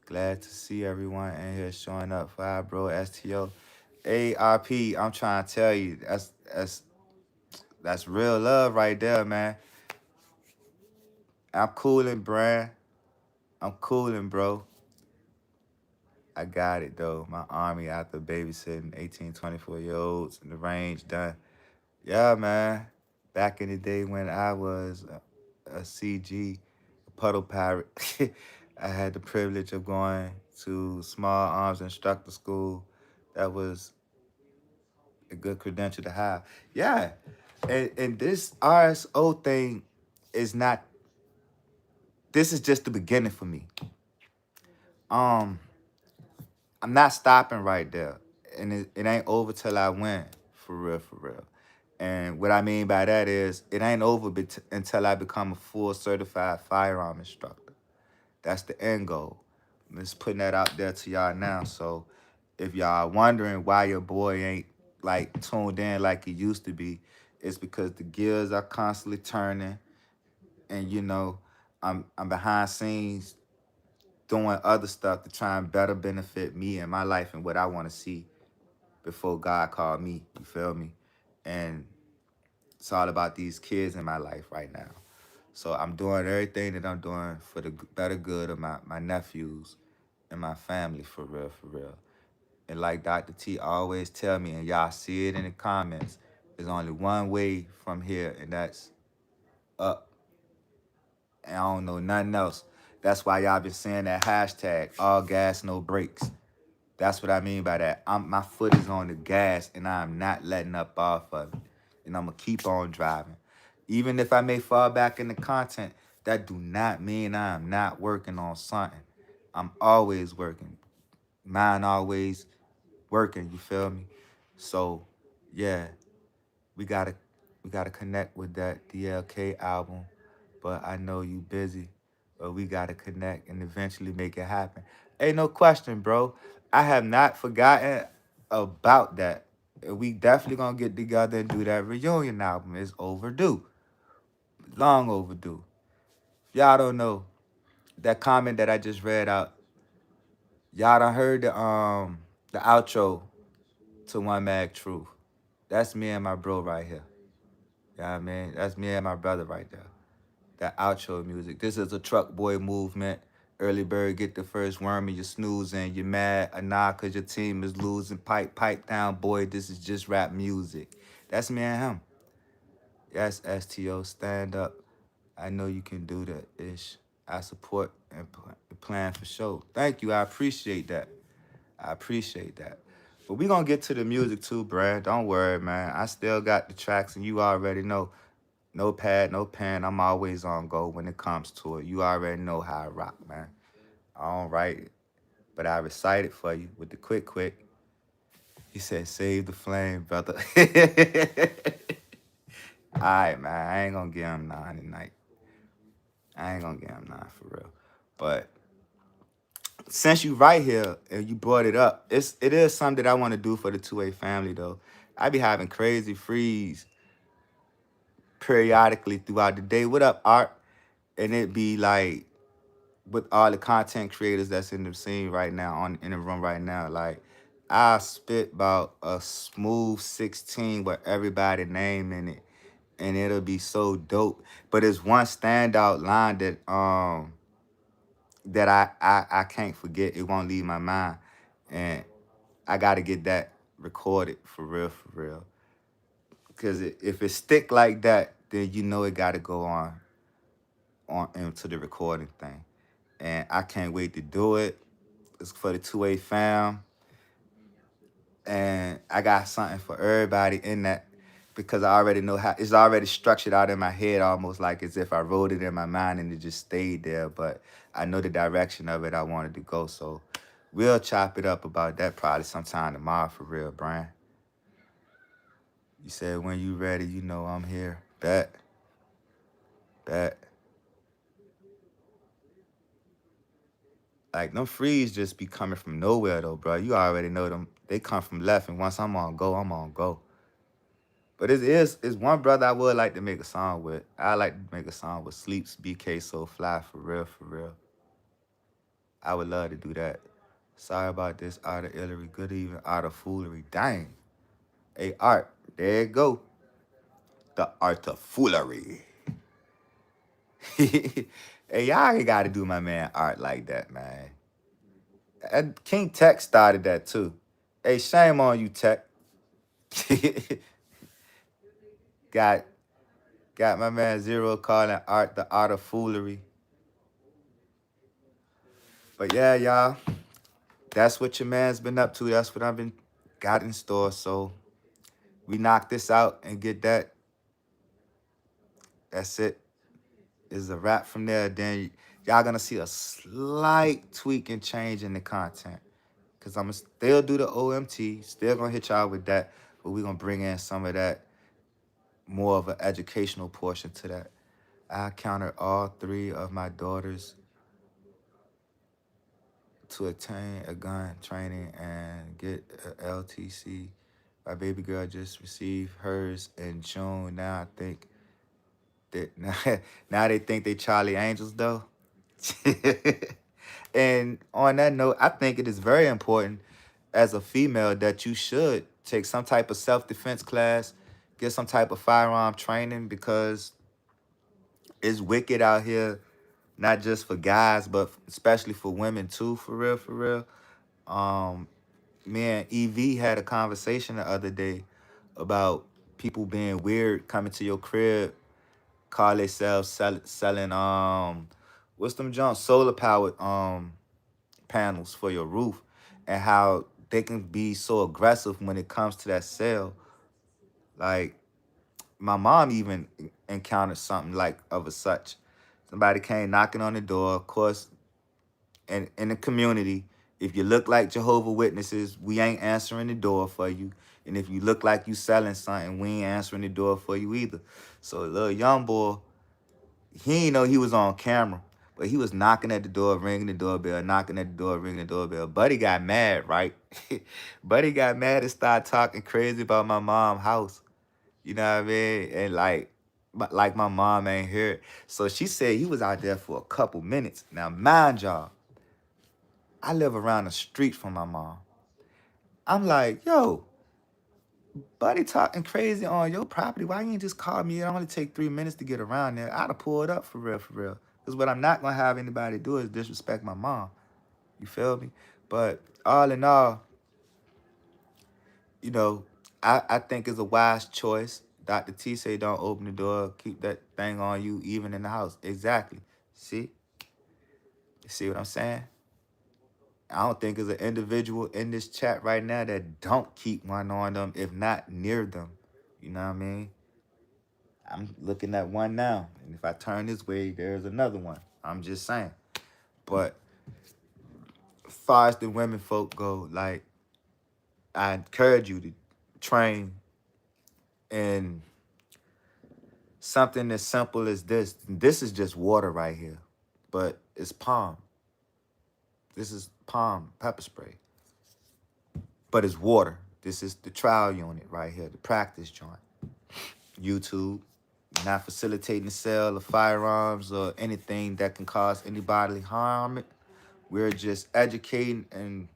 Glad to see everyone in here showing up for our bro STO. ARP, I'm trying to tell you, that's real love right there, man. I'm cooling, Brand. I'm cooling, bro. I got it, though. My army after babysitting 18, 24-year-olds in the range done. Yeah, man. Back in the day when I was a CG, a puddle pirate, I had the privilege of going to small arms instructor school. That was a good credential to have. Yeah. And this RSO thing is not, this is just the beginning for me. I'm not stopping right there. And it ain't over till I win. For real, for real. And what I mean by that is it ain't over until I become a full certified firearm instructor. That's the end goal. I'm just putting that out there to y'all now. So if y'all wondering why your boy ain't like tuned in like he used to be, it's because the gears are constantly turning. And you know, I'm behind scenes doing other stuff to try and better benefit me and my life and what I want to see before God called me. You feel me? And it's all about these kids in my life right now. So I'm doing everything that I'm doing for the better good of my nephews and my family, for real, for real. And like Dr. T always tell me, and y'all see it in the comments, there's only one way from here, and that's up. And I don't know nothing else. That's why y'all been saying that hashtag, all gas, no brakes. That's what I mean by that. My foot is on the gas, and I'm not letting up off of it. And I'm going to keep on driving. Even if I may fall back in the content, that do not mean I'm not working on something. I'm always working. Mine always working, you feel me? So, yeah, we gotta we gotta connect with that DLK album. But I know you busy. But we gotta connect and eventually make it happen. Ain't no question, bro. I have not forgotten about that. We definitely gonna get together and do that reunion album. It's overdue. Long overdue. If y'all don't know, that comment that I just read out, y'all done heard the outro to One Mag Truth. That's me and my bro right here. You know what I mean? That's me and my brother right there. That outro music. This is a truck boy movement. Early bird get the first worm and you snoozing. You mad or nah cause your team is losing. Pipe down, boy. This is just rap music. That's me and him. Yes, STO, stand up. I know you can do that, ish. I support and plan for sure. Thank you. I appreciate that. I appreciate that. But we gonna get to the music too, Brad. Don't worry, man. I still got the tracks, and you already know. No pad, no pen. I'm always on go when it comes to it. You already know how I rock, man. I don't write it, but I recite it for you with the quick. He said, "Save the flame, brother." All right, man. I ain't gonna give him 9 tonight. I ain't gonna give him 9 for real. But since you right here and you brought it up, it is something that I want to do for the 2A family though. I be having crazy freeze periodically throughout the day. What up, Art? And it be like with all the content creators that's in the scene right now, in the room right now, like I spit about a smooth 16 with everybody name in it, and it'll be so dope. But it's one standout line that I can't forget. It won't leave my mind, and I got to get that recorded for real, for real. Because if it stick like that, then you know it got to go on into the recording thing. And I can't wait to do it. It's for the 2A fam. And I got something for everybody in that because I already know how it's already structured out in my head, almost like as if I wrote it in my mind and it just stayed there. But I know the direction of it I wanted to go. So we'll chop it up about that probably sometime tomorrow for real, Brian. You said when you ready, you know I'm here. Bet. Like them frees just be coming from nowhere though, bro. You already know them. They come from left, and once I'm on go, I'm on go. But it's one brother I would like to make a song with. I like to make a song with Sleeps, BK So Fly, for real, for real. I would love to do that. Sorry about this, Art of Illery. Good evening, Art of Foolery. Dang. Hey, Art, there you go. The Art of Foolery. Hey, y'all ain't got to do my man Art like that, man. And King Tech started that too. Hey, shame on you, Tech. got got my man Zero calling Art the Art of Foolery. But yeah, y'all, that's what your man's been up to. That's what I've been got in store. So we knock this out and get that. That's it. Is a wrap from there. Then y'all gonna see a slight tweak and change in the content. Cause I'm gonna still do the OMT, still gonna hit y'all with that, but we're gonna bring in some of that more of an educational portion to that. I counted all 3 of my daughters to attain a gun training and get a LTC. My baby girl just received hers in June. Now I think that now they think they Charlie Angels though. And on that note, I think it is very important as a female that you should take some type of self-defense class, get some type of firearm training because it's wicked out here, not just for guys, but especially for women too, for real, for real. Um, Me and EV had a conversation the other day about people being weird coming to your crib, call themselves selling what's them junk solar powered panels for your roof, and how they can be so aggressive when it comes to that sale. Like my mom even encountered something like of a such. Somebody came knocking on the door, of course, and in the community, if you look like Jehovah Witnesses, we ain't answering the door for you. And if you look like you selling something, we ain't answering the door for you either. So a little young boy, he ain't know he was on camera, but he was knocking at the door, ringing the doorbell, knocking at the door, ringing the doorbell. Buddy got mad, right? Buddy got mad and started talking crazy about my mom's house. You know what I mean? And like my mom ain't here. So she said he was out there for a couple minutes. Now, mind y'all, I live around the street from my mom. I'm like, yo, buddy talking crazy on your property. Why you ain't just call me? It only take 3 minutes to get around there. I'd have pulled up for real, for real. Because what I'm not going to have anybody do is disrespect my mom. You feel me? But all in all, you know, I think it's a wise choice. Dr. T say don't open the door, keep that thing on you even in the house. Exactly. See? You see what I'm saying? I don't think there's an individual in this chat right now that don't keep one on them, if not near them. You know what I mean? I'm looking at one now, and if I turn this way, there's another one. I'm just saying. But as far as the women folk go, like, I encourage you to train in something as simple as this. This is just water right here, but it's palm. This is palm pepper spray, but it's water. This is the trial unit right here, the practice joint. YouTube, not facilitating the sale of firearms or anything that can cause any bodily harm. We're just educating and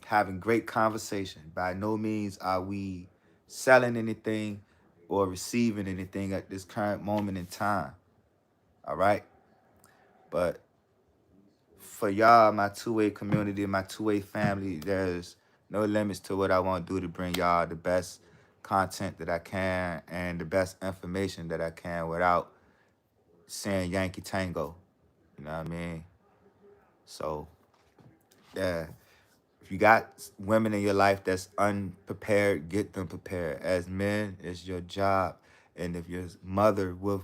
having great conversation. By no means are we selling anything or receiving anything at this current moment in time. All right? But for y'all, my two-way community, my two-way family, there's no limits to what I want to do to bring y'all the best content that I can and the best information that I can without saying Yankee Tango. You know what I mean? So, yeah. If you got women in your life that's unprepared, get them prepared. As men, it's your job. And if you're mother with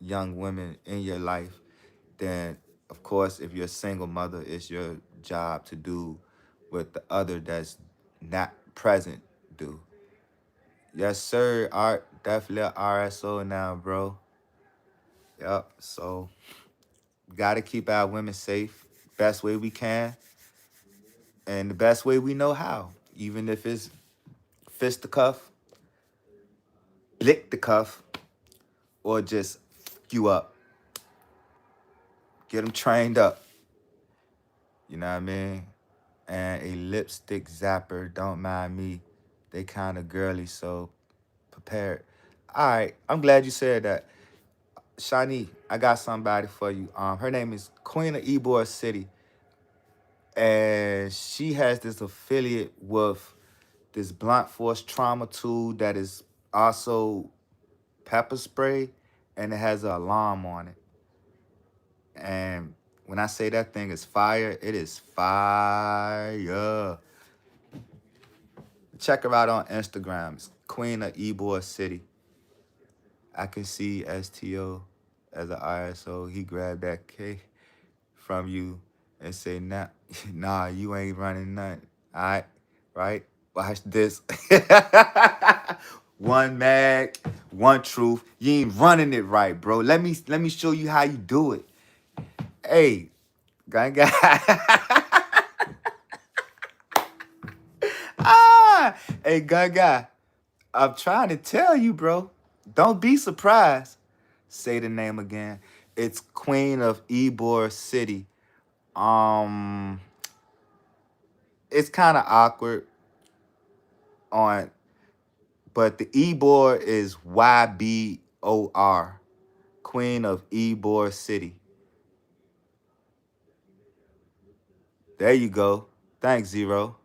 young women in your life, then of course, if you're a single mother, it's your job to do what the other that's not present do. Yes, sir. Art definitely a RSO now, bro. Yep. So gotta keep our women safe best way we can and the best way we know how. Even if it's fist the cuff, lick the cuff, or just you up. Get them trained up. You know what I mean? And a lipstick zapper, don't mind me. They kind of girly, so prepared. All right, I'm glad you said that. Shani, I got somebody for you. Her name is Queen of Ybor City, and she has this affiliate with this blunt force trauma tool that is also pepper spray, and it has an alarm on it. And when I say that thing is fire, it is fire. Check her out on Instagram. It's Queen of Ybor City. I can see STO as an ISO. He grabbed that K from you and say, nah, you ain't running nothing. All right, right? Watch this. One mag, one truth. You ain't running it right, bro. Let me show you how you do it. Hey, gang. Hey, Gaga, I'm trying to tell you, bro. Don't be surprised. Say the name again. It's Queen of Ybor City. Um, it's kind of awkward on But the Ybor is YBOR, Queen of Ybor City. There you go. Thanks, Zero.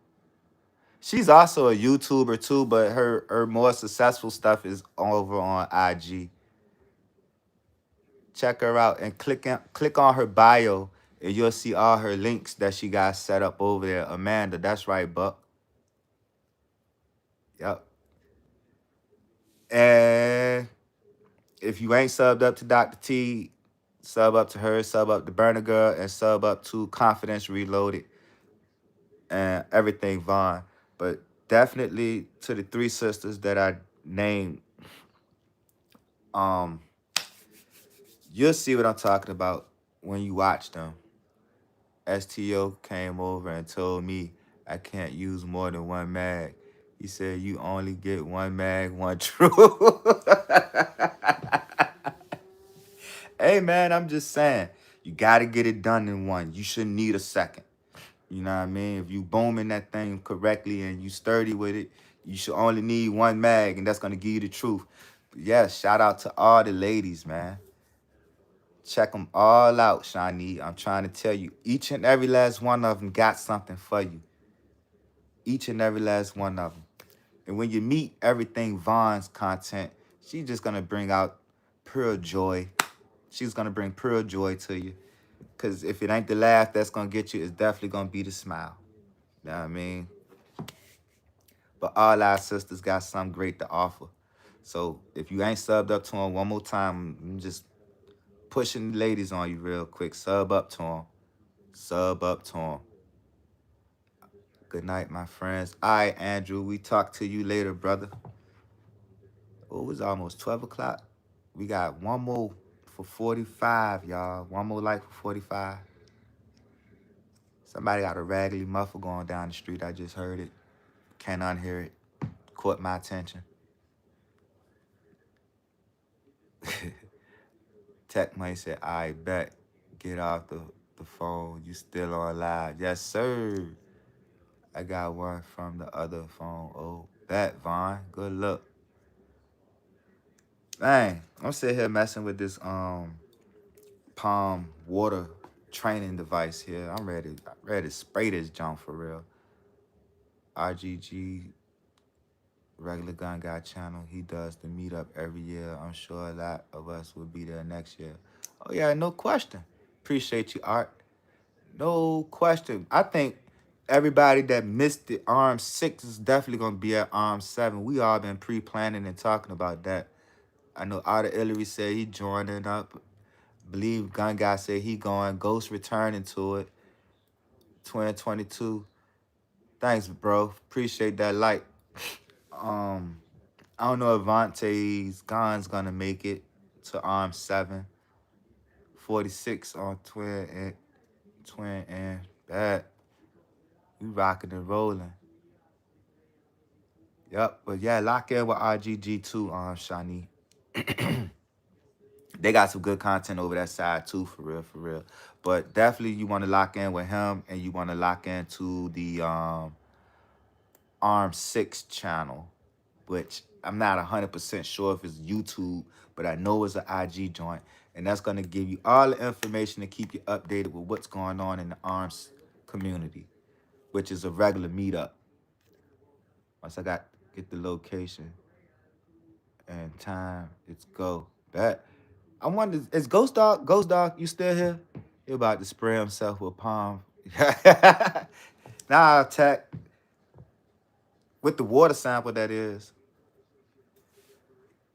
She's also a YouTuber too, but her more successful stuff is over on IG. Check her out and click on her bio, and you'll see all her links that she got set up over there. Amanda, that's right, Buck. Yep. And if you ain't subbed up to Dr. T, sub up to her, sub up to Burner Girl, and sub up to Confidence Reloaded and everything Vaughn. But definitely to the three sisters that I named, um, you'll see what I'm talking about when you watch them. STO came over and told me I can't use more than one mag. He said you only get one mag, one true. Hey man, I'm just saying, you gotta get it done in one. You shouldn't need a second. You know what I mean? If you booming that thing correctly and you sturdy with it, you should only need one mag, and that's gonna give you the truth. But yeah, shout out to all the ladies, man. Check them all out, Shawnee. I'm trying to tell you, each and every last one of them got something for you. Each and every last one of them. And when you meet everything Vaughn's content, she's just gonna bring out pure joy. She's gonna bring pure joy to you. Cause if it ain't the laugh that's gonna get you, it's definitely gonna be the smile. You know what I mean? But all our sisters got something great to offer. So if you ain't subbed up to them one more time, I'm just pushing the ladies on you real quick. Sub up to them. Sub up to them. Good night, my friends. All right, Andrew, we talk to you later, brother. Oh, it was almost 12 o'clock. We got one more for 45, y'all. One more like for 45. Somebody got a raggedy muffle going down the street. I just heard it. Can't unhear it. Caught my attention. Tech Money said, I bet. Get off the phone. You still on live. Yes, sir. I got one from the other phone. Oh, bet, Vaughn. Good luck. Dang, I'm sitting here messing with this Palm water training device here. I'm ready to spray this junk for real. RGG regular gun guy channel. He does the meetup every year. I'm sure a lot of us will be there next year. Oh yeah, no question. Appreciate you, Art. No question. I think everybody that missed the Arms 6 is definitely gonna be at Arms 7. We all been pre-planning and talking about that. I know Otter Hillary said he joining up. Believe Gun Guy said he going. Ghost returning to it. 2022. Thanks, bro. Appreciate that light. I don't know if Vontae's Gun's gonna make it to Arm 7. 46 on twin and bad. We rocking and rolling. Yep, but yeah, lock in with RGG too, Shani. They got some good content over that side too, for real, for real. But definitely you want to lock in with him, and you want to lock into the Arm 6 channel, which I'm not 100% sure if it's YouTube, but I know it's an IG joint. And that's going to give you all the information to keep you updated with what's going on in the Arms community, which is a regular meetup. Once I get the location and time, it's go. Bet. I wonder, is Ghost Dog, you still here? He about to spray himself with palm. Nah, Tech. With the water sample, that is.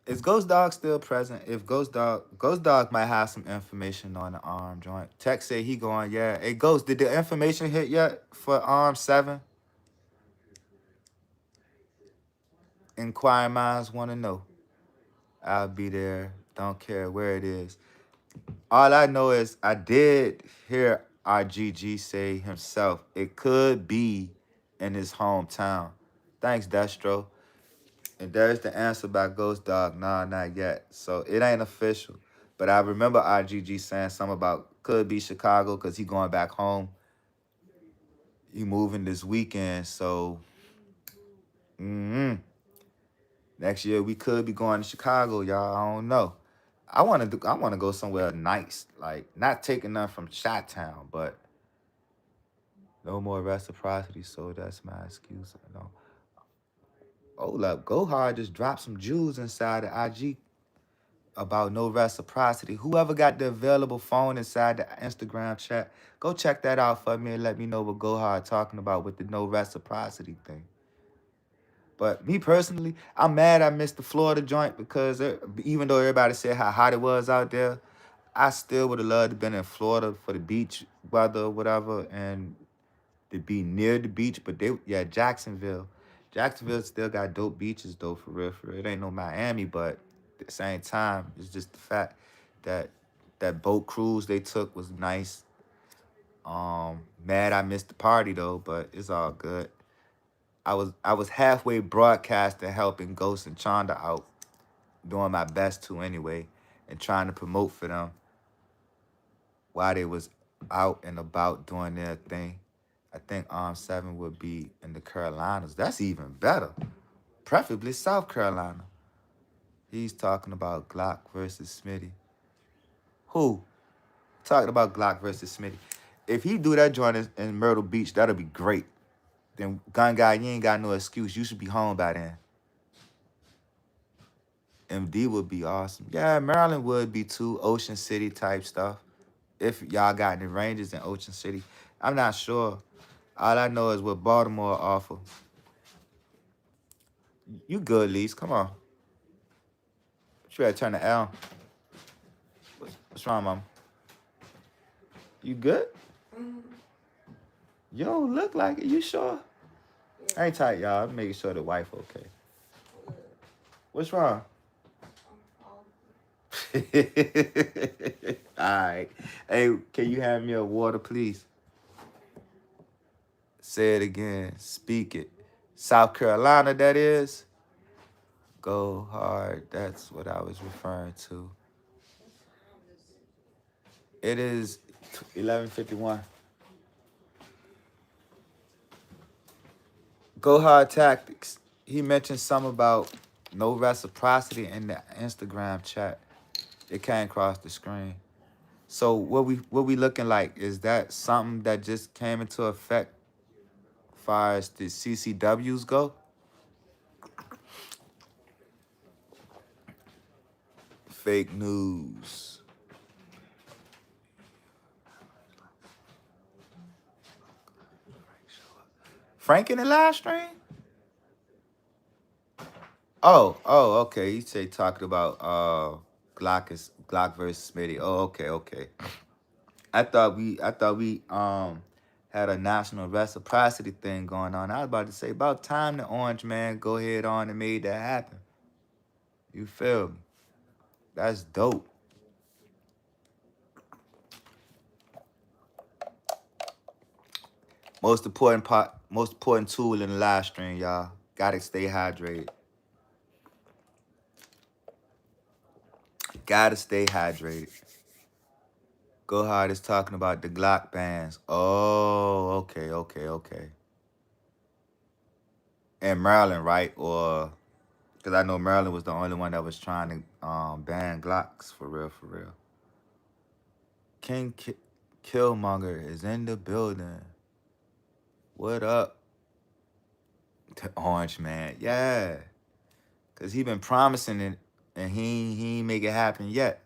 Is Ghost Dog still present? If Ghost Dog might have some information on the arm joint. Tech say he going, yeah. Hey, Ghost, did the information hit yet for Arm 7? Inquiring minds want to know. I'll be there. Don't care where it is. All I know is I did hear RGG say himself, it could be in his hometown. Thanks, Destro. And there's the answer by Ghost Dog. Nah, not yet. So it ain't official. But I remember RGG saying something about could be Chicago because he going back home. He moving this weekend. So Next year we could be going to Chicago, y'all. I don't know. I wanna go somewhere nice, like not taking none from Shot Town, but no more reciprocity. So that's my excuse. You know. Hold up, Go Hard just dropped some jewels inside the IG about no reciprocity. Whoever got the available phone inside the Instagram chat, go check that out for me and let me know what Go Hard talking about with the no reciprocity thing. But me personally, I'm mad I missed the Florida joint because even though everybody said how hot it was out there, I still would have loved to been in Florida for the beach weather or whatever and to be near the beach. But Jacksonville. Jacksonville still got dope beaches though, for real, for real. It ain't no Miami, but at the same time, it's just the fact that that boat cruise they took was nice. Mad I missed the party though, but it's all good. I was halfway broadcasting, helping Ghost and Chanda out, doing my best to anyway, and trying to promote for them while they was out and about doing their thing. I think Arm 7 would be in the Carolinas. That's even better. Preferably South Carolina. He's talking about Glock versus Smitty. Who? Talking about Glock versus Smitty. If he do that joint in Myrtle Beach, that'll be great. Then gun guy, you ain't got no excuse. You should be home by then. MD would be awesome. Yeah, Maryland would be too. Ocean City type stuff. If y'all got any ranges in Ocean City. I'm not sure. All I know is what Baltimore offer. You good, Lise. Come on. You better turn the L. What's wrong, Mom? You good? You don't look like it. You sure? Hang tight, y'all. I'm making sure the wife okay. What's wrong? All right. Hey, can you have me a water, please? Say it again. Speak it. South Carolina, that is. Go hard. That's what I was referring to. It is 11:51. Go hard tactics. He mentioned something about no reciprocity in the Instagram chat. It came across the screen. So what we looking like, is that something that just came into effect as far as the CCWs go? Fake news. Frank in the live stream? Oh, okay. He say talking about Glock versus Smitty. Oh, okay. I thought we had a national reciprocity thing going on. I was about to say about time the Orange Man go ahead on and made that happen. You feel me? That's dope. Most important tool in the live stream, y'all. Gotta stay hydrated. Gotta stay hydrated. Go Hard is talking about the Glock bans. Oh, okay. And Maryland, right? Or because I know Maryland was the only one that was trying to ban Glocks for real, for real. King Killmonger is in the building. What up, the Orange Man? Yeah, cause he been promising it, and he ain't make it happen yet.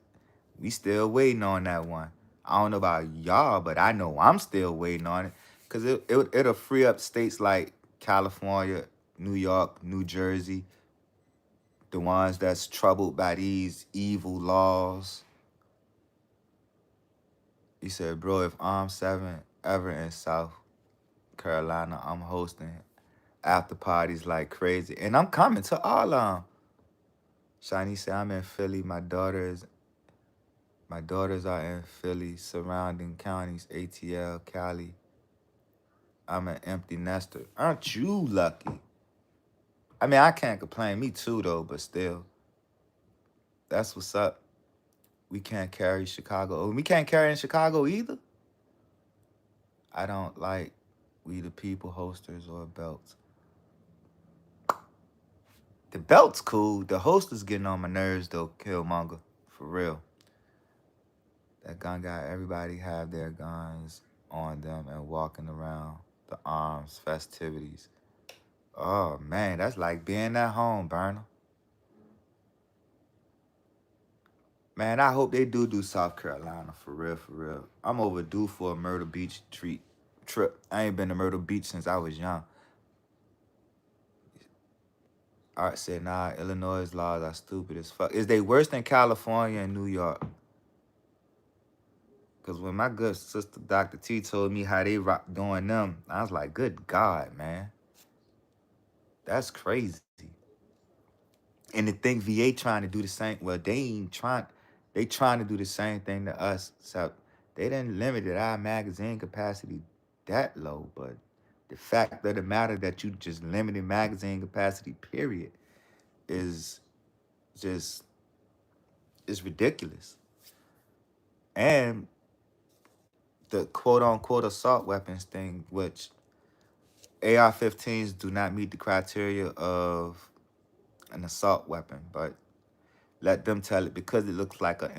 We still waiting on that one. I don't know about y'all, but I know I'm still waiting on it. Cause it'll free up states like California, New York, New Jersey, the ones that's troubled by these evil laws. He said, bro, if I'm 7 ever in South Carolina, I'm hosting after parties like crazy. And I'm coming to all of them. Shiny said, I'm in Philly. My daughters are in Philly, surrounding counties, ATL, Cali. I'm an empty nester. Aren't you lucky? I mean, I can't complain. Me too, though, but still. That's what's up. We can't carry Chicago. We can't carry in Chicago either. I don't like We the People, holsters, or belts. The belt's cool. The holster's getting on my nerves though, Killmonger. For real. That gun got everybody have their guns on them and walking around the arms festivities. Oh man, that's like being at home, Burner. Man, I hope they do South Carolina for real, for real. I'm overdue for a Myrtle Beach trip. I ain't been to Myrtle Beach since I was young. Art said, nah, Illinois' laws are stupid as fuck. Is they worse than California and New York? Because when my good sister Dr. T told me how they rock doing them, I was like, good God, man. That's crazy. And to think VA trying to do the same, well, they ain't trying, they trying to do the same thing to us. So they didn't limit our magazine capacity that low, but the fact of the matter that you just limited magazine capacity, period, is just, is ridiculous. And the quote unquote assault weapons thing, which AR-15s do not meet the criteria of an assault weapon, but let them tell it because it looks like a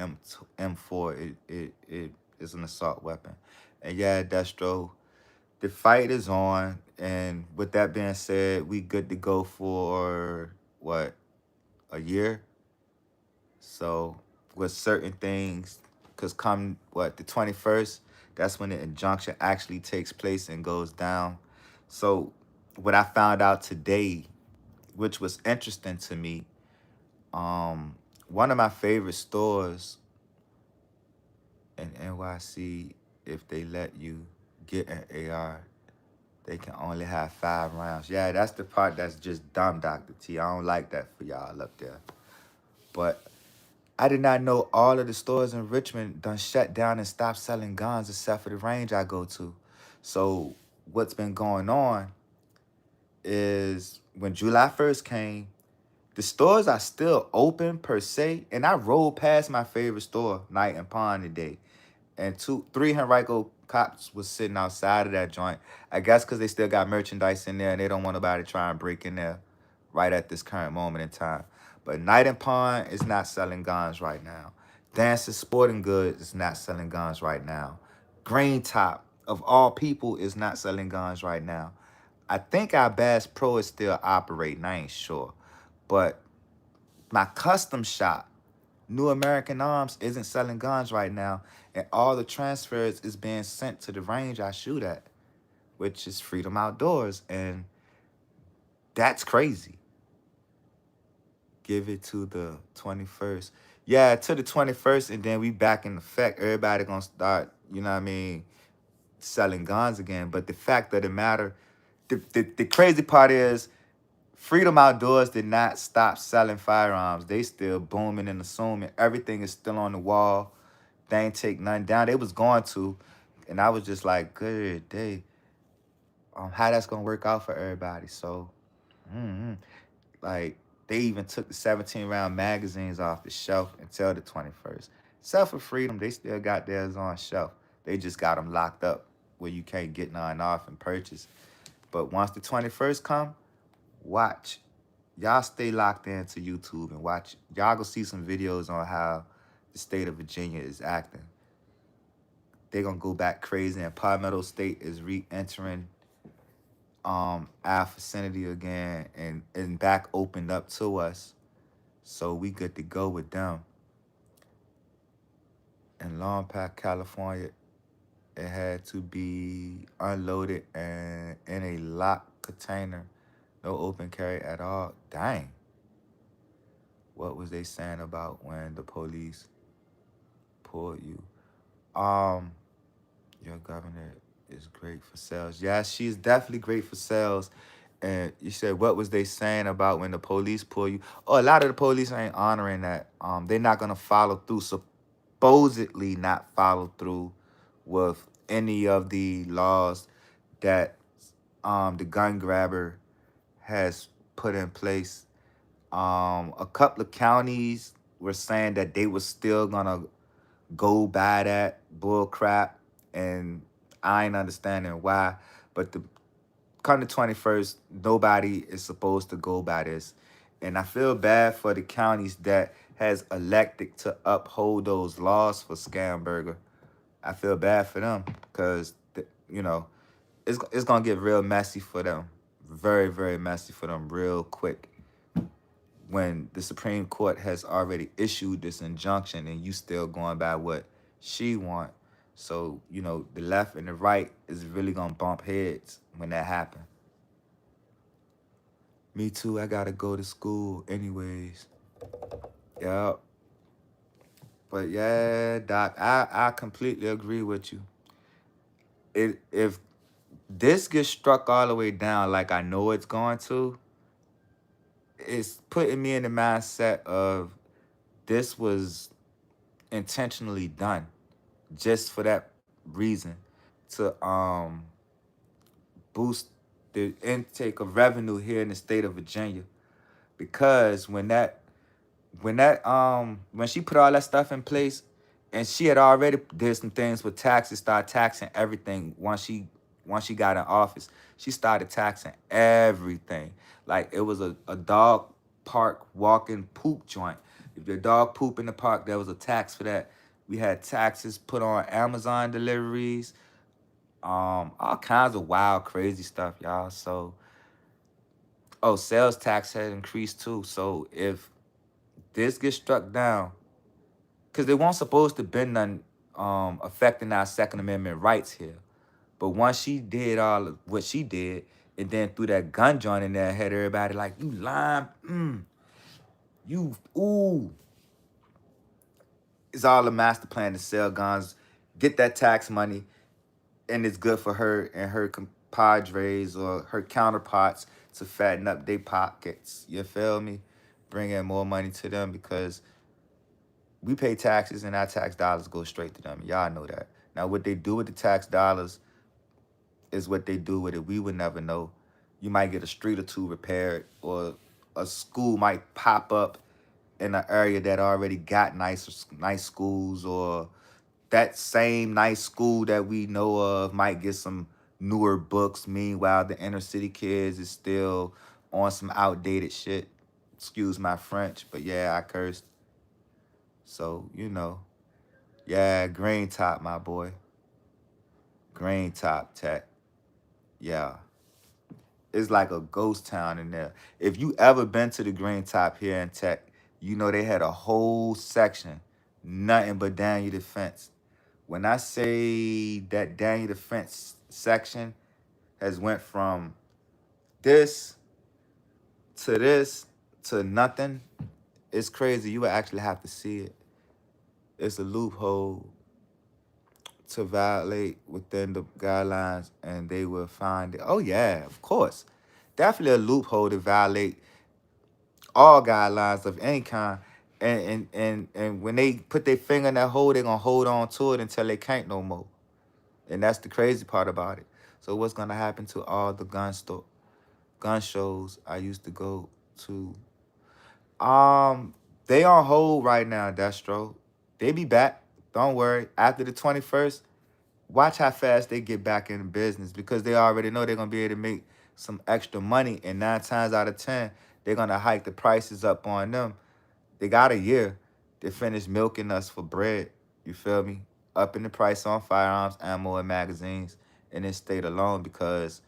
M4. It is an assault weapon, and yeah, Destro, the fight is on. And with that being said, we good to go for what, a year. So with certain things, because come what, the 21st, that's when the injunction actually takes place and goes down. So what I found out today, which was interesting to me, one of my favorite stores in NYC, if they let you get an AR, they can only have 5 rounds. Yeah, that's the part that's just dumb, Dr. T. I don't like that for y'all up there. But I did not know all of the stores in Richmond done shut down and stopped selling guns except for the range I go to. So what's been going on is when July 1st came, the stores are still open per se. And I rolled past my favorite store, Night and Pond, today. And 3 Henrico cops was sitting outside of that joint. I guess because they still got merchandise in there and they don't want nobody to try and break in there right at this current moment in time. But Night and Pond is not selling guns right now. Dance's Sporting Goods is not selling guns right now. Green Top, of all people, is not selling guns right now. I think our Bass Pro is still operating. I ain't sure. But my custom shop, New American Arms, isn't selling guns right now. And all the transfers is being sent to the range I shoot at, which is Freedom Outdoors. And that's crazy. Give it to the 21st. Yeah, to the 21st, and then we back in effect. Everybody gonna start, you know what I mean, selling guns again. But the fact of the matter, the crazy part is Freedom Outdoors did not stop selling firearms. They still booming and assuming everything is still on the wall. They ain't take nothing down. They was going to, and I was just like, good day. How that's gonna work out for everybody. So, like, they even took the 17-round magazines off the shelf until the 21st. Except for Freedom, they still got theirs on shelf. They just got them locked up where you can't get none off and purchase. But once the 21st come, watch. Y'all stay locked into YouTube and watch. Y'all go see some videos on how the state of Virginia is acting. They're gonna go back crazy, and Palmetto State is re-entering our vicinity again, and back opened up to us. So we good to go with them. In Long Park, California, it had to be unloaded and in a locked container. No open carry at all. Dang. What was they saying about when the police pulled you? Your governor is great for sales. Yeah, she's definitely great for sales. And you said, what was they saying about when the police pull you? Oh, a lot of the police ain't honoring that. They're not gonna follow through. Supposedly not follow through with any of the laws that the gun grabber has put in place. A couple of counties were saying that they were still gonna go by that bull crap, and I ain't understanding why. But the come the 21st, nobody is supposed to go by this. And I feel bad for the counties that has elected to uphold those laws for Scamberger. I feel bad for them because, you know, it's gonna get real messy for them, very very messy for them, real quick. When the Supreme Court has already issued this injunction and you still going by what she want, so the left and the right is really gonna bump heads when that happens. Me too. I gotta go to school anyways. Yeah, but yeah, Doc, I completely agree with you. If this gets struck all the way down like I know it's going to, it's putting me in the mindset of this was intentionally done just for that reason, to boost the intake of revenue here in the state of Virginia. Because when she put all that stuff in place, and she had already did some things with taxes, start taxing everything once she got in office. She started taxing everything. Like it was a dog park walking poop joint. If your dog poop in the park, there was a tax for that. We had taxes put on Amazon deliveries, all kinds of wild, crazy stuff, y'all. So, oh, sales tax had increased too. So if this gets struck down, because they weren't supposed to been none affecting our Second Amendment rights here. But once she did all of what she did, and then threw that gun joint in there, had everybody like, you lying, you, ooh. It's all a master plan to sell guns, get that tax money, and it's good for her and her compadres or her counterparts to fatten up their pockets. You feel me? Bring in more money to them because we pay taxes and our tax dollars go straight to them. Y'all know that. Now, what they do with the tax dollars is what they do with it. We would never know. You might get a street or two repaired, or a school might pop up in an area that already got nice schools, or that same nice school that we know of might get some newer books. Meanwhile, the inner city kids is still on some outdated shit. Excuse my French, but yeah, I cursed. So, yeah, Green Top, my boy. Green Top Tech. Yeah. It's like a ghost town in there. If you ever been to the Green Top here in Tech, you know they had a whole section, nothing but Daniel Defense. When I say that Daniel Defense section has went from this this to nothing, it's crazy. You would actually have to see it. It's a loophole to violate within the guidelines, and they will find it. Oh yeah, of course, definitely a loophole to violate all guidelines of any kind. And when they put their finger in that hole, they're gonna hold on to it until they can't no more. And that's the crazy part about it. So what's gonna happen to all the gun shows I used to go to? They on hold right now, Destro. They be back. Don't worry. After the 21st, watch how fast they get back in business, because they already know they're gonna be able to make some extra money. And 9 times out of 10, they're gonna hike the prices up on them. They got a year to finish milking us for bread. You feel me? Upping the price on firearms, ammo, and magazines in this state alone, because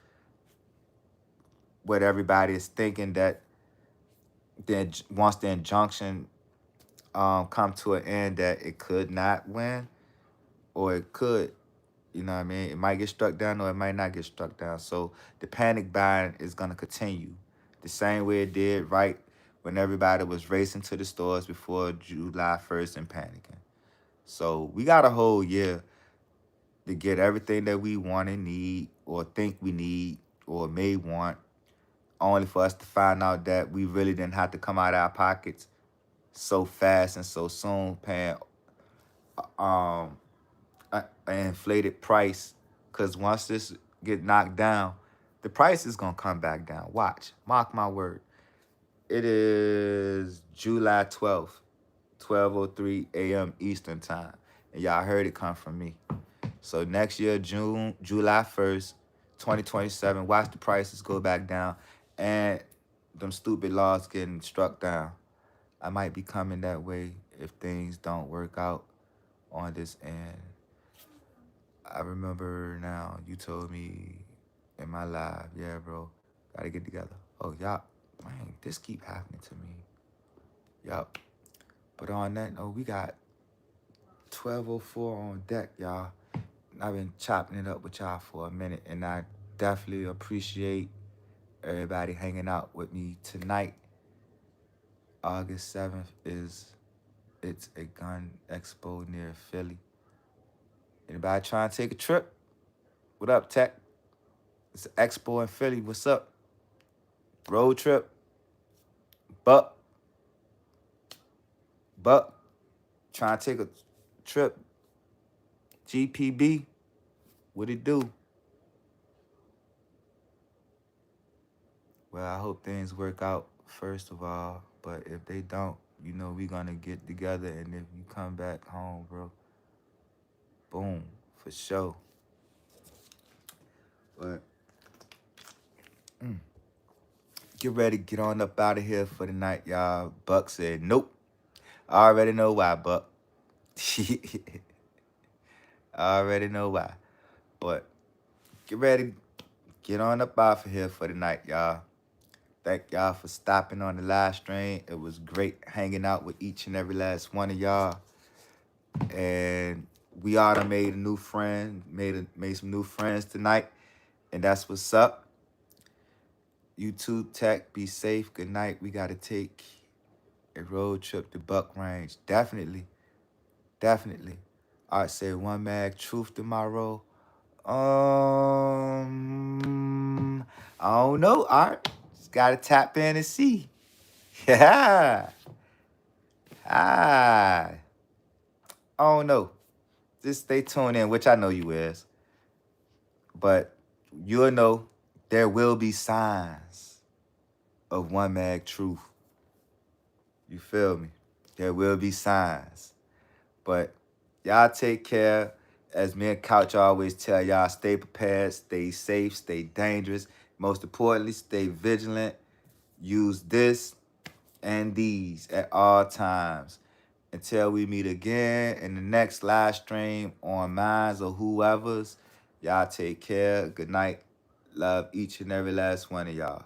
what everybody is thinking that once the injunction come to an end, that it could not win, or it could. You know what I mean? It might get struck down or it might not get struck down. So the panic buying is going to continue the same way it did right when everybody was racing to the stores before July 1st and panicking. So we got a whole year to get everything that we want and need, or think we need, or may want, only for us to find out that we really didn't have to come out of our pockets so fast and so soon, paying an inflated price. Because once this get knocked down, the price is gonna come back down. Watch, mark my word. It is July 12th, 12:03 a.m. Eastern time, and y'all heard it come from me. So next year, July 1st, 2027, watch the prices go back down. And them stupid laws getting struck down. I might be coming that way if things don't work out on this end. I remember now you told me in my live, yeah, bro, gotta get together. Oh, y'all, man, this keep happening to me. Yup. But on that note, we got 12:04 on deck, y'all. I've been chopping it up with y'all for a minute, and I definitely appreciate everybody hanging out with me tonight. August 7th it's a gun expo near Philly. Anybody trying to take a trip? What up, Tech? It's an expo in Philly. What's up? Road trip. Buck. Trying to take a trip. GPB. What it do? Well, I hope things work out first of all. But if they don't, you know we gonna get together. And if you come back home, bro, boom, for sure. But get ready, get on up out of here for the night, y'all. Buck said, nope. I already know why, Buck. I already know why. But get ready, get on up out of here for the night, y'all. Thank y'all for stopping on the live stream. It was great hanging out with each and every last one of y'all. And we all done made a new friend, made some new friends tonight. And that's what's up. YouTube Tech, be safe. Good night. We got to take a road trip to Buck Range. Definitely. I'd say one mag truth tomorrow. I don't know, Art. Just gotta tap in and see. Yeah. I don't know. Just stay tuned in, which I know you is. But you'll know there will be signs of one mag truth. You feel me? There will be signs. But y'all take care. As me and Couch always tell y'all, stay prepared, stay safe, stay dangerous. Most importantly, stay vigilant. Use this and these at all times. Until we meet again in the next live stream on mine or whoever's, y'all take care. Good night. Love each and every last one of y'all.